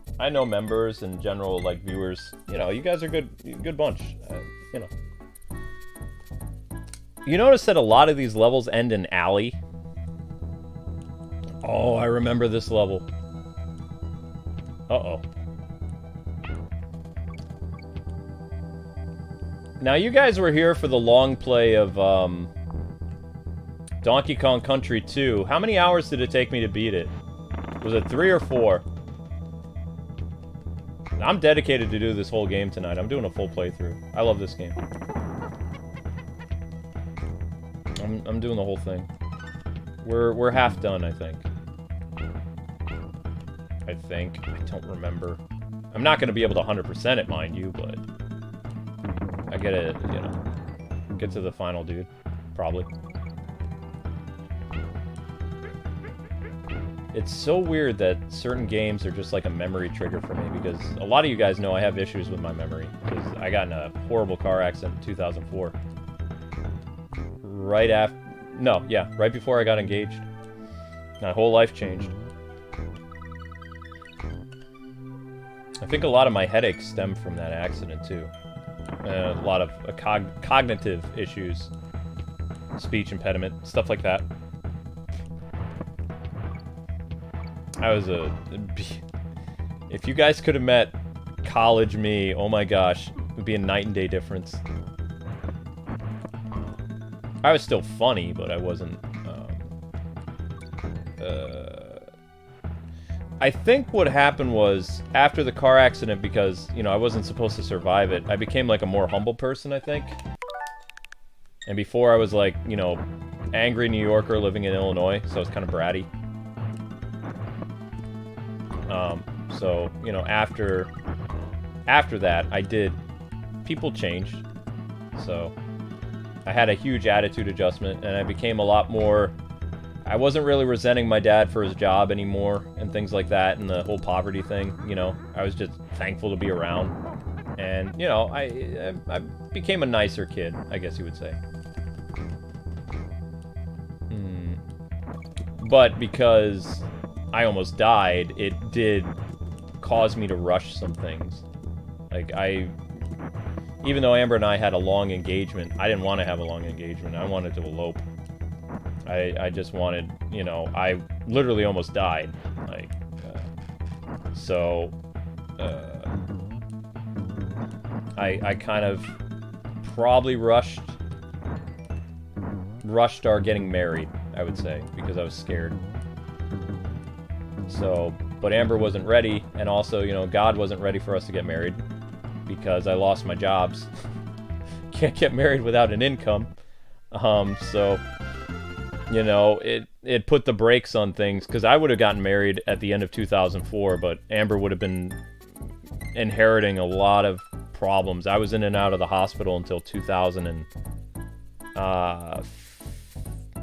members and general like viewers. You know, you guys are good bunch. You know. You notice that a lot of these levels end in alley. Oh, I remember this level. Uh-oh. Now you guys were here for the long play of Donkey Kong Country 2. How many hours did it take me to beat it? Was it 3 or 4? I'm dedicated to do this whole game tonight. I'm doing a full playthrough. I love this game. I'm doing the whole thing. We're half done, I think. I don't remember. I'm not going to be able to 100% it, mind you, but I gotta, you know, get to the final dude, probably. It's so weird that certain games are just like a memory trigger for me, because a lot of you guys know I have issues with my memory, because I got in a horrible car accident in 2004. Right before I got engaged. My whole life changed. I think a lot of my headaches stem from that accident, too. A lot of cognitive issues, speech impediment, stuff like that. If you guys could have met college me, oh my gosh, it would be a night and day difference. I was still funny, but I wasn't, I think what happened was, after the car accident, because, you know, I wasn't supposed to survive it, I became, like, a more humble person, I think. And before I was, like, you know, angry New Yorker living in Illinois, so I was kind of bratty. So, you know, after that, people changed. So, I had a huge attitude adjustment, and I became a lot more... I wasn't really resenting my dad for his job anymore, and things like that, and the whole poverty thing, you know. I was just thankful to be around. And, you know, I became a nicer kid, I guess you would say. But because I almost died, it did cause me to rush some things. Like, even though Amber and I had a long engagement, I didn't want to have a long engagement. I wanted to elope. I just wanted, you know, I literally almost died. Like, I kind of probably rushed our getting married, I would say, because I was scared. So, but Amber wasn't ready, and also, you know, God wasn't ready for us to get married, because I lost my jobs. Can't get married without an income. So, you know, it put the brakes on things, because I would have gotten married at the end of 2004, but Amber would have been inheriting a lot of problems. I was in and out of the hospital until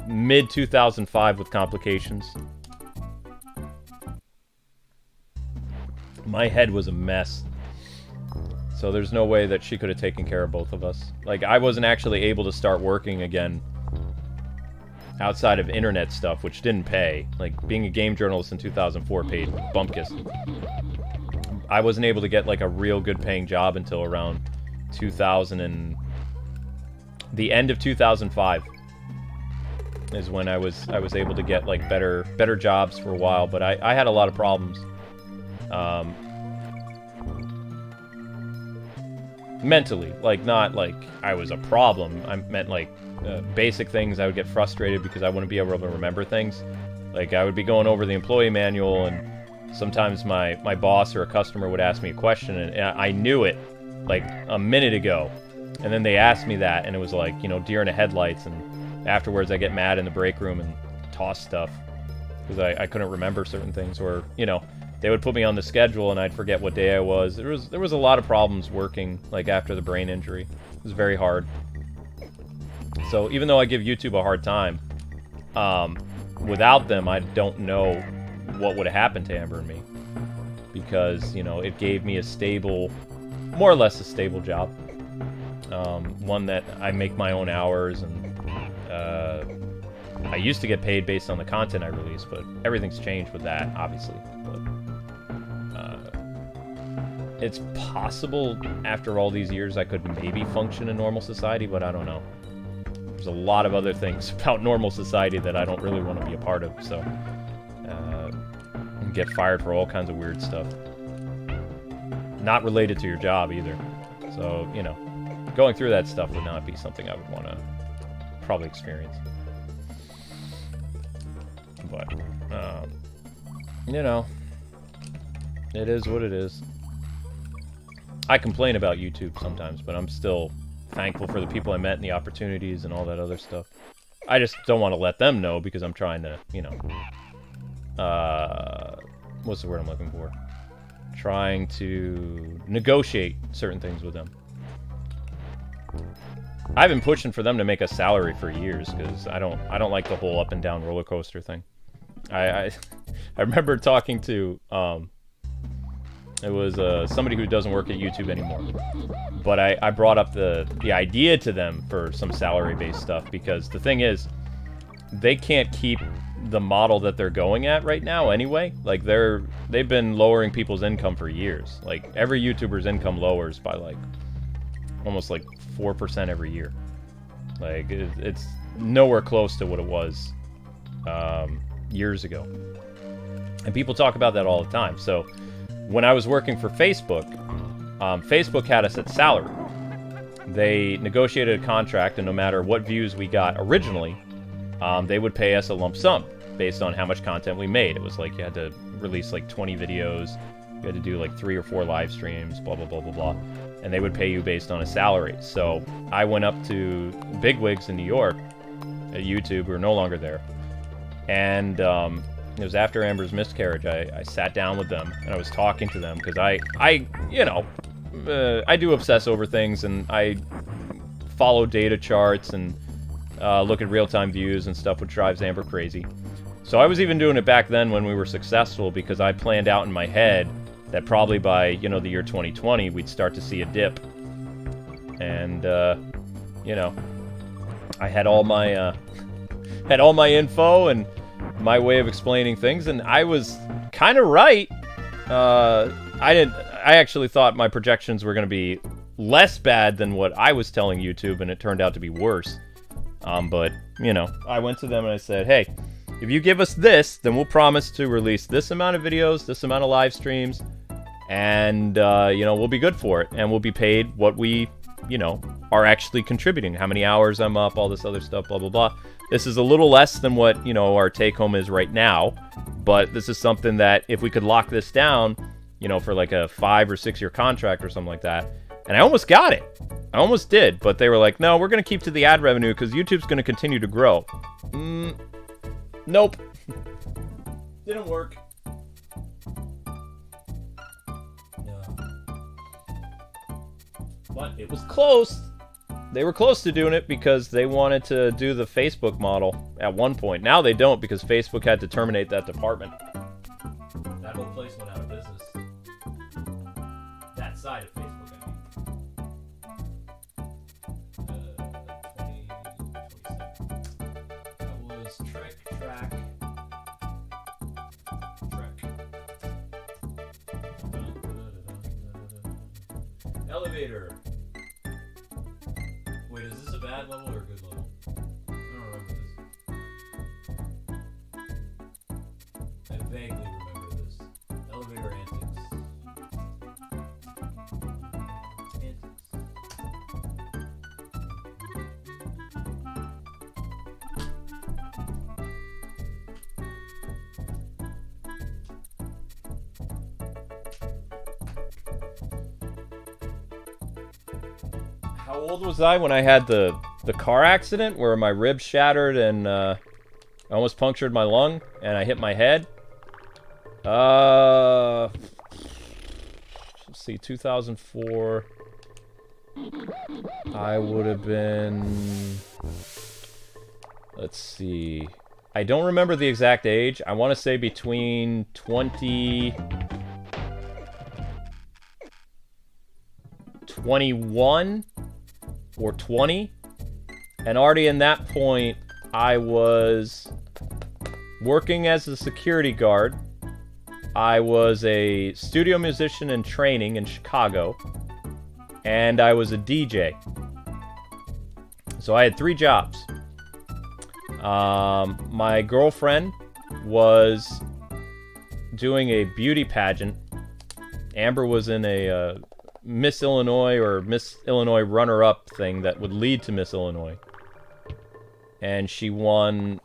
mid-2005 with complications. My head was a mess. So there's no way that she could have taken care of both of us. Like, I wasn't actually able to start working again outside of internet stuff, which didn't pay. Like, being a game journalist in 2004 paid bumpkiss. I wasn't able to get, like, a real good paying job until around 2000 and... the end of 2005 is when I was able to get, like, better jobs for a while, but I had a lot of problems. Mentally, like, not like I was a problem. I meant, like, basic things. I would get frustrated because I wouldn't be able to remember things. Like, I would be going over the employee manual, and sometimes my boss or a customer would ask me a question, and I knew it, like, a minute ago. And then they asked me that, and it was like, you know, deer in the headlights, and afterwards I get mad in the break room and toss stuff because I couldn't remember certain things, or, you know, they would put me on the schedule and I'd forget what day I was. There was a lot of problems working, like, after the brain injury. It was very hard. So even though I give YouTube a hard time, without them, I don't know what would have happened to Amber and me. Because, you know, it gave me a stable, more or less a stable job. One that I make my own hours, and I used to get paid based on the content I release, but everything's changed with that, obviously. But it's possible after all these years I could maybe function in normal society, but I don't know. There's a lot of other things about normal society that I don't really want to be a part of, so get fired for all kinds of weird stuff. Not related to your job either. So, you know, going through that stuff would not be something I would want to probably experience. But, you know, it is what it is. I complain about YouTube sometimes, but I'm still thankful for the people I met and the opportunities and all that other stuff. I just don't want to let them know because I'm trying to, you know, what's the word I'm looking for? Trying to negotiate certain things with them. I've been pushing for them to make a salary for years because I don't like the whole up and down roller coaster thing. I remember talking to it was somebody who doesn't work at YouTube anymore, but I brought up the idea to them for some salary based stuff because the thing is they can't keep the model that they're going at right now anyway. Like they've been lowering people's income for years. Like every YouTuber's income lowers by like almost like 4% every year. Like it's nowhere close to what it was years ago. And people talk about that all the time. So when I was working for Facebook, Facebook had us at salary. They negotiated a contract, and no matter what views we got originally, they would pay us a lump sum based on how much content we made. It was like you had to release like 20 videos, you had to do like 3 or 4 live streams, blah, blah, blah, blah, blah. And they would pay you based on a salary. So I went up to bigwigs in New York at YouTube, who are no longer there. And it was after Amber's miscarriage. I sat down with them and I was talking to them because I you know, I do obsess over things and I follow data charts and look at real-time views and stuff, which drives Amber crazy. So I was even doing it back then when we were successful because I planned out in my head that probably by, you know, the year 2020, we'd start to see a dip. And, you know, I had all my info and my way of explaining things, and I was kind of right. I actually thought my projections were going to be less bad than what I was telling YouTube, and it turned out to be worse. But, you know, I went to them and I said, hey, if you give us this, then we'll promise to release this amount of videos, this amount of live streams, and, you know, we'll be good for it. And we'll be paid what we, you know, are actually contributing. How many hours I'm up, all this other stuff, blah, blah, blah. This is a little less than what, you know, our take-home is right now. But this is something that if we could lock this down, you know, for like a 5 or 6 year contract or something like that. And I almost got it. I almost did. But they were like, no, we're going to keep to the ad revenue because YouTube's going to continue to grow. Nope. Didn't work. But it was close. They were close to doing it because they wanted to do the Facebook model at one point. Now they don't because Facebook had to terminate that department. That whole place went out of business. That side of Facebook, I mean. 2027. That was Track. Elevator. Wait, is this a bad level or a good level? I don't remember this. I vaguely remember this. Elevator Antics. How old was I when I had the car accident where my ribs shattered and I almost punctured my lung and I hit my head? Let's see, 2004. I would have been, let's see, I don't remember the exact age. I want to say between 21 or 20. And already in that point, I was working as a security guard. I was a studio musician in training in Chicago. And I was a DJ. So I had 3 jobs. My girlfriend was doing a beauty pageant. Amber was in a Miss Illinois or Miss Illinois runner-up thing that would lead to Miss Illinois. And she won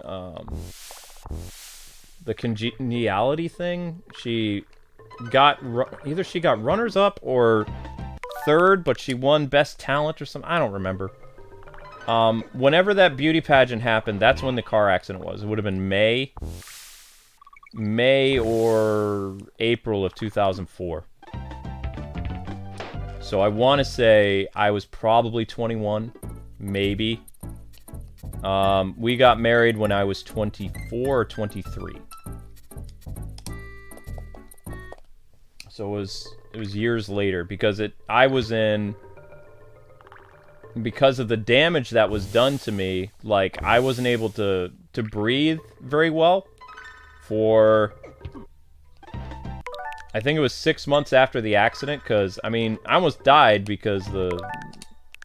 the congeniality thing. She got either she got runners-up or 3rd, but she won best talent or something. I don't remember. Whenever that beauty pageant happened, that's when the car accident was. It would have been May or April of 2004. So I want to say I was probably 21, maybe. We got married when I was 24 or 23. So it was years later because I was in. Because of the damage that was done to me, like, I wasn't able to breathe very well for, I think it was 6 months after the accident, because, I mean, I almost died because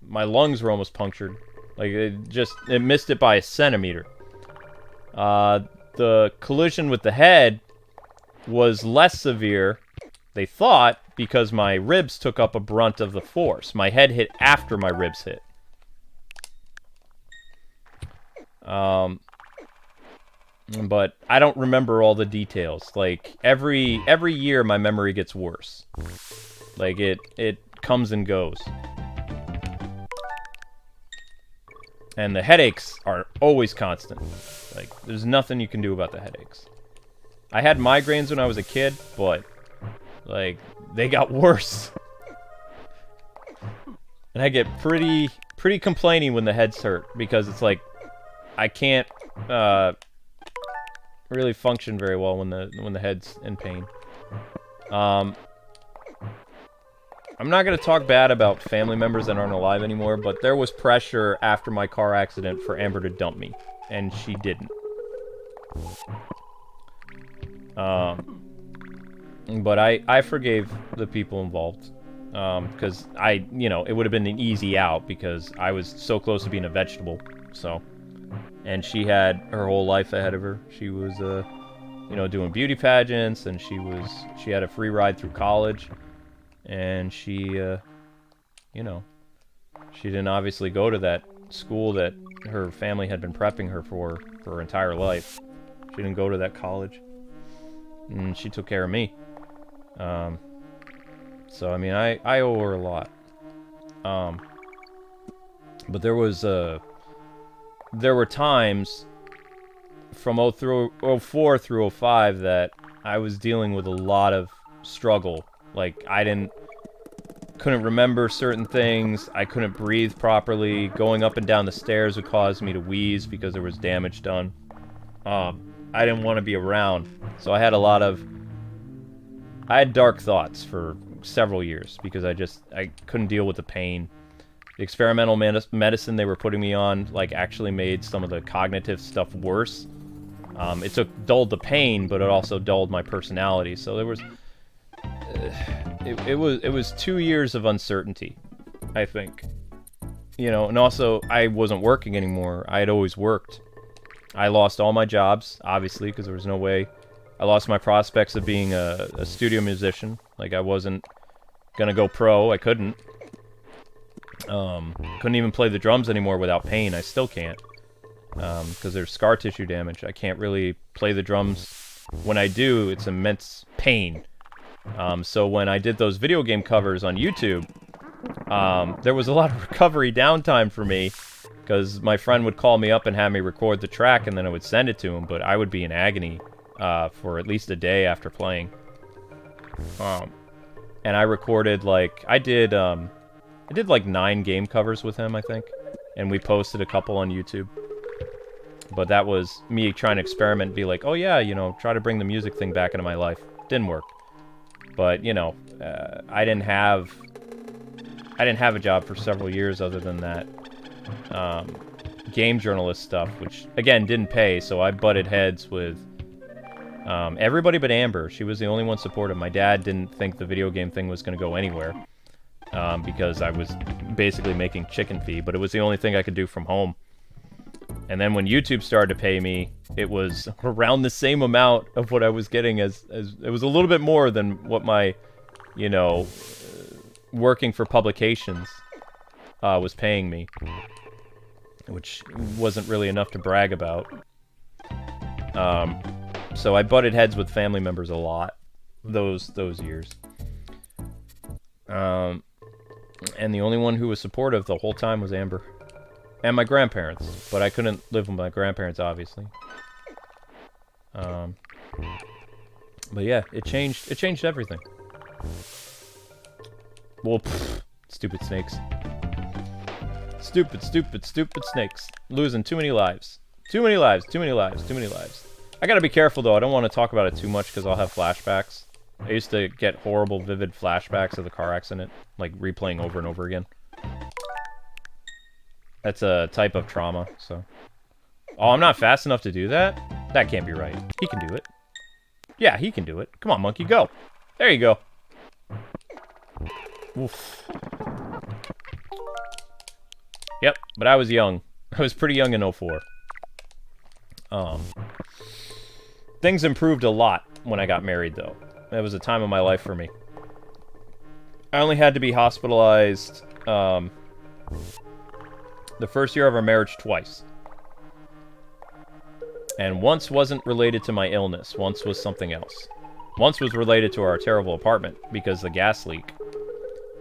my lungs were almost punctured. Like, it missed it by a centimeter. The collision with the head was less severe, they thought, because my ribs took up a brunt of the force. My head hit after my ribs hit. But I don't remember all the details. Like, every year my memory gets worse. Like, it comes and goes. And the headaches are always constant. Like, there's nothing you can do about the headaches. I had migraines when I was a kid, but, like, they got worse. And I get pretty complaining when the heads hurt, because it's like I can't really function very well when the head's in pain. I'm not going to talk bad about family members that aren't alive anymore, but there was pressure after my car accident for Amber to dump me, and she didn't. But I forgave the people involved, because it would have been an easy out because I was so close to being a vegetable, so. And she had her whole life ahead of her. She was, doing beauty pageants, and she had a free ride through college, and she didn't obviously go to that school that her family had been prepping her for her entire life. She didn't go to that college, and she took care of me. So, I mean, I owe her a lot. But there were times from 04 through 05 that I was dealing with a lot of struggle. Like, couldn't remember certain things. I couldn't breathe properly. Going up and down the stairs would cause me to wheeze because there was damage done. I didn't want to be around. So I had dark thoughts for several years because I couldn't deal with the pain. The experimental medicine they were putting me on, like, actually made some of the cognitive stuff worse. It dulled the pain, but it also dulled my personality. So there was, it was 2 years of uncertainty, I think. And also I wasn't working anymore. I had always worked. I lost all my jobs, obviously, because there was no way. I lost my prospects of being a studio musician. Like, I wasn't gonna go pro. I couldn't. Couldn't even play the drums anymore without pain. I still can't. Because there's scar tissue damage. I can't really play the drums. When I do, it's immense pain. So when I did those video game covers on YouTube, there was a lot of recovery downtime for me. Because my friend would call me up and have me record the track, and then I would send it to him. But I would be in agony for at least a day after playing. And I recorded, like, I did like 9 game covers with him, I think. And we posted a couple on YouTube. But that was me trying to experiment, be like, oh yeah, you know, try to bring the music thing back into my life. Didn't work. But, you know, I didn't have a job for several years other than that game journalist stuff, which, again, didn't pay, so I butted heads with everybody but Amber. She was the only one supportive. My dad didn't think the video game thing was going to go anywhere because I was basically making chicken feed, but it was the only thing I could do from home. And then when YouTube started to pay me, it was around the same amount of what I was getting as it was a little bit more than what my, you know, working for publications was paying me, which wasn't really enough to brag about. So I butted heads with family members a lot those years. And the only one who was supportive the whole time was Amber. And my grandparents, but I couldn't live with my grandparents, obviously. But yeah, it changed everything. Well, stupid snakes. Stupid snakes. Losing too many lives. Too many lives. I gotta be careful, though. I don't want to talk about it too much, because I'll have flashbacks. I used to get horrible, vivid flashbacks of the car accident, like replaying over and over again. That's a type of trauma, so... Oh, I'm not fast enough to do that? That can't be right. He can do it. Yeah, he can do it. Come on, monkey, go. There you go. Oof. Yep, but I was young. I was pretty young in 04. Things improved a lot when I got married, though. That was a time of my life for me. I only had to be hospitalized, the first year of our marriage twice. And once wasn't related to my illness. Once was something else. Once was related to our terrible apartment because the gas leak.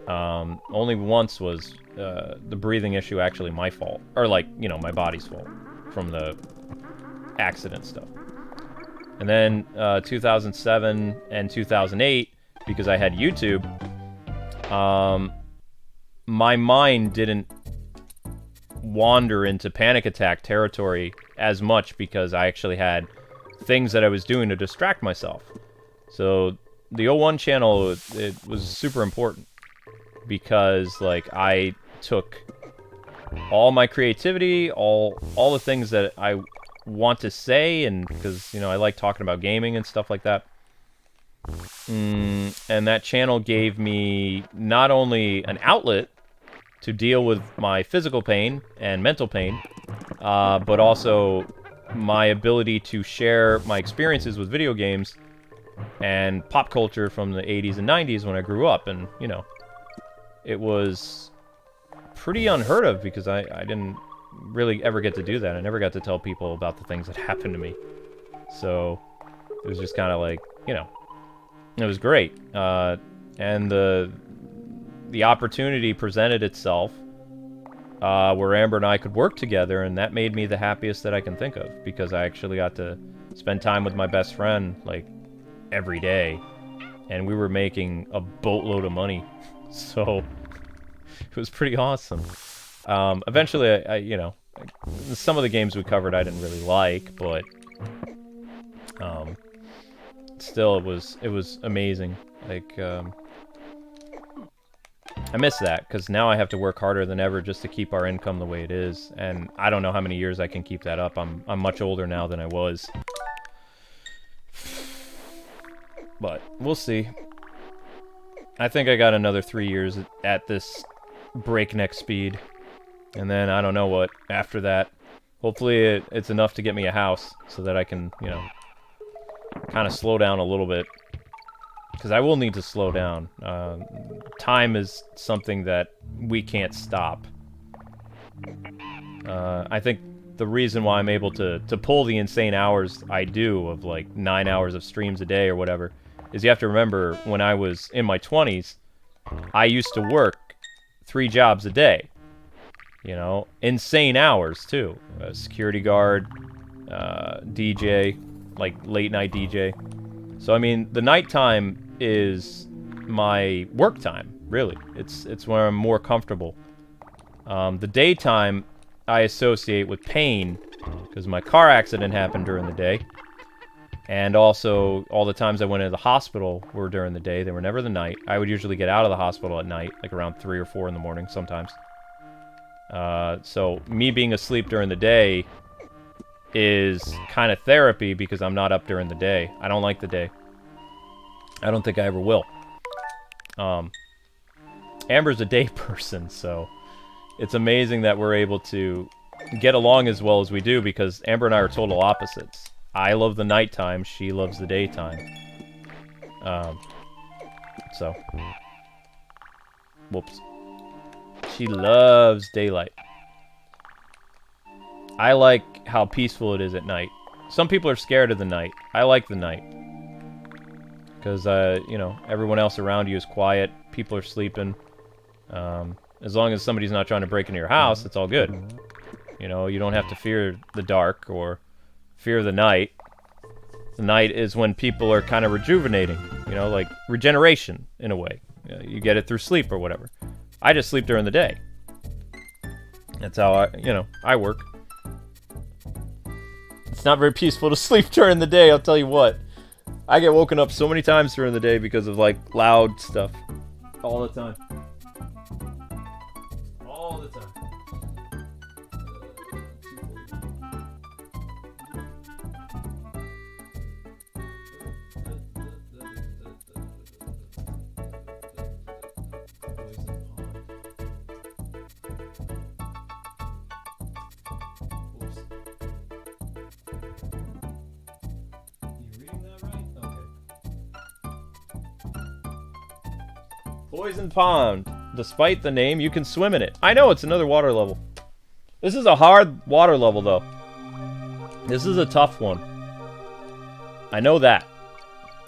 Only once was the breathing issue actually my fault. Or like, you know, my body's fault from the accident stuff. And then 2007 and 2008, because I had YouTube, my mind didn't wander into panic attack territory as much because I actually had things that I was doing to distract myself. So the 01 channel, it was super important because like I took all my creativity, all the things that I want to say, and because, you know, I like talking about gaming and stuff like that. And that channel gave me not only an outlet to deal with my physical pain and mental pain, but also my ability to share my experiences with video games and pop culture from the 80s and 90s when I grew up. And, you know, it was pretty unheard of because I didn't really ever get to do that. I never got to tell people about the things that happened to me. So it was just kind of like, you know, it was great. And the opportunity presented itself where Amber and I could work together, and that made me the happiest that I can think of, because I actually got to spend time with my best friend, like, every day, and we were making a boatload of money, so it was pretty awesome. Eventually, I you know, some of the games we covered I didn't really like, but still, it was amazing. Like, I miss that, because now I have to work harder than ever just to keep our income the way it is, and I don't know how many years I can keep that up. I'm much older now than I was. But, we'll see. I think I got another 3 years at this breakneck speed, and then I don't know what after that. Hopefully it's enough to get me a house, so that I can, you know, kind of slow down a little bit. Because I will need to slow down. Time is something that we can't stop. I think the reason why I'm able to pull the insane hours I do, of like 9 hours of streams a day or whatever, is you have to remember, when I was in my 20s, I used to work 3 jobs a day. You know, insane hours too. Security guard, DJ, like late night DJ. So I mean, the nighttime is my work time, really. It's where I'm more comfortable. The daytime I associate with pain because my car accident happened during the day. And also, all the times I went into the hospital were during the day. They were never the night. I would usually get out of the hospital at night, like around 3 or 4 in the morning sometimes. So me being asleep during the day is kind of therapy because I'm not up during the day. I don't like the day. I don't think I ever will. Amber's a day person, so it's amazing that we're able to get along as well as we do because Amber and I are total opposites. I love the nighttime, she loves the daytime. So. Whoops. She loves daylight. I like how peaceful it is at night. Some people are scared of the night. I like the night. Because, you know, everyone else around you is quiet. People are sleeping. As long as somebody's not trying to break into your house, it's all good. You know, you don't have to fear the dark or fear the night. The night is when people are kind of rejuvenating. You know, like regeneration, in a way. You get it through sleep or whatever. I just sleep during the day. That's how I work. It's not very peaceful to sleep during the day, I'll tell you what. I get woken up so many times during the day because of, like, loud stuff. All the time. All the time. Poison Pond. Despite the name, you can swim in it. I know, it's another water level. This is a hard water level, though. This is a tough one. I know that.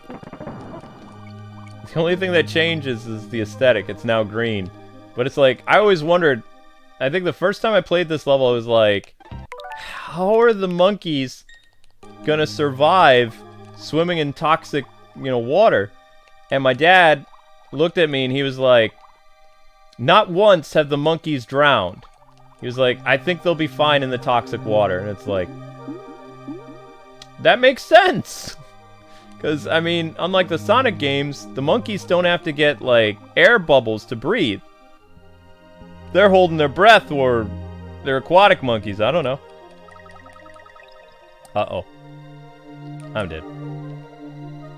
The only thing that changes is the aesthetic. It's now green. But it's like, I always wondered... I think the first time I played this level, I was like... How are the monkeys gonna survive swimming in toxic, water? And my dad... looked at me and he was like, not once have the monkeys drowned. He was like, I think they'll be fine in the toxic water. And it's like, that makes sense. Because, I mean, unlike the Sonic games, the monkeys don't have to get, like, air bubbles to breathe. They're holding their breath, or they're aquatic monkeys. I don't know. Uh-oh. I'm dead.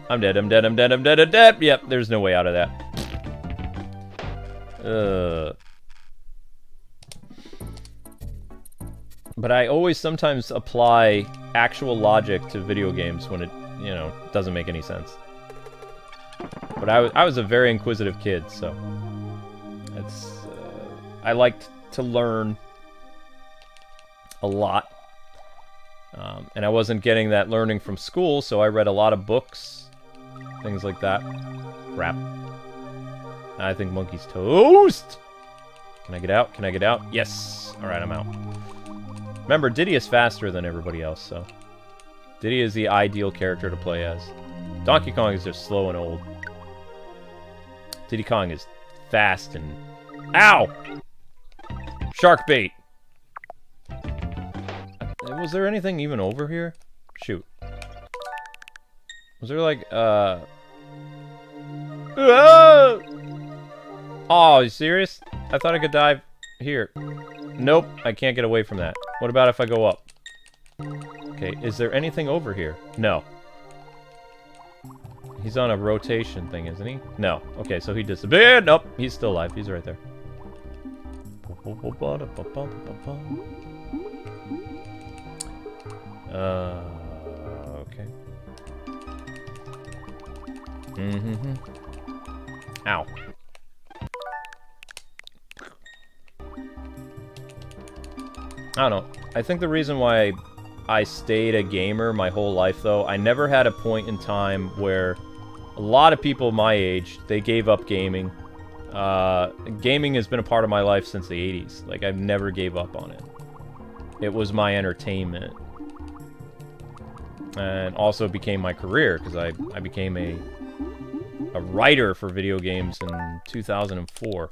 I'm dead, I'm dead, I'm dead, I'm dead, I'm dead. Yep, there's no way out of that. But I always sometimes apply actual logic to video games when it, doesn't make any sense. But I was a very inquisitive kid, so... I liked to learn a lot. And I wasn't getting that learning from school, so I read a lot of books. Things like that. Crap. I think Monkey's toast! Can I get out? Can I get out? Yes! Alright, I'm out. Remember, Diddy is faster than everybody else, so... Diddy is the ideal character to play as. Donkey Kong is just slow and old. Diddy Kong is fast and... Ow! Shark bait! Was there anything even over here? Shoot. Was there like, Oh, are you serious? I thought I could dive here. Nope, I can't get away from that. What about if I go up? Okay, is there anything over here? No. He's on a rotation thing, isn't he? No. Okay, so he disappeared. Nope, he's still alive. He's right there. Okay. Ow. I don't know. I think the reason why I stayed a gamer my whole life, though, I never had a point in time where a lot of people my age, they gave up gaming. Gaming has been a part of my life since the 80s. Like, I've never gave up on it. It was my entertainment. And also became my career, because I became a writer for video games in 2004.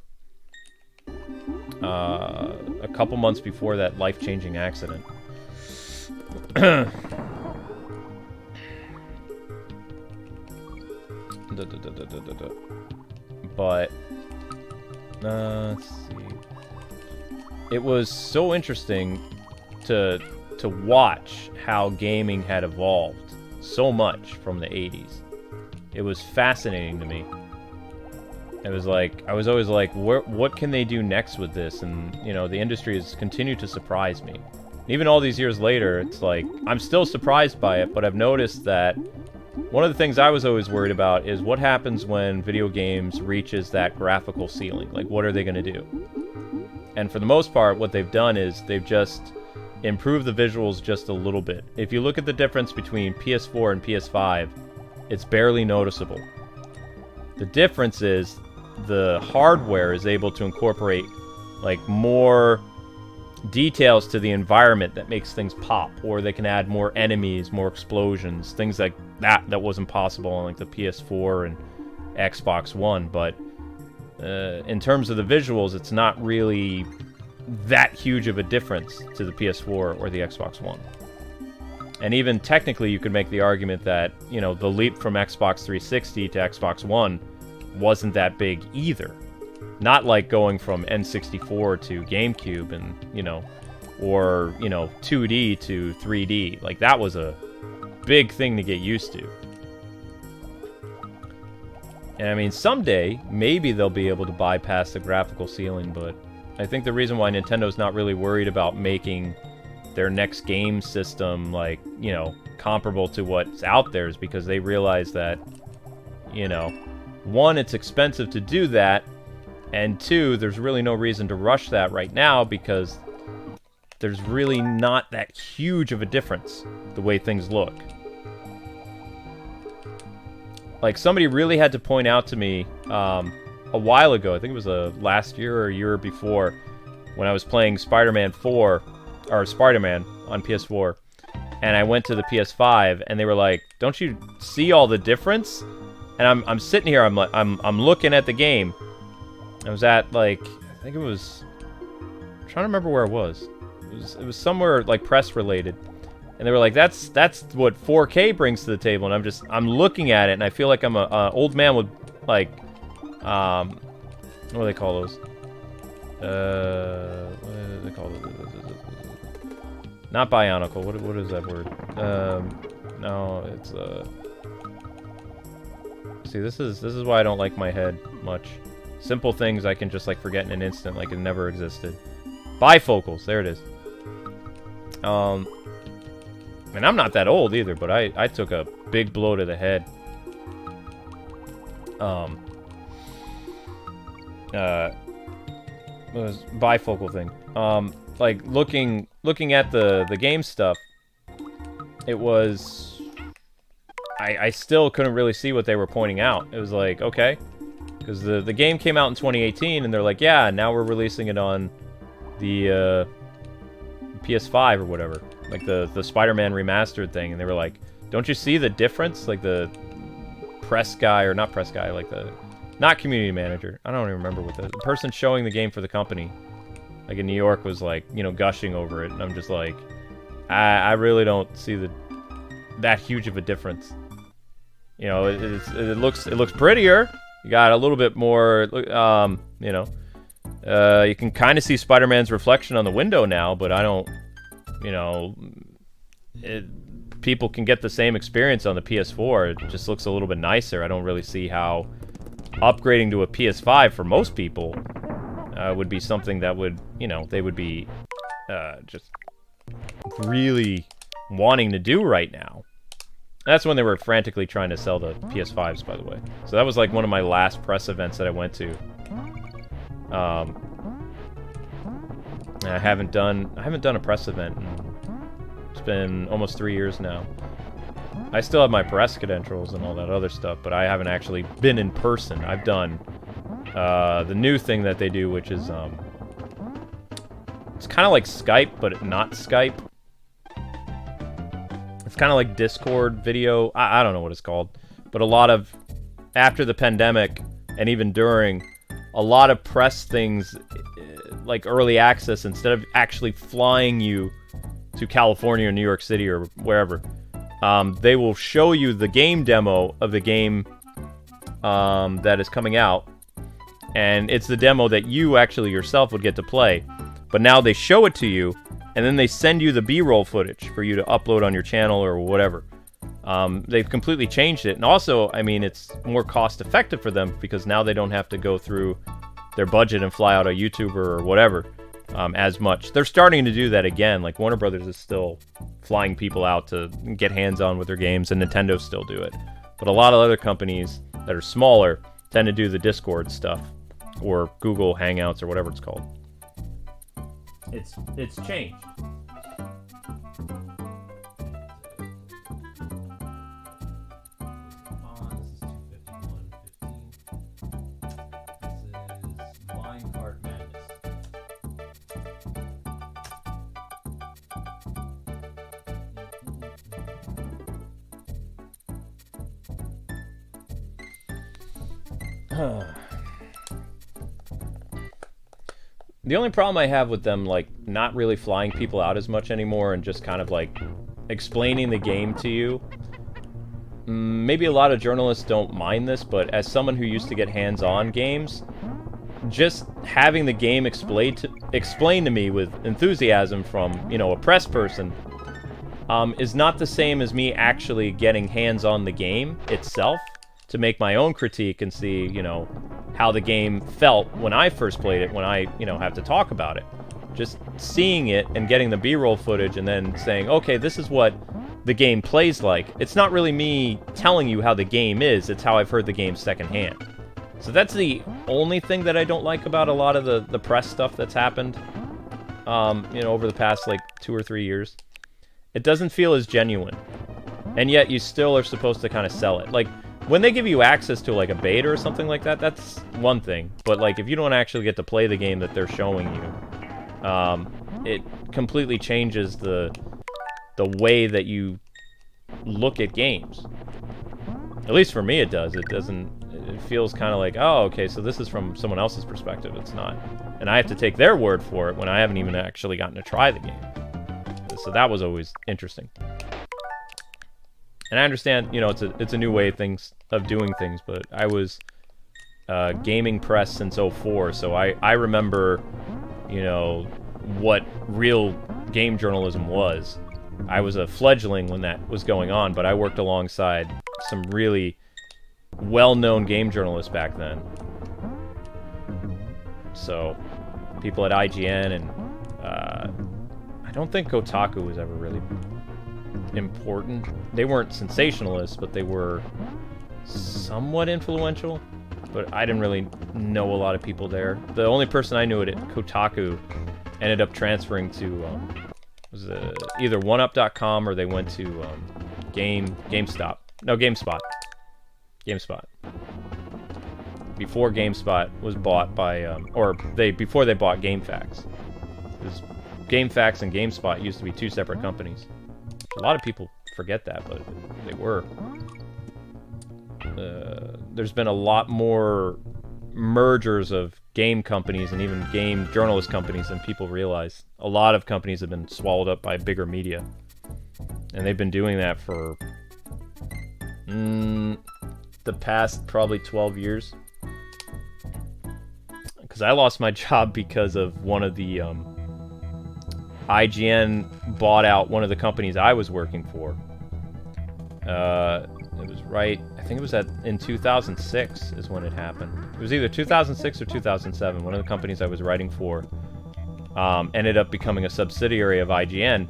A couple months before that life-changing accident. But let's see. It was so interesting to watch how gaming had evolved so much from the 80s. It was fascinating to me. It was like, I was always like, what can they do next with this? And, you know, the industry has continued to surprise me. Even all these years later, it's like, I'm still surprised by it, but I've noticed that one of the things I was always worried about is what happens when video games reaches that graphical ceiling. Like, what are they going to do? And for the most part, what they've done is they've just improved the visuals just a little bit. If you look at the difference between PS4 and PS5, it's barely noticeable. The difference is the hardware is able to incorporate like more details to the environment that makes things pop, or they can add more enemies, more explosions, things like that wasn't possible on like the PS4 and Xbox One. But in terms of the visuals, it's not really that huge of a difference to the PS4 or the Xbox One. And even technically, you could make the argument that, you know, the leap from Xbox 360 to Xbox One wasn't that big either. Not like going from N64 to GameCube and, you know, or, you know, 2D to 3D. Like, that was a big thing to get used to. And I mean, someday, maybe they'll be able to bypass the graphical ceiling, but I think the reason why Nintendo's not really worried about making their next game system, like, you know, comparable to what's out there is because they realize that, you know, one, it's expensive to do that, and two, there's really no reason to rush that right now because there's really not that huge of a difference the way things look. Like, somebody really had to point out to me a while ago, I think it was last year or a year before, when I was playing Spider-Man 4, or Spider-Man on PS4, and I went to the PS5, and they were like, "Don't you see all the difference?" And I'm sitting here, I'm looking at the game. I was at, like, I think it was, I'm trying to remember where it was. It was somewhere like press related, and they were like, "That's what 4K brings to the table." And I'm looking at it, and I feel like I'm a old man with like, what do they call those? What do they call those? Not bionicle. What is that word? No, it's See, this is why I don't like my head much. Simple things I can just like forget in an instant, like it never existed. Bifocals, there it is. And I'm not that old either, but I took a big blow to the head. What was bifocal thing? Like looking at the game stuff, it was. I still couldn't really see what they were pointing out. It was like, okay, because the game came out in 2018, and they're like, yeah, now we're releasing it on the PS5 or whatever, like the Spider-Man remastered thing, and they were like, don't you see the difference? Like the press guy, or not press guy, like the not community manager. I don't even remember what the person showing the game for the company, like in New York, was like, you know, gushing over it, and I'm just like, I really don't see that huge of a difference. You know, it looks prettier. You got a little bit more, you know, you can kind of see Spider-Man's reflection on the window now, but I don't, you know, people can get the same experience on the PS4. It just looks a little bit nicer. I don't really see how upgrading to a PS5 for most people would be something that would, you know, they would be just really wanting to do right now. That's when they were frantically trying to sell the PS5s, by the way. So that was like one of my last press events that I went to. I haven't done a press event. It's been almost 3 years now. I still have my press credentials and all that other stuff, but I haven't actually been in person. I've done the new thing that they do, which is it's kind of like Skype, but not Skype. It's kind of like Discord video. I don't know what it's called. But a lot of, after the pandemic, and even during, a lot of press things, like early access, instead of actually flying you to California or New York City or wherever, they will show you the game demo of the game that is coming out, and it's the demo that you actually yourself would get to play. But now they show it to you, and then they send you the B-roll footage for you to upload on your channel or whatever. They've completely changed it, and also, I mean, it's more cost-effective for them because now they don't have to go through their budget and fly out a YouTuber or whatever as much. They're starting to do that again. Like, Warner Brothers is still flying people out to get hands-on with their games, and Nintendo still do it. But a lot of other companies that are smaller tend to do the Discord stuff or Google Hangouts or whatever it's called. It's changed. The only problem I have with them, like, not really flying people out as much anymore and just kind of, like, explaining the game to you. Maybe a lot of journalists don't mind this, but as someone who used to get hands-on games, just having the game explained to me with enthusiasm from, you know, a press person, is not the same as me actually getting hands-on the game itself to make my own critique and see, you know, how the game felt when I first played it, when I, you know, have to talk about it. Just seeing it and getting the B-roll footage and then saying, okay, this is what the game plays like. It's not really me telling you how the game is, it's how I've heard the game secondhand. So that's the only thing that I don't like about a lot of the press stuff that's happened, you know, over the past, like, 2 or 3 years. It doesn't feel as genuine. And yet you still are supposed to kind of sell it. Like, when they give you access to, like, a beta or something like that, that's one thing. But, like, if you don't actually get to play the game that they're showing you, it completely changes the way that you look at games. At least for me it does. It feels kind of like, oh, okay, so this is from someone else's perspective. It's not. And I have to take their word for it when I haven't even actually gotten to try the game. So that was always interesting. And I understand, you know, it's a new way of doing things, but I was gaming press since '04, so I remember, you know, what real game journalism was. I was a fledgling when that was going on, but I worked alongside some really well-known game journalists back then. So, people at IGN and I don't think Kotaku was ever really important. They weren't sensationalists, but they were somewhat influential. But I didn't really know a lot of people there. The only person I knew at Kotaku ended up transferring to was either OneUp.com or they went to GameStop. No, GameSpot. GameSpot. Before GameSpot was bought by before they bought GameFAQs. Because GameFAQs and GameSpot used to be two separate companies. A lot of people forget that, but they were. There's been a lot more mergers of game companies and even game journalist companies than people realize. A lot of companies have been swallowed up by bigger media. And they've been doing that for the past probably 12 years. Because I lost my job because of one of the IGN bought out one of the companies I was working for. It was right, I think it was in 2006 is when it happened. It was either 2006 or 2007. One of the companies I was writing for ended up becoming a subsidiary of IGN.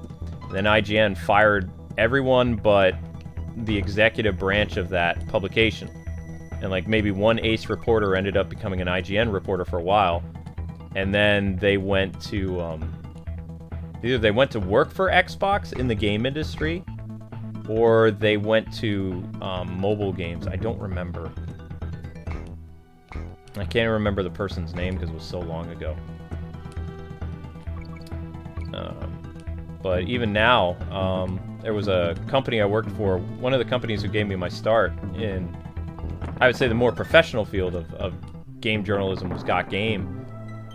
Then IGN fired everyone but the executive branch of that publication. And like maybe one ace reporter ended up becoming an IGN reporter for a while. And then they went to either they went to work for Xbox in the game industry, or they went to mobile games. I don't remember. I can't remember the person's name because it was so long ago. But even now, there was a company I worked for. One of the companies who gave me my start in, I would say, the more professional field of game journalism was Got Game.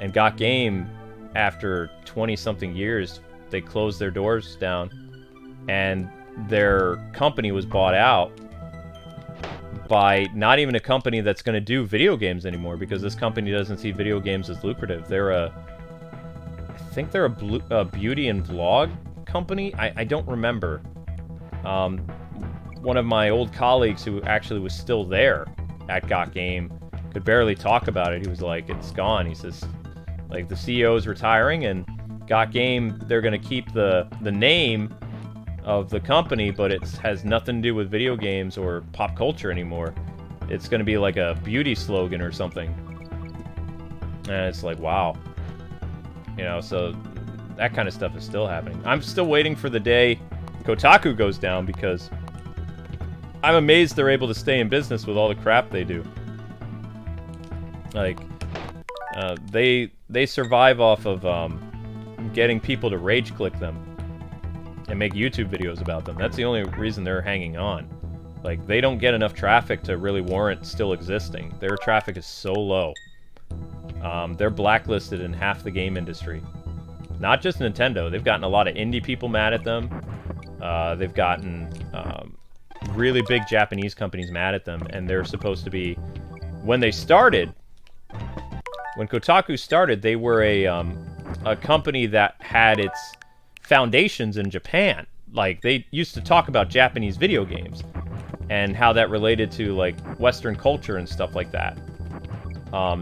And Got Game, after 20-something years, they closed their doors down, and their company was bought out by not even a company that's going to do video games anymore, because this company doesn't see video games as lucrative. I think they're a beauty and vlog company. I don't remember. One of my old colleagues who actually was still there at Got Game could barely talk about it. He was like, it's gone. He says, like, the CEO is retiring, and Got Game, they're going to keep the name of the company, but it has nothing to do with video games or pop culture anymore. It's going to be like a beauty slogan or something. And it's like, wow. You know, so that kind of stuff is still happening. I'm still waiting for the day Kotaku goes down, because I'm amazed they're able to stay in business with all the crap they do. Like, they survive off of getting people to rage click them and make YouTube videos about them. That's the only reason they're hanging on. Like, they don't get enough traffic to really warrant still existing. Their traffic is so low. They're blacklisted in half the game industry. Not just Nintendo. They've gotten a lot of indie people mad at them. They've gotten really big Japanese companies mad at them, and they're supposed to be... When they started, when Kotaku started, they were a company that had its foundations in Japan. Like, they used to talk about Japanese video games and how that related to, like, Western culture and stuff like that.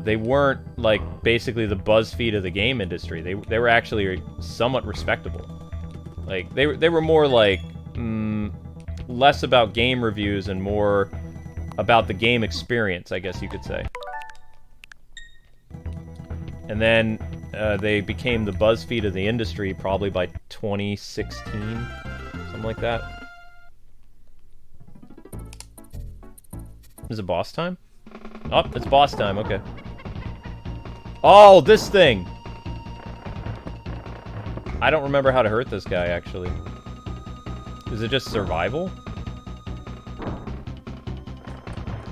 They weren't, like, basically the BuzzFeed of the game industry. They were actually somewhat respectable. Like, they were more like, less about game reviews and more about the game experience, I guess you could say. And then they became the BuzzFeed of the industry probably by 2016, something like that. Is it boss time? Oh, it's boss time, okay. Oh, this thing! I don't remember how to hurt this guy, actually. Is it just survival?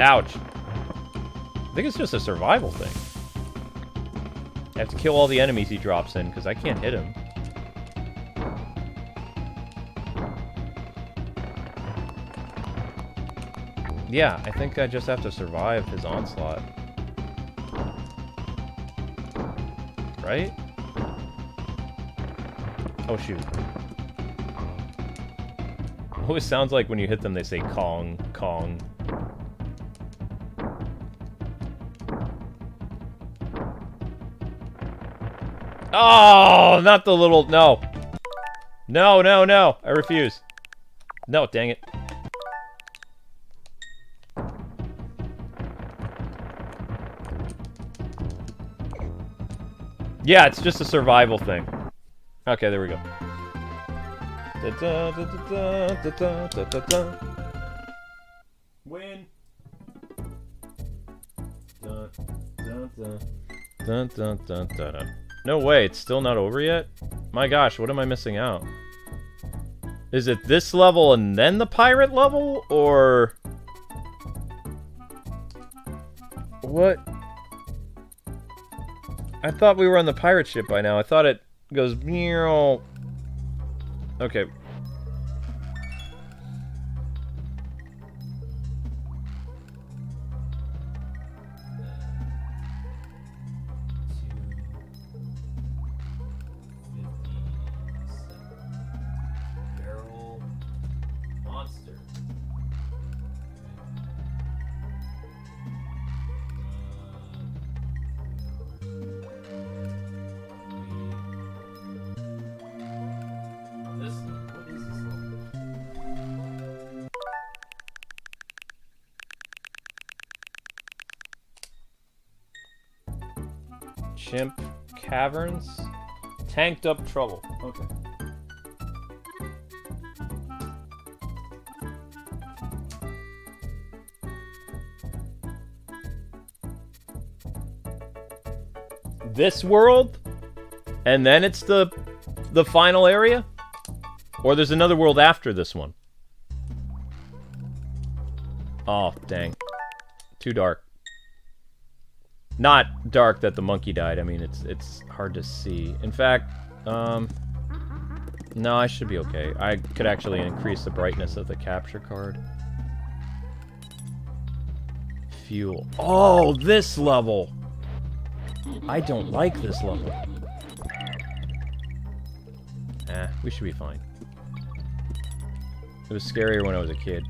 Ouch. I think it's just a survival thing. I have to kill all the enemies he drops in, because I can't hit him. Yeah, I think I just have to survive his onslaught. Right? Oh, shoot. Always sounds like when you hit them, they say Kong, Kong. Oh, not the little... No. No, no, no. I refuse. No, dang it. Yeah, it's just a survival thing. Okay, there we go. Win. No way, it's still not over yet? My gosh, what am I missing out? Is it this level and then the pirate level, or... What? I thought we were on the pirate ship by now. I thought it goes... Okay. Chimp Caverns? Tanked up trouble. Okay. This world? And then it's the final area? Or there's another world after this one? Oh, dang. Too dark. Not dark that the monkey died. I mean, it's hard to see. In fact, No, I should be okay. I could actually increase the brightness of the capture card. Fuel. Oh, this level! I don't like this level. We should be fine. It was scarier when I was a kid.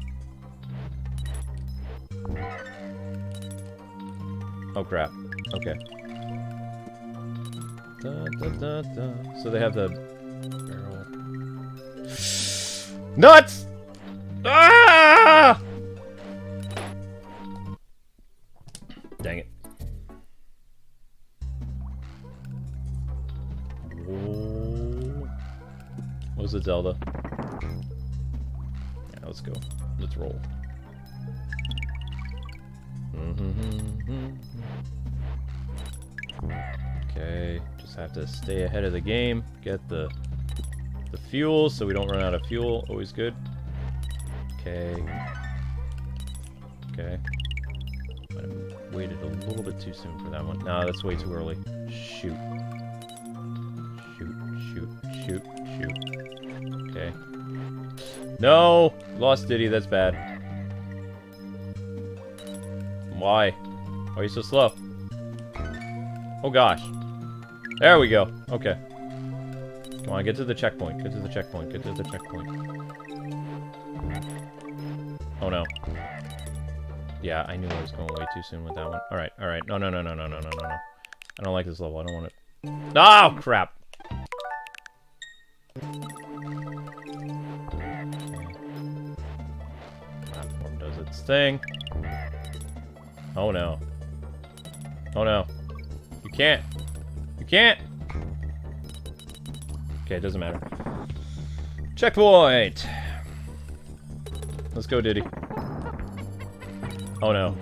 Oh crap. Okay. So they have the barrel. Nuts! Ah! Dang it. Whoa. What was it, Zelda? Yeah, let's go. Let's roll. Okay, just have to stay ahead of the game. Get the fuel so we don't run out of fuel. Always good. Okay. Okay. Might have waited a little bit too soon for that one. No, that's way too early. Shoot. Shoot, shoot, shoot, shoot. Okay. No! Lost Diddy, that's bad. Why? Why are you so slow? Oh gosh. There we go. Okay. Come on, get to the checkpoint. Get to the checkpoint. Get to the checkpoint. Oh no. Yeah, I knew I was going way too soon with that one. Alright, alright. No, no, no, no, no, no, no, no, no. I don't like this level. I don't want it. Oh, crap! Platform does its thing. Oh no. Oh no. You can't. You can't! Okay, it doesn't matter. Checkpoint! Let's go, Diddy. Oh no.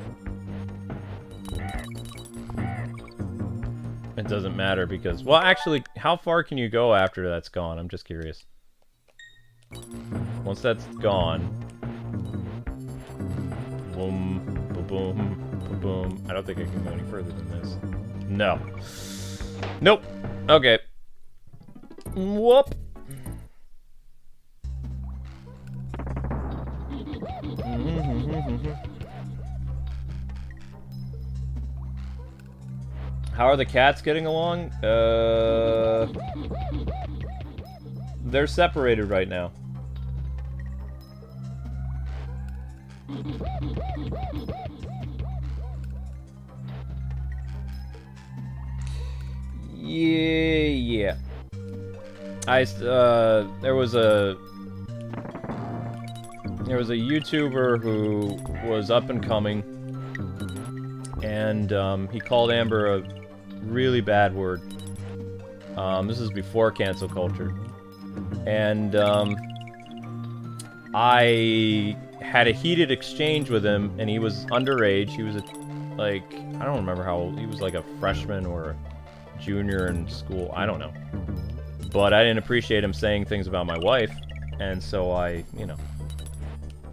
It doesn't matter because... Well, actually, how far can you go after that's gone? I'm just curious. Once that's gone... Boom, boom, boom, boom. I don't think I can go any further than this. No. Nope. Okay. Whoop. How are the cats getting along? They're separated right now. Yeah. There was a YouTuber who was up and coming, and he called Amber a really bad word. This is before cancel culture, and I had a heated exchange with him, and he was underage. He was like, I don't remember how old. He was like a freshman or a junior in school. I don't know. But I didn't appreciate him saying things about my wife, and so I, you know,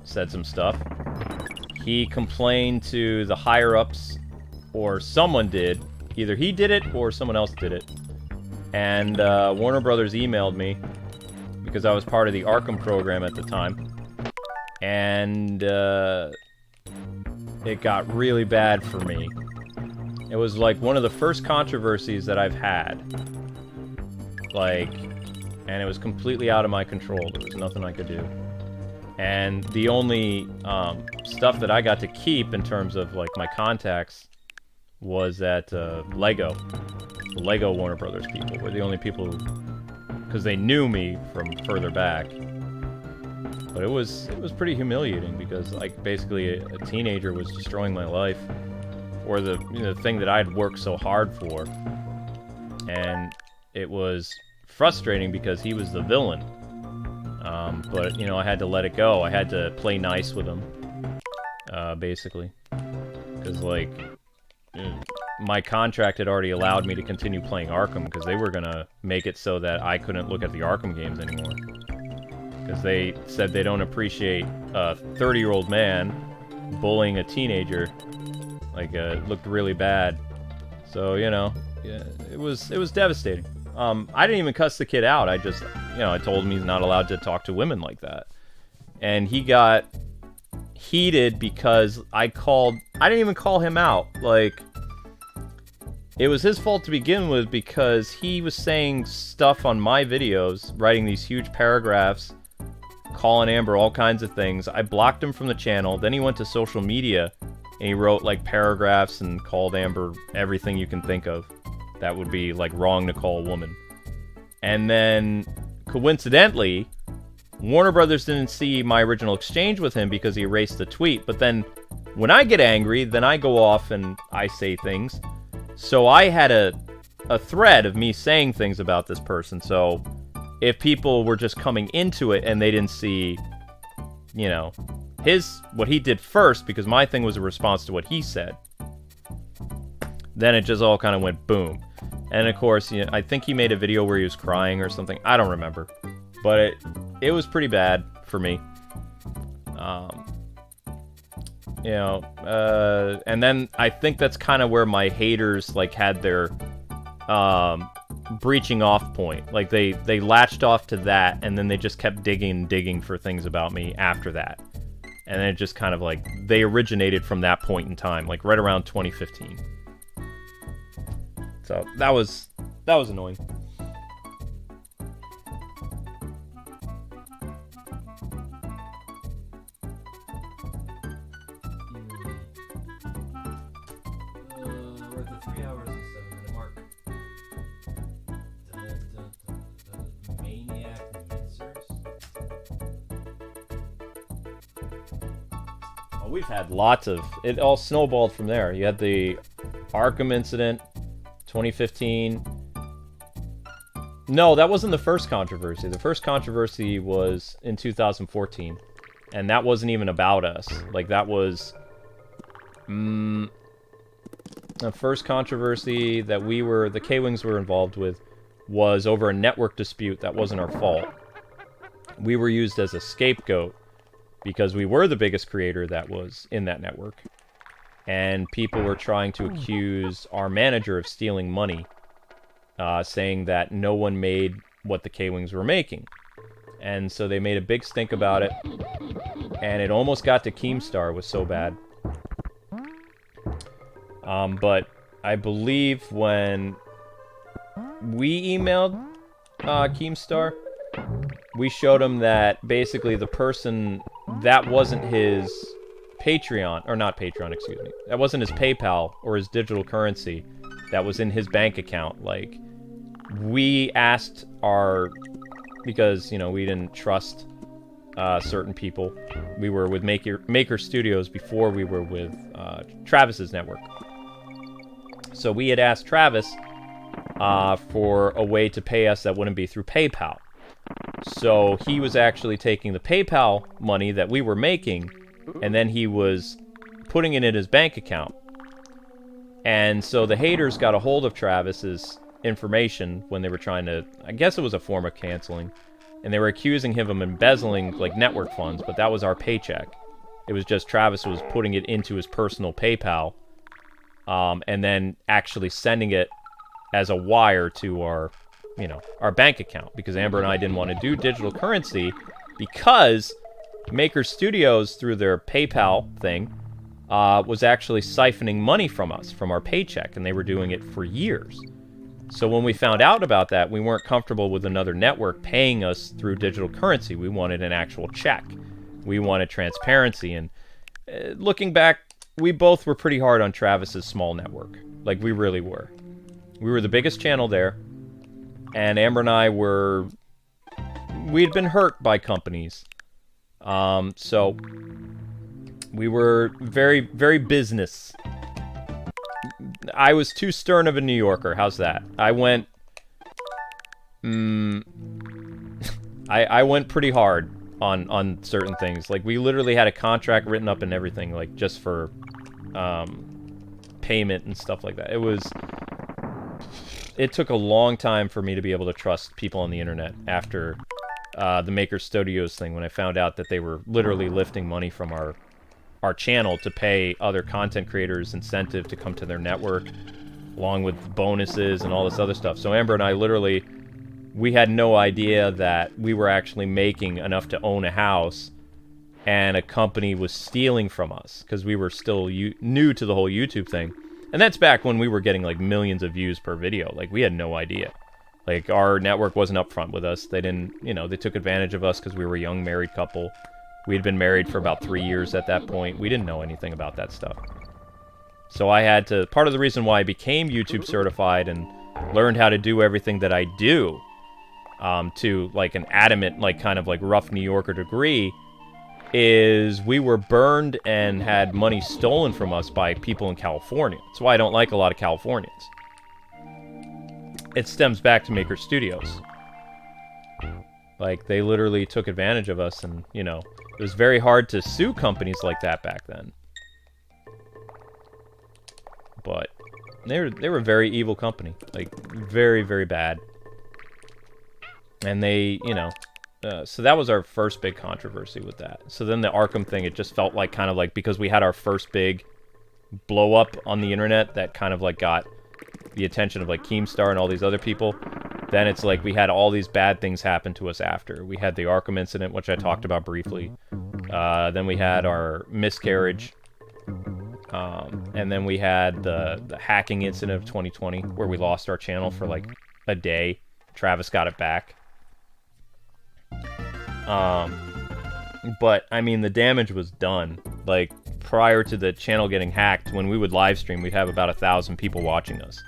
said some stuff. He complained to the higher-ups, or someone did. Either he did it, or someone else did it. And Warner Brothers emailed me, because I was part of the Arkham program at the time. And it got really bad for me. It was like one of the first controversies that I've had. Like, and it was completely out of my control. There was nothing I could do. And the only stuff that I got to keep in terms of, like, my contacts was at Lego. The Lego Warner Brothers people were the only people who... Because they knew me from further back. But it was pretty humiliating because, like, basically a teenager was destroying my life. Or the, you know, thing that I had worked so hard for. And it was frustrating because he was the villain. But, you know, I had to let it go. I had to play nice with him. Basically. Because, like, my contract had already allowed me to continue playing Arkham because they were gonna make it so that I couldn't look at the Arkham games anymore. Because they said they don't appreciate a 30-year-old man bullying a teenager. Like, it looked really bad. So, you know, yeah, it was devastating. I didn't even cuss the kid out. I just, I told him he's not allowed to talk to women like that. And he got heated because I didn't even call him out. Like, it was his fault to begin with because he was saying stuff on my videos, writing these huge paragraphs, calling Amber all kinds of things. I blocked him from the channel. Then he went to social media and he wrote like paragraphs and called Amber everything you can think of that would be like wrong to call a woman. And then coincidentally, Warner Brothers didn't see my original exchange with him because he erased the tweet. But then when I get angry, then I go off and I say things. So I had a thread of me saying things about this person. So if people were just coming into it and they didn't see, what he did first, because my thing was a response to what he said, then it just all kind of went boom. And of course, I think he made a video where he was crying or something. I don't remember. But it was pretty bad for me. And then I think that's kind of where my haters like had their breaching off point. Like they latched off to that, and then they just kept digging for things about me after that. And then it just kind of like they originated from that point in time, like right around 2015. So that was annoying. We're at the 3 hours and 7-minute mark. Manic Mincers. Oh, we've had lots of it. All snowballed from there. You had the Arkham incident. 2015. No, that wasn't the first controversy. The first controversy was in 2014. And that wasn't even about us. Like, that was... the first controversy that the Kwings were involved with was over a network dispute that wasn't our fault. We were used as a scapegoat because we were the biggest creator that was in that network. And people were trying to accuse our manager of stealing money, saying that no one made what the Kwings were making. And so they made a big stink about it, and it almost got to Keemstar. It was so bad. But I believe when we emailed Keemstar, we showed him that basically the person that wasn't his Patreon, or not Patreon, excuse me. That wasn't his PayPal or his digital currency that was in his bank account. Like, we asked because, we didn't trust certain people. We were with Maker Studios before we were with Travis's network. So we had asked Travis for a way to pay us that wouldn't be through PayPal. So he was actually taking the PayPal money that we were making, and then he was putting it in his bank account. And so the haters got a hold of Travis's information when they were trying to, I guess it was a form of canceling, and they were accusing him of embezzling like network funds, but that was our paycheck. It was just Travis was putting it into his personal PayPal, and then actually sending it as a wire to our bank account, because Amber and I didn't want to do digital currency because Maker Studios, through their PayPal thing, was actually siphoning money from us, from our paycheck, and they were doing it for years. So when we found out about that, we weren't comfortable with another network paying us through digital currency. We wanted an actual check. We wanted transparency, and looking back, we both were pretty hard on Travis's small network. Like, we really were. We were the biggest channel there, and Amber and I we'd been hurt by companies. So we were very, very business. I was too stern of a New Yorker. How's that? I went pretty hard on certain things. Like, we literally had a contract written up and everything, like, just for payment and stuff like that. It took a long time for me to be able to trust people on the internet after the Maker Studios thing, when I found out that they were literally lifting money from our channel to pay other content creators incentive to come to their network. along with bonuses and all this other stuff. So Amber and I literally, we had no idea that we were actually making enough to own a house, and a company was stealing from us because we were still new to the whole YouTube thing. And that's back when we were getting like millions of views per video. Like, we had no idea. Like, our network wasn't upfront with us. They didn't, you know, they took advantage of us because we were a young married couple. We had been married for about 3 years at that point. We didn't know anything about that stuff. So I had to, part of the reason why I became YouTube certified and learned how to do everything that I do, to like an adamant, like kind of like rough New Yorker degree, is we were burned and had money stolen from us by people in California. That's why I don't like a lot of Californians. It stems back to Maker Studios. Like, they literally took advantage of us, and, you know, it was very hard to sue companies like that back then. But they were a very evil company. Like, very, very bad. And they, you know, so that was our first big controversy with that. So then the Arkham thing, it just felt like kind of like, because we had our first big blow up on the internet that kind of like got the attention of like Keemstar and all these other people, then it's like we had all these bad things happen to us after. We had the Arkham incident, which I talked about briefly. Then we had our miscarriage. And then we had the hacking incident of 2020, where we lost our channel for like a day. Travis got it back. But, I mean, the damage was done. Like, prior to the channel getting hacked, when we would live stream, we'd have about 1,000 people watching us.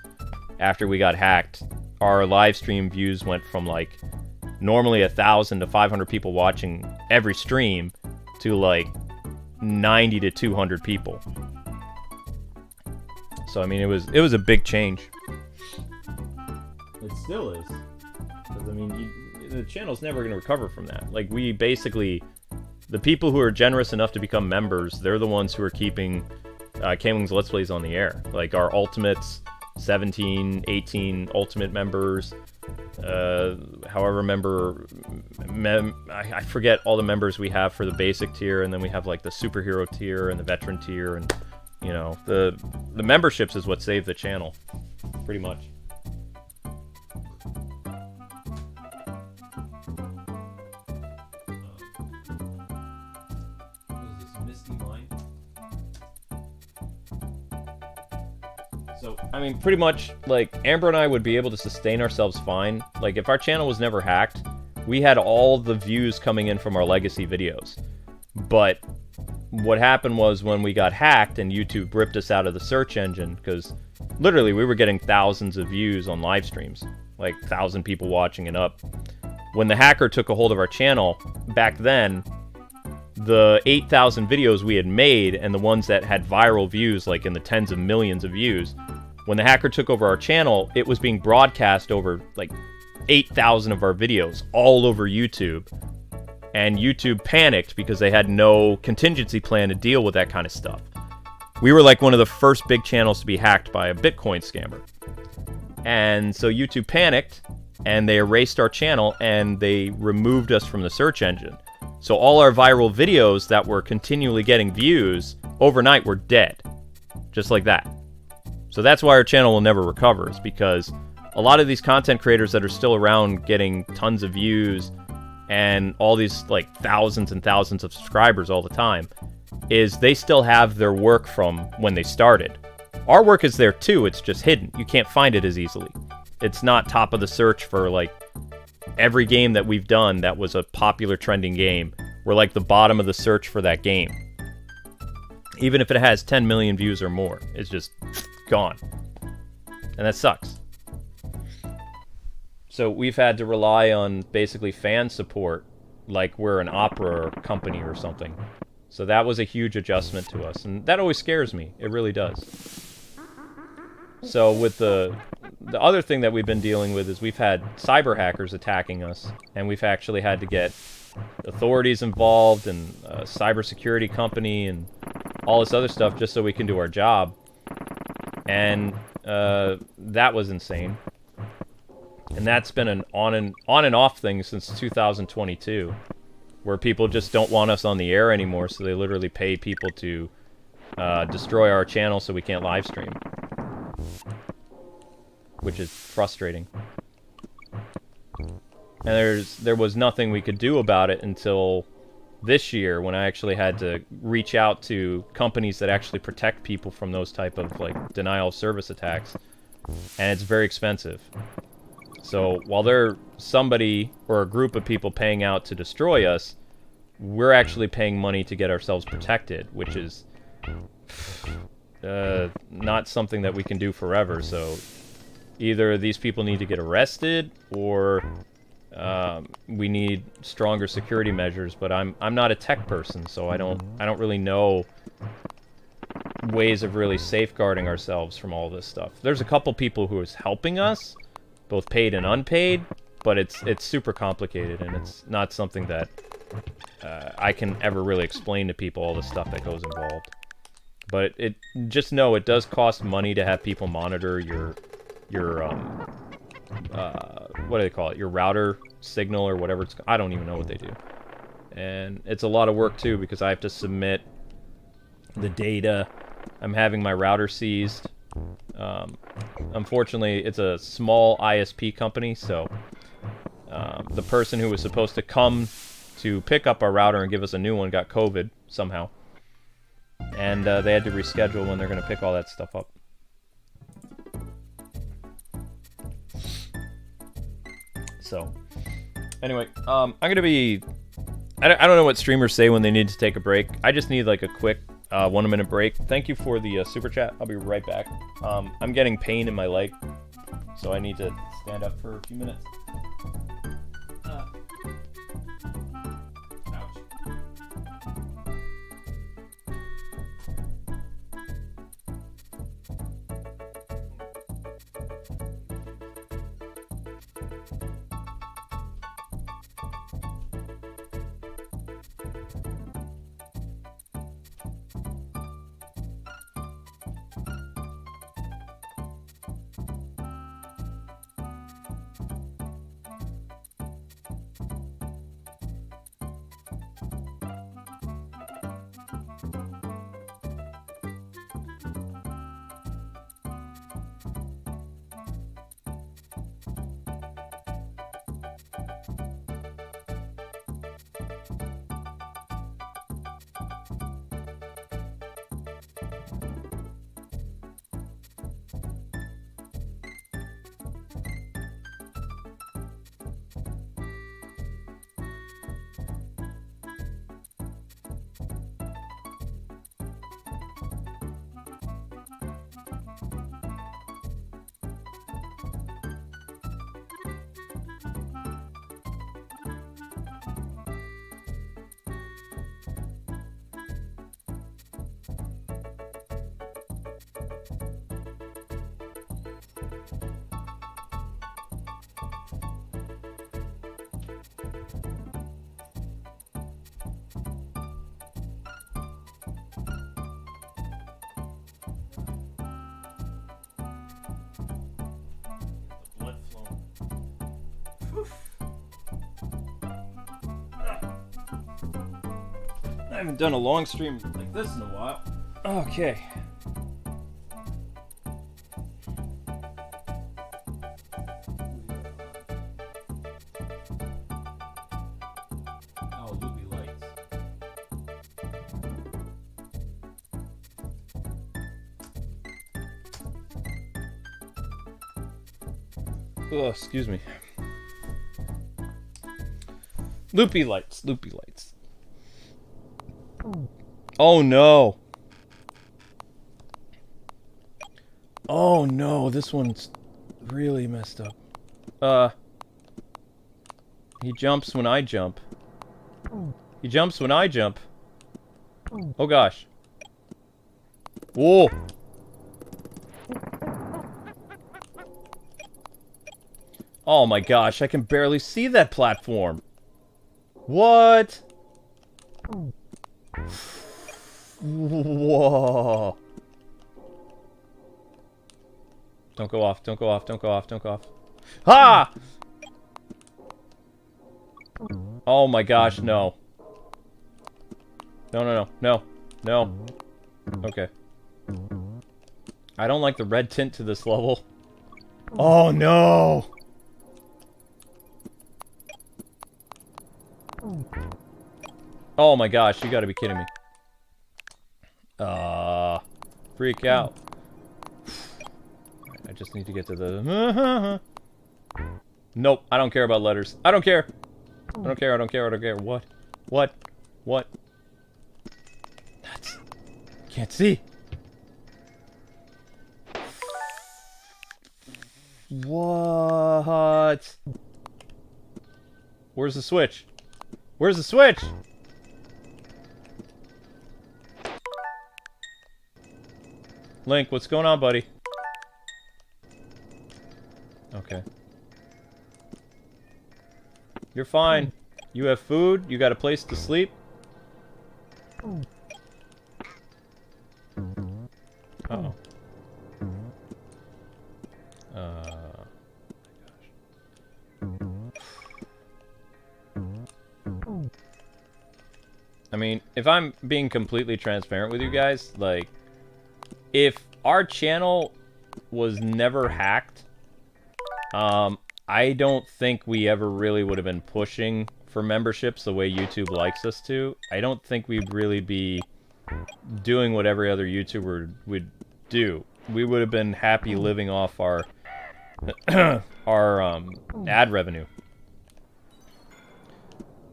After we got hacked, our live stream views went from, like, normally 1,000 to 500 people watching every stream to, like, 90 to 200 people. So, I mean, it was a big change. It still is. Because, I mean, the channel's never going to recover from that. Like, we basically, the people who are generous enough to become members, they're the ones who are keeping Kwingsletsplays on the air. Like, our Ultimates, 17, 18 Ultimate members, however I forget all the members we have for the basic tier, and then we have, like, the superhero tier and the veteran tier, and, you know, the memberships is what saved the channel, pretty much. Misty Mine. So, I mean, pretty much, like, Amber and I would be able to sustain ourselves fine. Like, if our channel was never hacked, we had all the views coming in from our legacy videos. But what happened was, when we got hacked and YouTube ripped us out of the search engine, because literally we were getting thousands of views on live streams, like 1,000 people watching and up. When the hacker took a hold of our channel, back then, the 8,000 videos we had made and the ones that had viral views, like in the tens of millions of views, when the hacker took over our channel, it was being broadcast over like 8,000 of our videos all over YouTube. And YouTube panicked because they had no contingency plan to deal with that kind of stuff. We were like one of the first big channels to be hacked by a Bitcoin scammer. And so YouTube panicked, and they erased our channel, and they removed us from the search engine. So all our viral videos that were continually getting views overnight were dead. Just like that. So that's why our channel will never recover, is because a lot of these content creators that are still around getting tons of views and all these like thousands and thousands of subscribers all the time, is they still have their work from when they started. Our work is there too, it's just hidden. You can't find it as easily. It's not top of the search for like every game that we've done that was a popular trending game. We're like the bottom of the search for that game. Even if it has 10 million views or more, it's just gone. And that sucks. So we've had to rely on basically fan support like we're an opera company or something. So that was a huge adjustment to us, and that always scares me. It really does. So with the other thing that we've been dealing with is we've had cyber hackers attacking us, and we've actually had to get authorities involved and a cybersecurity company and all this other stuff just so we can do our job. And that was insane. And that's been an on and off thing since 2022, where people just don't want us on the air anymore, so they literally pay people to destroy our channel so we can't live stream. which is frustrating. And there was nothing we could do about it until this year, when I actually had to reach out to companies that actually protect people from those type of like denial of service attacks, and it's very expensive. So while they're somebody or a group of people paying out to destroy us, we're actually paying money to get ourselves protected, which is not something that we can do forever. So either these people need to get arrested, or we need stronger security measures. But I'm not a tech person, so I don't really know ways of really safeguarding ourselves from all this stuff. There's a couple people who is helping us, both paid and unpaid, but it's super complicated, and it's not something that I can ever really explain to people, all the stuff that goes involved. But just know it does cost money to have people monitor your what do they call it? Your router signal or whatever it's. I don't even know what they do. And it's a lot of work too, because I have to submit the data. I'm having my router seized. Unfortunately, it's a small ISP company, so the person who was supposed to come to pick up our router and give us a new one got COVID somehow. And they had to reschedule when they're going to pick all that stuff up. So, anyway, I'm going to be... I don't know what streamers say when they need to take a break. I just need like a quick 1 minute break. Thank you for the super chat. I'll be right back. I'm getting pain in my leg, so I need to stand up for a few minutes. I haven't done a long stream like this in a while. Okay. Oh, Loopy Lights. Oh, excuse me. Loopy Lights, Loopy Lights. Oh no. Oh no, this one's really messed up. He jumps when I jump. He jumps when I jump. Oh gosh. Whoa. Oh my gosh, I can barely see that platform. What? Whoa. Don't go off, don't go off, don't go off, don't go off. Ha! Oh my gosh, no. No, no, no, no, no. Okay. I don't like the red tint to this level. Oh no! Oh my gosh, you gotta be kidding me. Freak out. I just need to get to the... Nope, I don't care about letters. I don't care! I don't care, I don't care, I don't care. What? What? What? That's... Can't see. What? Where's the switch? Where's the switch? Link, what's going on, buddy? Okay. You're fine. You have food. You got a place to sleep. Uh-oh. I mean, if I'm being completely transparent with you guys, like, if our channel was never hacked, I don't think we ever really would have been pushing for memberships the way YouTube likes us to. I don't think we'd really be doing what every other YouTuber would do. We would have been happy living off our ad revenue.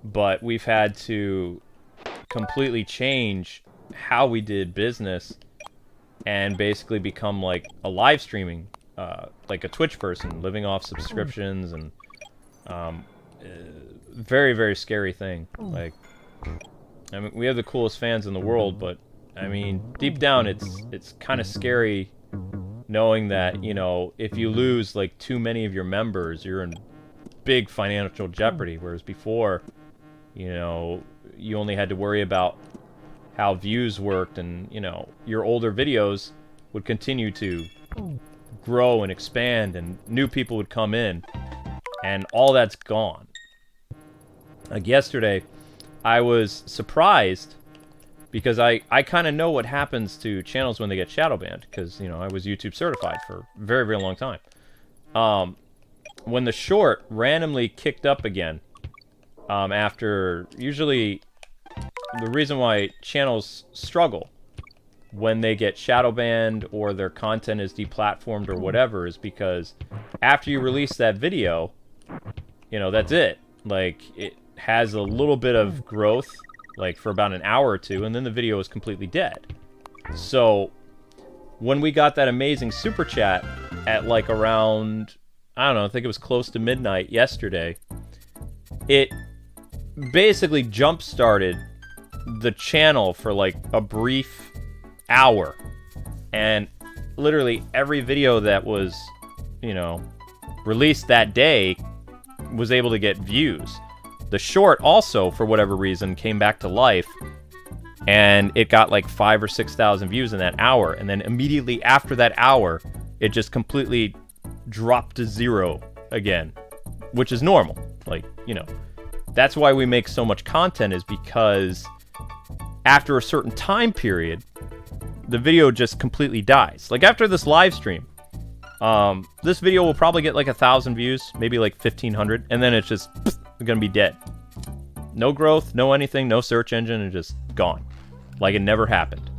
But we've had to completely change how we did business and basically become like a live streaming, like a Twitch person, living off subscriptions and very, very scary thing. Like, I mean, we have the coolest fans in the world, but I mean, deep down, it's kind of scary knowing that, you know, if you lose like too many of your members, you're in big financial jeopardy. Whereas before, you know, you only had to worry about how views worked, and, you know, your older videos would continue to grow and expand, and new people would come in, and all that's gone. Like yesterday, I was surprised because I kind of know what happens to channels when they get shadow banned, because, you know, I was YouTube certified for a very, very long time. When the short randomly kicked up again, after usually the reason why channels struggle when they get shadow banned or their content is deplatformed or whatever is because after you release that video, you know, that's it. Like, it has a little bit of growth, like for about an hour or two, and then the video is completely dead. So when we got that amazing super chat at like around, I don't know, I think it was close to midnight yesterday, it basically jump-started the channel for like a brief hour, and literally every video that was, you know, released that day was able to get views. The short also, for whatever reason, came back to life, and it got like 5,000 or 6,000 views in that hour, and then immediately after that hour, it just completely dropped to zero again, which is normal. Like, you know, that's why we make so much content, is because after a certain time period, the video just completely dies. Like after this live stream, this video will probably get like 1,000 views, maybe like 1,500, and then it's just gonna be dead. No growth, no anything, no search engine, and just gone. Like it never happened.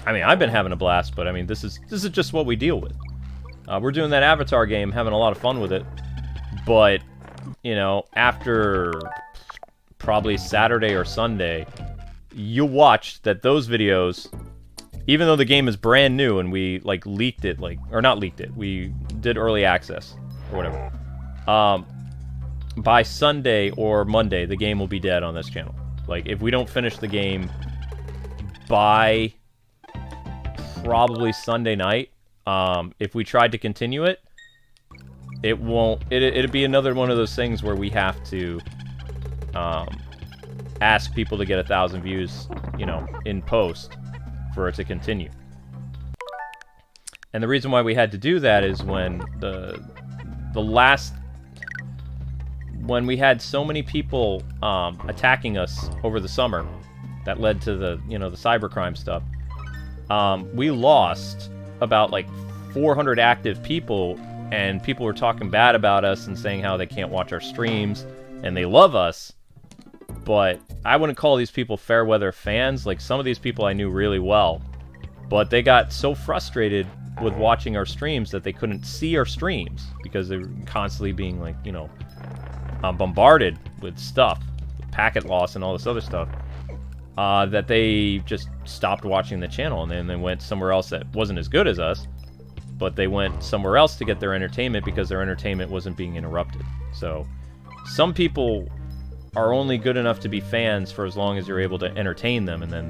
I mean, I've been having a blast, but I mean, this is just what we deal with. We're doing that Avatar game, having a lot of fun with it, but, you know, after probably Saturday or Sunday, you watched that those videos, even though the game is brand new and we like leaked it, like, or not leaked it, we did early access or whatever, by Sunday or Monday the game will be dead on this channel. Like, if we don't finish the game by probably Sunday night, if we tried to continue it, it won't, it'd be another one of those things where we have to ask people to get 1,000 views, you know, in post for it to continue. And the reason why we had to do that is when when we had so many people attacking us over the summer, that led to the, you know, the cybercrime stuff. We lost about like 400 active people, and people were talking bad about us and saying how they can't watch our streams, and they love us. But I wouldn't call these people fair weather fans. Like, some of these people I knew really well, but they got so frustrated with watching our streams that they couldn't see our streams because they were constantly being, like, you know, bombarded with stuff, with packet loss and all this other stuff, that they just stopped watching the channel, and then they went somewhere else that wasn't as good as us, but they went somewhere else to get their entertainment because their entertainment wasn't being interrupted. So some people are only good enough to be fans for as long as you're able to entertain them, and then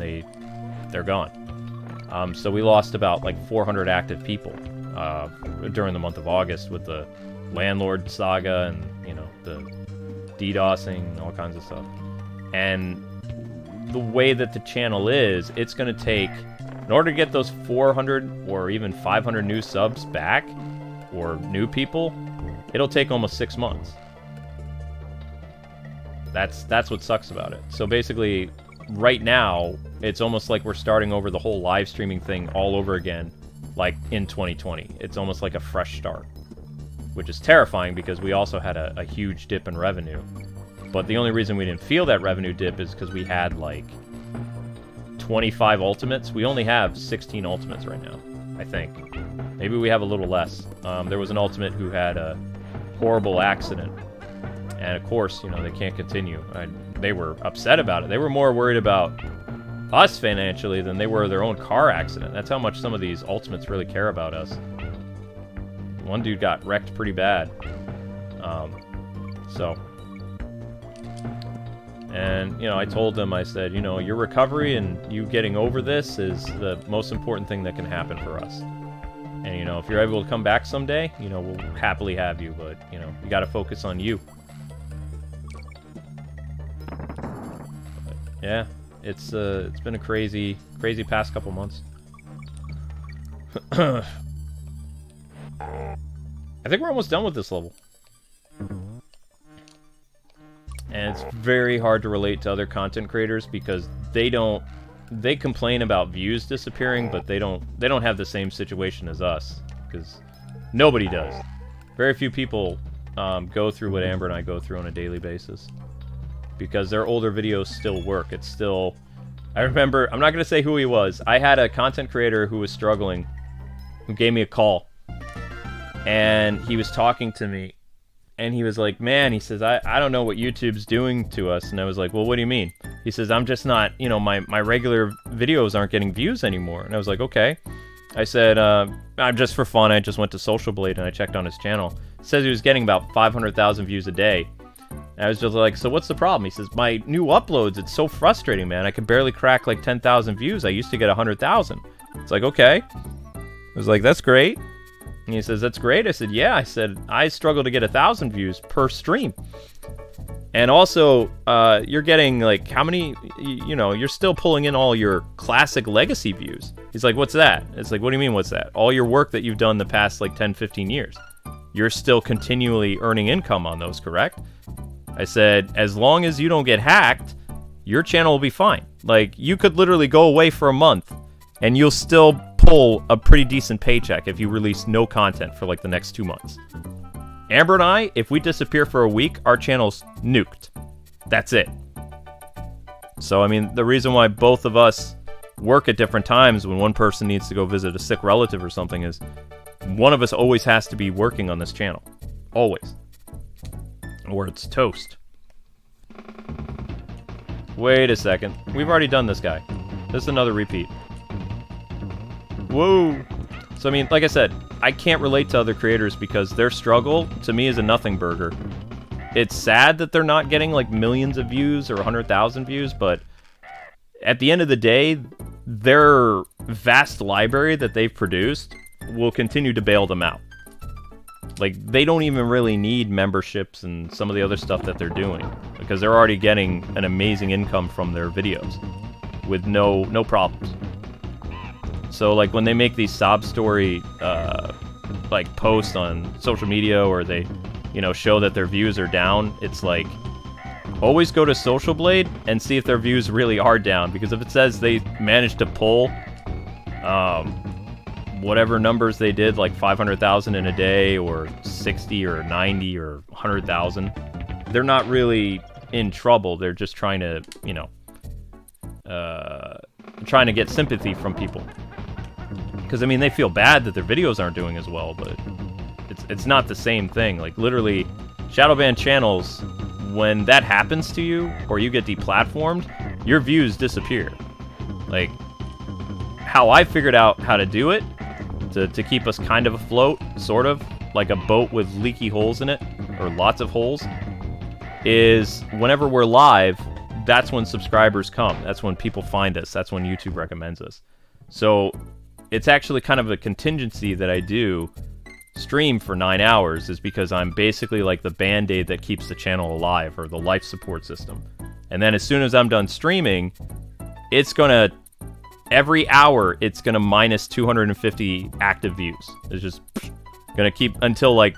they're gone. So we lost about like 400 active people during the month of August with the landlord saga and, you know, the DDoSing and all kinds of stuff. And the way that the channel is, it's going to take, in order to get those 400 or even 500 new subs back, or new people, it'll take almost 6 months. That's what sucks about it. So basically, right now, it's almost like we're starting over the whole live streaming thing all over again, like in 2020. It's almost like a fresh start, which is terrifying because we also had a huge dip in revenue. But the only reason we didn't feel that revenue dip is because we had like 25 ultimates. We only have 16 ultimates right now, I think. Maybe we have a little less. There was an ultimate who had a horrible accident. And of course, you know, they can't continue. They were upset about it. They were more worried about us financially than they were their own car accident. That's how much some of these ultimates really care about us. One dude got wrecked pretty bad. And, you know, I told them, I said, you know, your recovery and you getting over this is the most important thing that can happen for us. And, you know, if you're able to come back someday, you know, we'll happily have you, but, you know, you got to focus on you. But, yeah, it's been a crazy past couple months. I think we're almost done with this level. And it's very hard to relate to other content creators because they complain about views disappearing, but they don't have the same situation as us, because nobody does. Very few people go through what Amber and I go through on a daily basis, because their older videos still work. It's still, I remember, I'm not going to say who he was. I had a content creator who was struggling, who gave me a call, and he was talking to me. And he was like, man, he says, I don't know what YouTube's doing to us. And I was like, well, what do you mean? He says, I'm just not, you know, my regular videos aren't getting views anymore. And I was like, okay. I said, I'm just for fun. I just went to Social Blade and I checked on his channel. It says he was getting about 500,000 views a day. And I was just like, so what's the problem? He says, my new uploads, it's so frustrating, man. I can barely crack like 10,000 views. I used to get 100,000. It's like, okay. I was like, that's great. And he says, that's great. I said, yeah. I said, I struggle to get 1,000 views per stream. And also, you're getting, like, how many, you know, you're still pulling in all your classic legacy views. He's like, what's that? It's like, what do you mean, what's that? All your work that you've done the past, like, 10, 15 years. You're still continually earning income on those, correct? I said, as long as you don't get hacked, your channel will be fine. Like, you could literally go away for a month, and you'll still pull a pretty decent paycheck if you release no content for like the next 2 months. Amber and I, if we disappear for a week, our channel's nuked. That's it. So, I mean, the reason why both of us work at different times when one person needs to go visit a sick relative or something is one of us always has to be working on this channel. Always. Or it's toast. Wait a second. We've already done this guy. This is another repeat. Whoa! So, I mean, like I said, I can't relate to other creators because their struggle, to me, is a nothing burger. It's sad that they're not getting, like, millions of views or 100,000 views, but at the end of the day, their vast library that they've produced will continue to bail them out. Like, they don't even really need memberships and some of the other stuff that they're doing, because they're already getting an amazing income from their videos with no problems. So, like, when they make these sob story, like, posts on social media, or they, you know, show that their views are down, it's like, always go to Social Blade and see if their views really are down, because if it says they managed to pull whatever numbers they did, like 500,000 in a day, or 60 or 90 or 100,000. They're not really in trouble. They're just trying to, you know, trying to get sympathy from people. Because, I mean, they feel bad that their videos aren't doing as well, but it's not the same thing. Like, literally, shadow ban channels, when that happens to you, or you get deplatformed, your views disappear. Like, how I figured out how to do it, to keep us kind of afloat, sort of, like a boat with leaky holes in it, or lots of holes, is whenever we're live, that's when subscribers come. That's when people find us. That's when YouTube recommends us. So it's actually kind of a contingency that I do stream for 9 hours, is because I'm basically like the band-aid that keeps the channel alive, or the life support system. And then as soon as I'm done streaming, it's gonna, every hour, it's gonna minus 250 active views. It's just gonna keep until like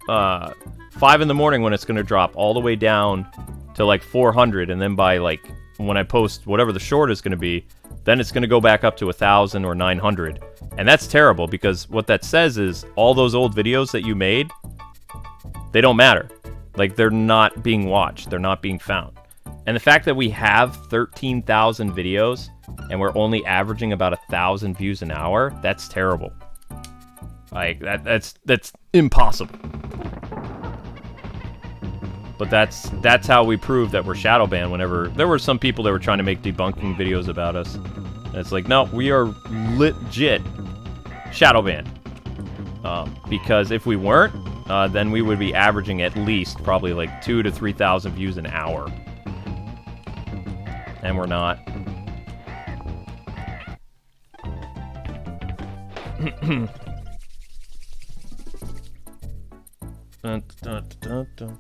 5 in the morning, when it's gonna drop all the way down to like 400, and then by like when I post whatever the short is gonna be, then it's gonna go back up to 1,000 or 900. And that's terrible, because what that says is all those old videos that you made, they don't matter. Like, they're not being watched. They're not being found. And the fact that we have 13,000 videos and we're only averaging about 1,000 views an hour, that's terrible. Like, that's impossible. But that's how we prove that we're shadow banned. Whenever there were some people that were trying to make debunking videos about us. And it's like, no, we are legit shadow banned. Because if we weren't, then we would be averaging at least probably like 2,000 to 3,000 views an hour. And we're not. Dun, dun, dun, dun.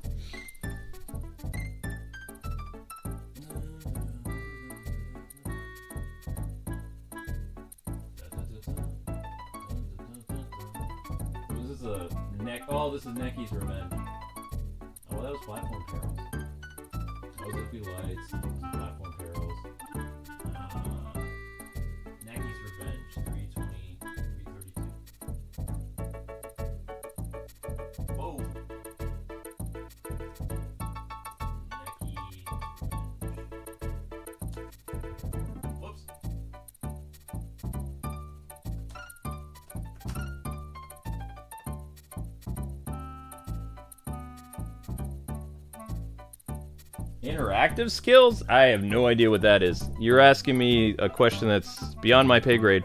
Oh, this is Necky's Revenge. Oh, that was Platform Perils. That was Loopy Lights. That was Platform Perils. Necky's Revenge, 320, 332. Whoa! Necky Revenge. Whoops. Interactive skills? I have no idea what that is. You're asking me a question that's beyond my pay grade.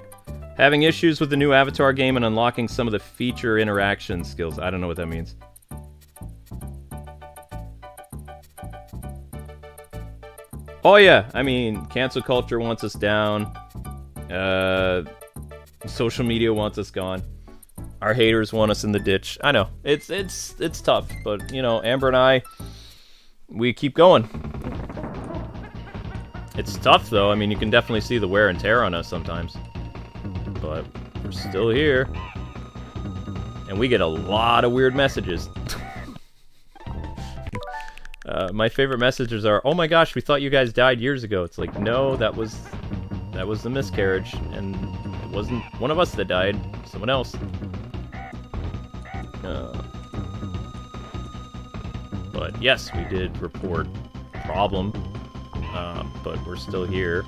Having issues with the new Avatar game and unlocking some of the feature interaction skills. I don't know what that means. Oh yeah, I mean, cancel culture wants us down. Social media wants us gone. Our haters want us in the ditch. I know. It's tough, but you know, Amber and I, we keep going. It's tough though. I mean, you can definitely see the wear and tear on us sometimes. But we're still here. And we get a lot of weird messages. My favorite messages are, "Oh my gosh, we thought you guys died years ago." It's like, no, that was the miscarriage, and it wasn't one of us that died, someone else. But yes, we did report problem, but we're still here.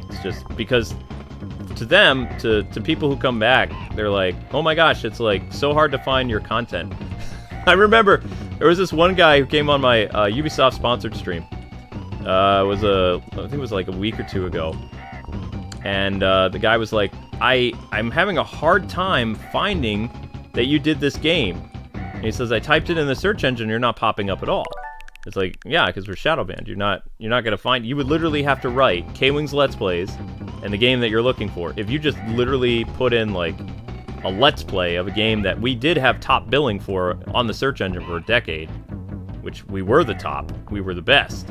It's just because to them, to people who come back, they're like, "Oh my gosh, it's like so hard to find your content." I remember there was this one guy who came on my Ubisoft sponsored stream. I think it was like a week or two ago, and the guy was like, I'm having a hard time finding that you did this game. And he says, I typed it in the search engine, you're not popping up at all. It's like, yeah, because we're shadow banned. You're not gonna find. You would literally have to write Kwingsletsplays and the game that you're looking for. If you just literally put in like a let's play of a game that we did have top billing for on the search engine for a decade, which we were the top, we were the best.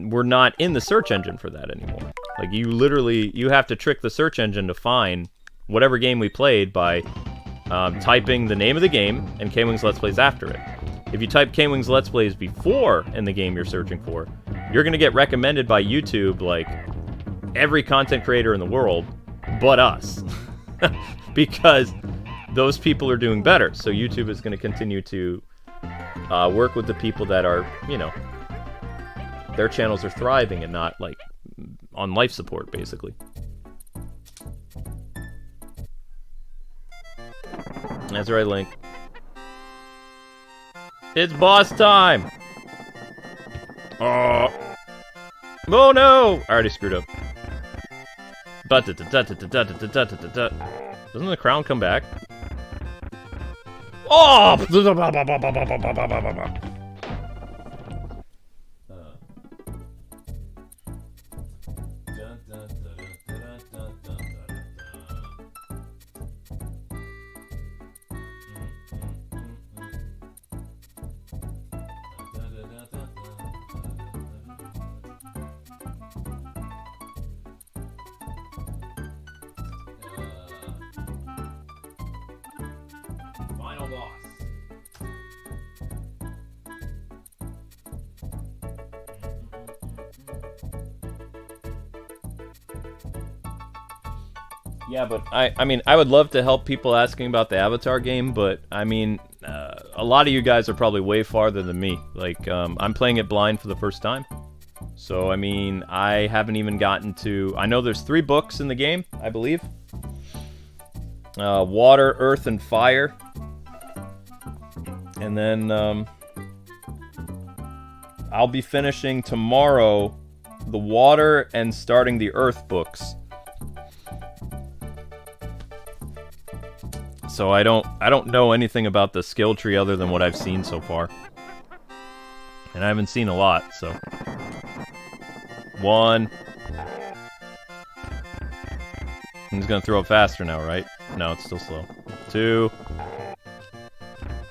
We're not in the search engine for that anymore. Like you have to trick the search engine to find whatever game we played by typing the name of the game and Kwingsletsplays after it. If you type Kwingsletsplays before in the game you're searching for, you're gonna get recommended by YouTube like every content creator in the world, but us. Because those people are doing better. So YouTube is going to continue to work with the people that are, you know, their channels are thriving and not, like, on life support, basically. That's right, Link. It's boss time! Oh no! I already screwed up. Doesn't the crown come back? Oh! Final boss. Yeah, but I mean, I would love to help people asking about the Avatar game, but I mean, a lot of you guys are probably way farther than me. Like, I'm playing it blind for the first time. So, I mean, I haven't even gotten to... I know there's 3 books in the game, I believe. Water, Earth, and Fire. And then, I'll be finishing tomorrow the Water and starting the Earth books. So I don't know anything about the skill tree other than what I've seen so far. And I haven't seen a lot, so... 1. He's gonna throw it faster now, right? No, it's still slow. 2.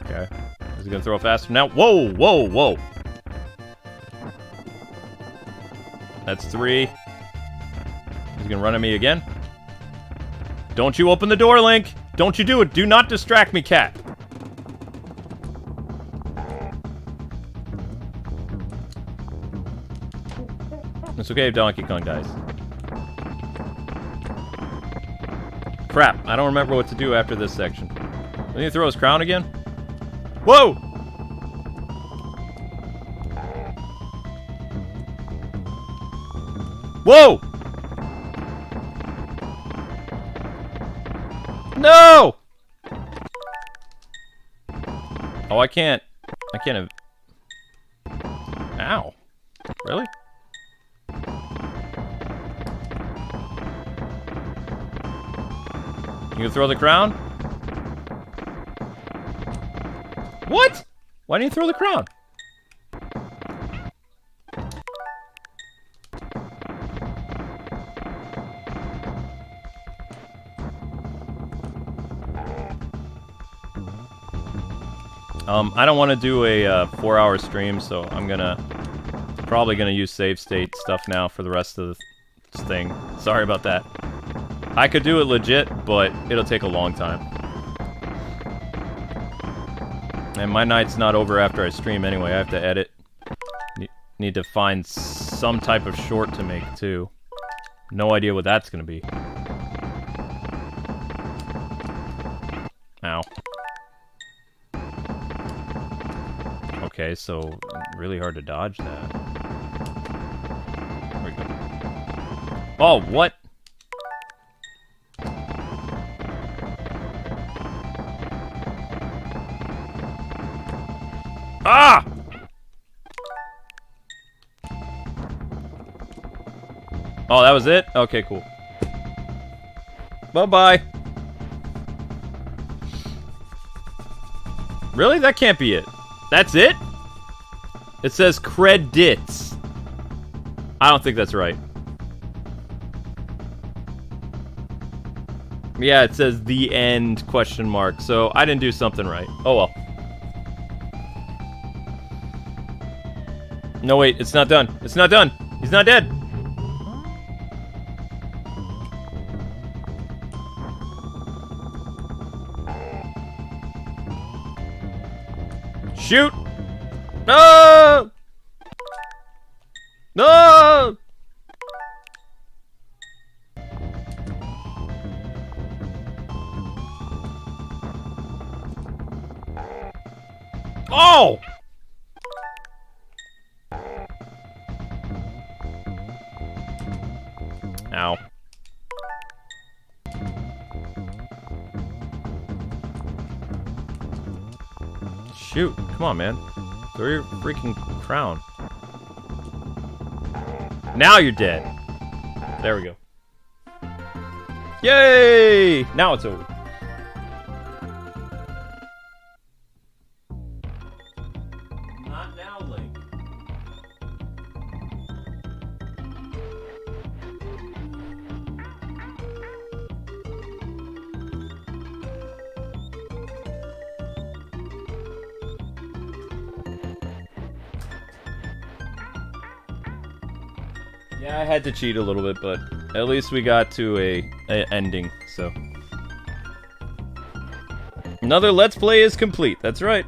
Okay. Is he gonna throw it faster now? Whoa, whoa, whoa! That's 3. He's gonna run at me again. Don't you open the door, Link! Don't you do it! Do not distract me, cat! It's okay if Donkey Kong dies. Crap, I don't remember what to do after this section. Didn't he throw his crown again? Whoa! Whoa! No! Oh, I can't have... Ow. Really? You gonna throw the crown? What? Why didn't you throw the crown? I don't want to do a 4-hour stream, so I'm probably gonna use save state stuff now for the rest of this thing. Sorry about that. I could do it legit, but it'll take a long time. And my night's not over after I stream anyway. I have to edit. Need to find some type of short to make, too. No idea what that's gonna be. Ow. Okay, so really hard to dodge that. There we go. Oh, what? Ah! Oh, that was it? Okay, cool. Bye-bye. Really? That can't be it. That's it? It says credits. I don't think that's right. Yeah, it says the end question mark. So I didn't do something right. Oh well. No, wait, it's not done. It's not done. He's not dead. Shoot! No! No! Oh! Ow. Shoot. Come on, man. Throw your freaking crown. Now you're dead. There we go. Yay! Now it's over. Not now, Link. Yeah, I had to cheat a little bit, but at least we got to a ending, so. Another Let's Play is complete, that's right.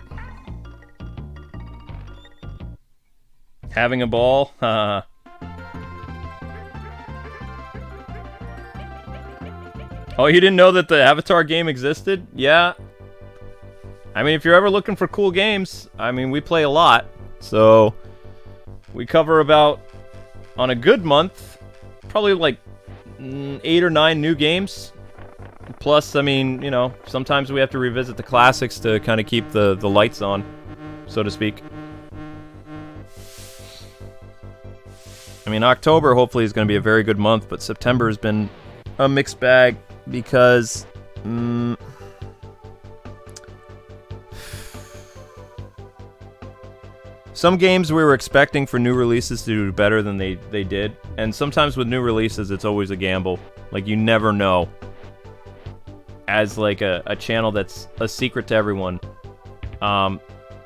Having a ball? Haha. Oh, you didn't know that the Avatar game existed? Yeah. I mean, if you're ever looking for cool games, I mean, we play a lot. So, we cover about, on a good month, probably like 8 or 9 new games. Plus, I mean, you know, sometimes we have to revisit the classics to kind of keep the lights on, so to speak. I mean, October hopefully is going to be a very good month, but September has been a mixed bag because... some games we were expecting for new releases to do better than they did, and sometimes with new releases it's always a gamble. Like, you never know. As like a channel that's a secret to everyone,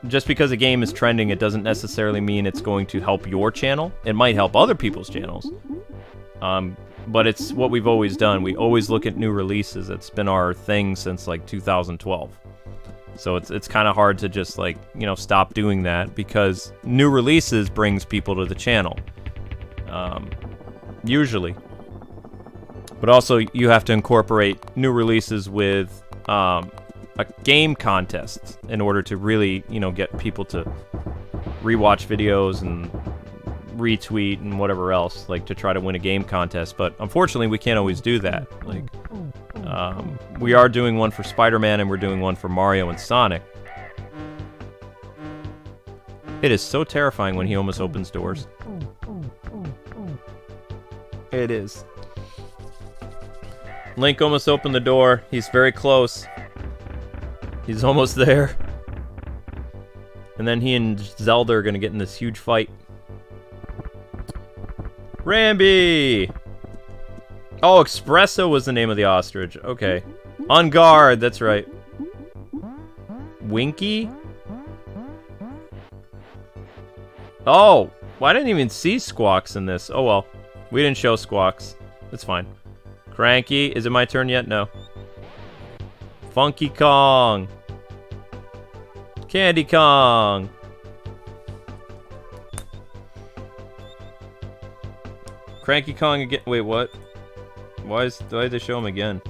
just because a game is trending, it doesn't necessarily mean it's going to help your channel. It might help other people's channels, but it's what we've always done. We always look at new releases. It's been our thing since like 2012. So it's kind of hard to just, like, you know, stop doing that, because new releases brings people to the channel, usually. But also, you have to incorporate new releases with a game contest in order to really, you know, get people to rewatch videos and retweet and whatever else, like, to try to win a game contest. But unfortunately, we can't always do that. Like, we are doing one for Spider-Man, and we're doing one for Mario and Sonic. It is so terrifying when he almost opens doors. It is. Link almost opened the door. He's very close. He's almost there. And then he and Zelda are going to get in this huge fight. Rambi! Oh, Espresso was the name of the ostrich. Okay. On guard, that's right. Winky? Oh, well, I didn't even see Squawks in this. Oh well, we didn't show Squawks. That's fine. Cranky, is it my turn yet? No. Funky Kong. Candy Kong. Cranky Kong again. Wait, what? Why did they show him again?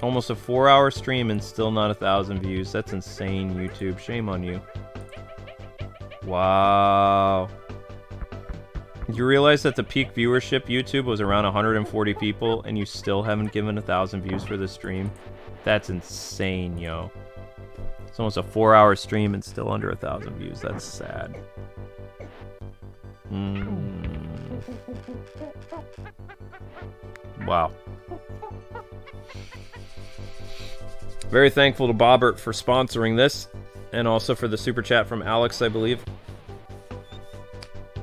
Almost a 4-hour stream and still not 1,000 views. That's insane, YouTube. Shame on you. Wow. You realize that the peak viewership YouTube was around 140 people, and you still haven't given 1,000 views for this stream? That's insane, yo. It's almost a 4-hour stream and still under 1,000 views. That's sad. Wow. Very thankful to Bobbert for sponsoring this, and also for the super chat from Alex, I believe.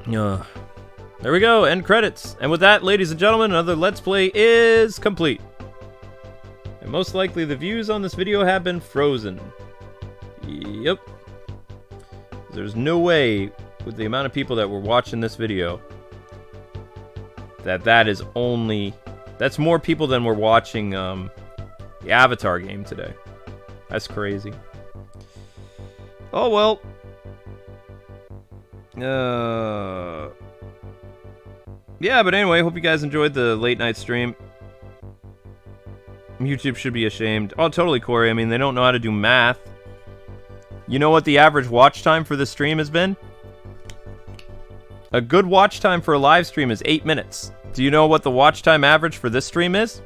There we go, end credits. And with that, ladies and gentlemen, another Let's Play is complete. And most likely the views on this video have been frozen. Yep. There's no way, with the amount of people that were watching this video, that's more people than were watching the Avatar game today. That's crazy. Oh well. Yeah, but anyway, hope you guys enjoyed the late night stream. YouTube should be ashamed. Oh, totally, Corey. I mean, they don't know how to do math. You know what the average watch time for this stream has been? A good watch time for a live stream is 8 minutes. Do you know what the watch time average for this stream is?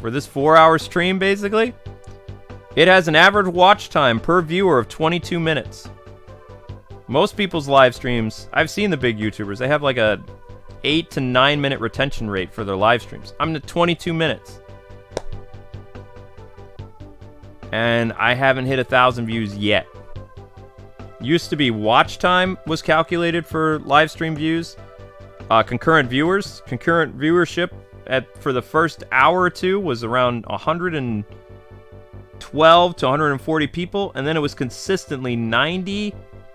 For this 4-hour stream, basically? It has an average watch time per viewer of 22 minutes. Most people's live streams, I've seen the big YouTubers, they have like a 8 to 9 minute retention rate for their live streams. I'm at 22 minutes. And I haven't hit 1,000 views yet. Used to be watch time was calculated for live stream views. Concurrent viewership for the first hour or two was around 112 to 140 people, and then it was consistently 90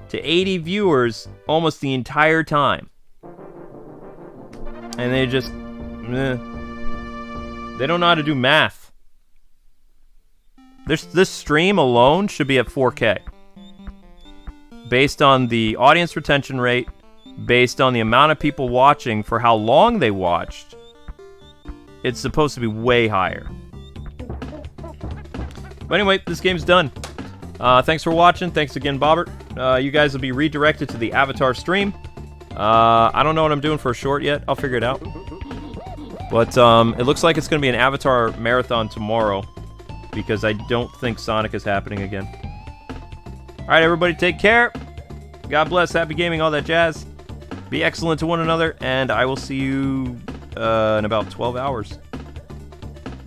to 80 viewers almost the entire time. And they just... they don't know how to do math. This stream alone should be at 4K. Based on the audience retention rate, based on the amount of people watching for how long they watched, it's supposed to be way higher. But anyway, this game's done. Thanks for watching. Thanks again, Bobbert. You guys will be redirected to the Avatar stream. I don't know what I'm doing for a short yet. I'll figure it out. But it looks like it's going to be an Avatar marathon tomorrow, because I don't think Sonic is happening again. Alright, everybody, take care. God bless, happy gaming, all that jazz. Be excellent to one another, and I will see you in about 12 hours.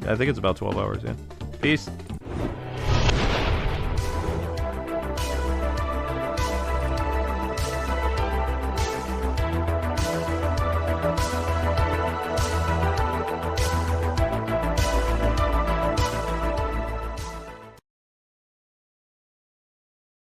I think it's about 12 hours, yeah. Peace.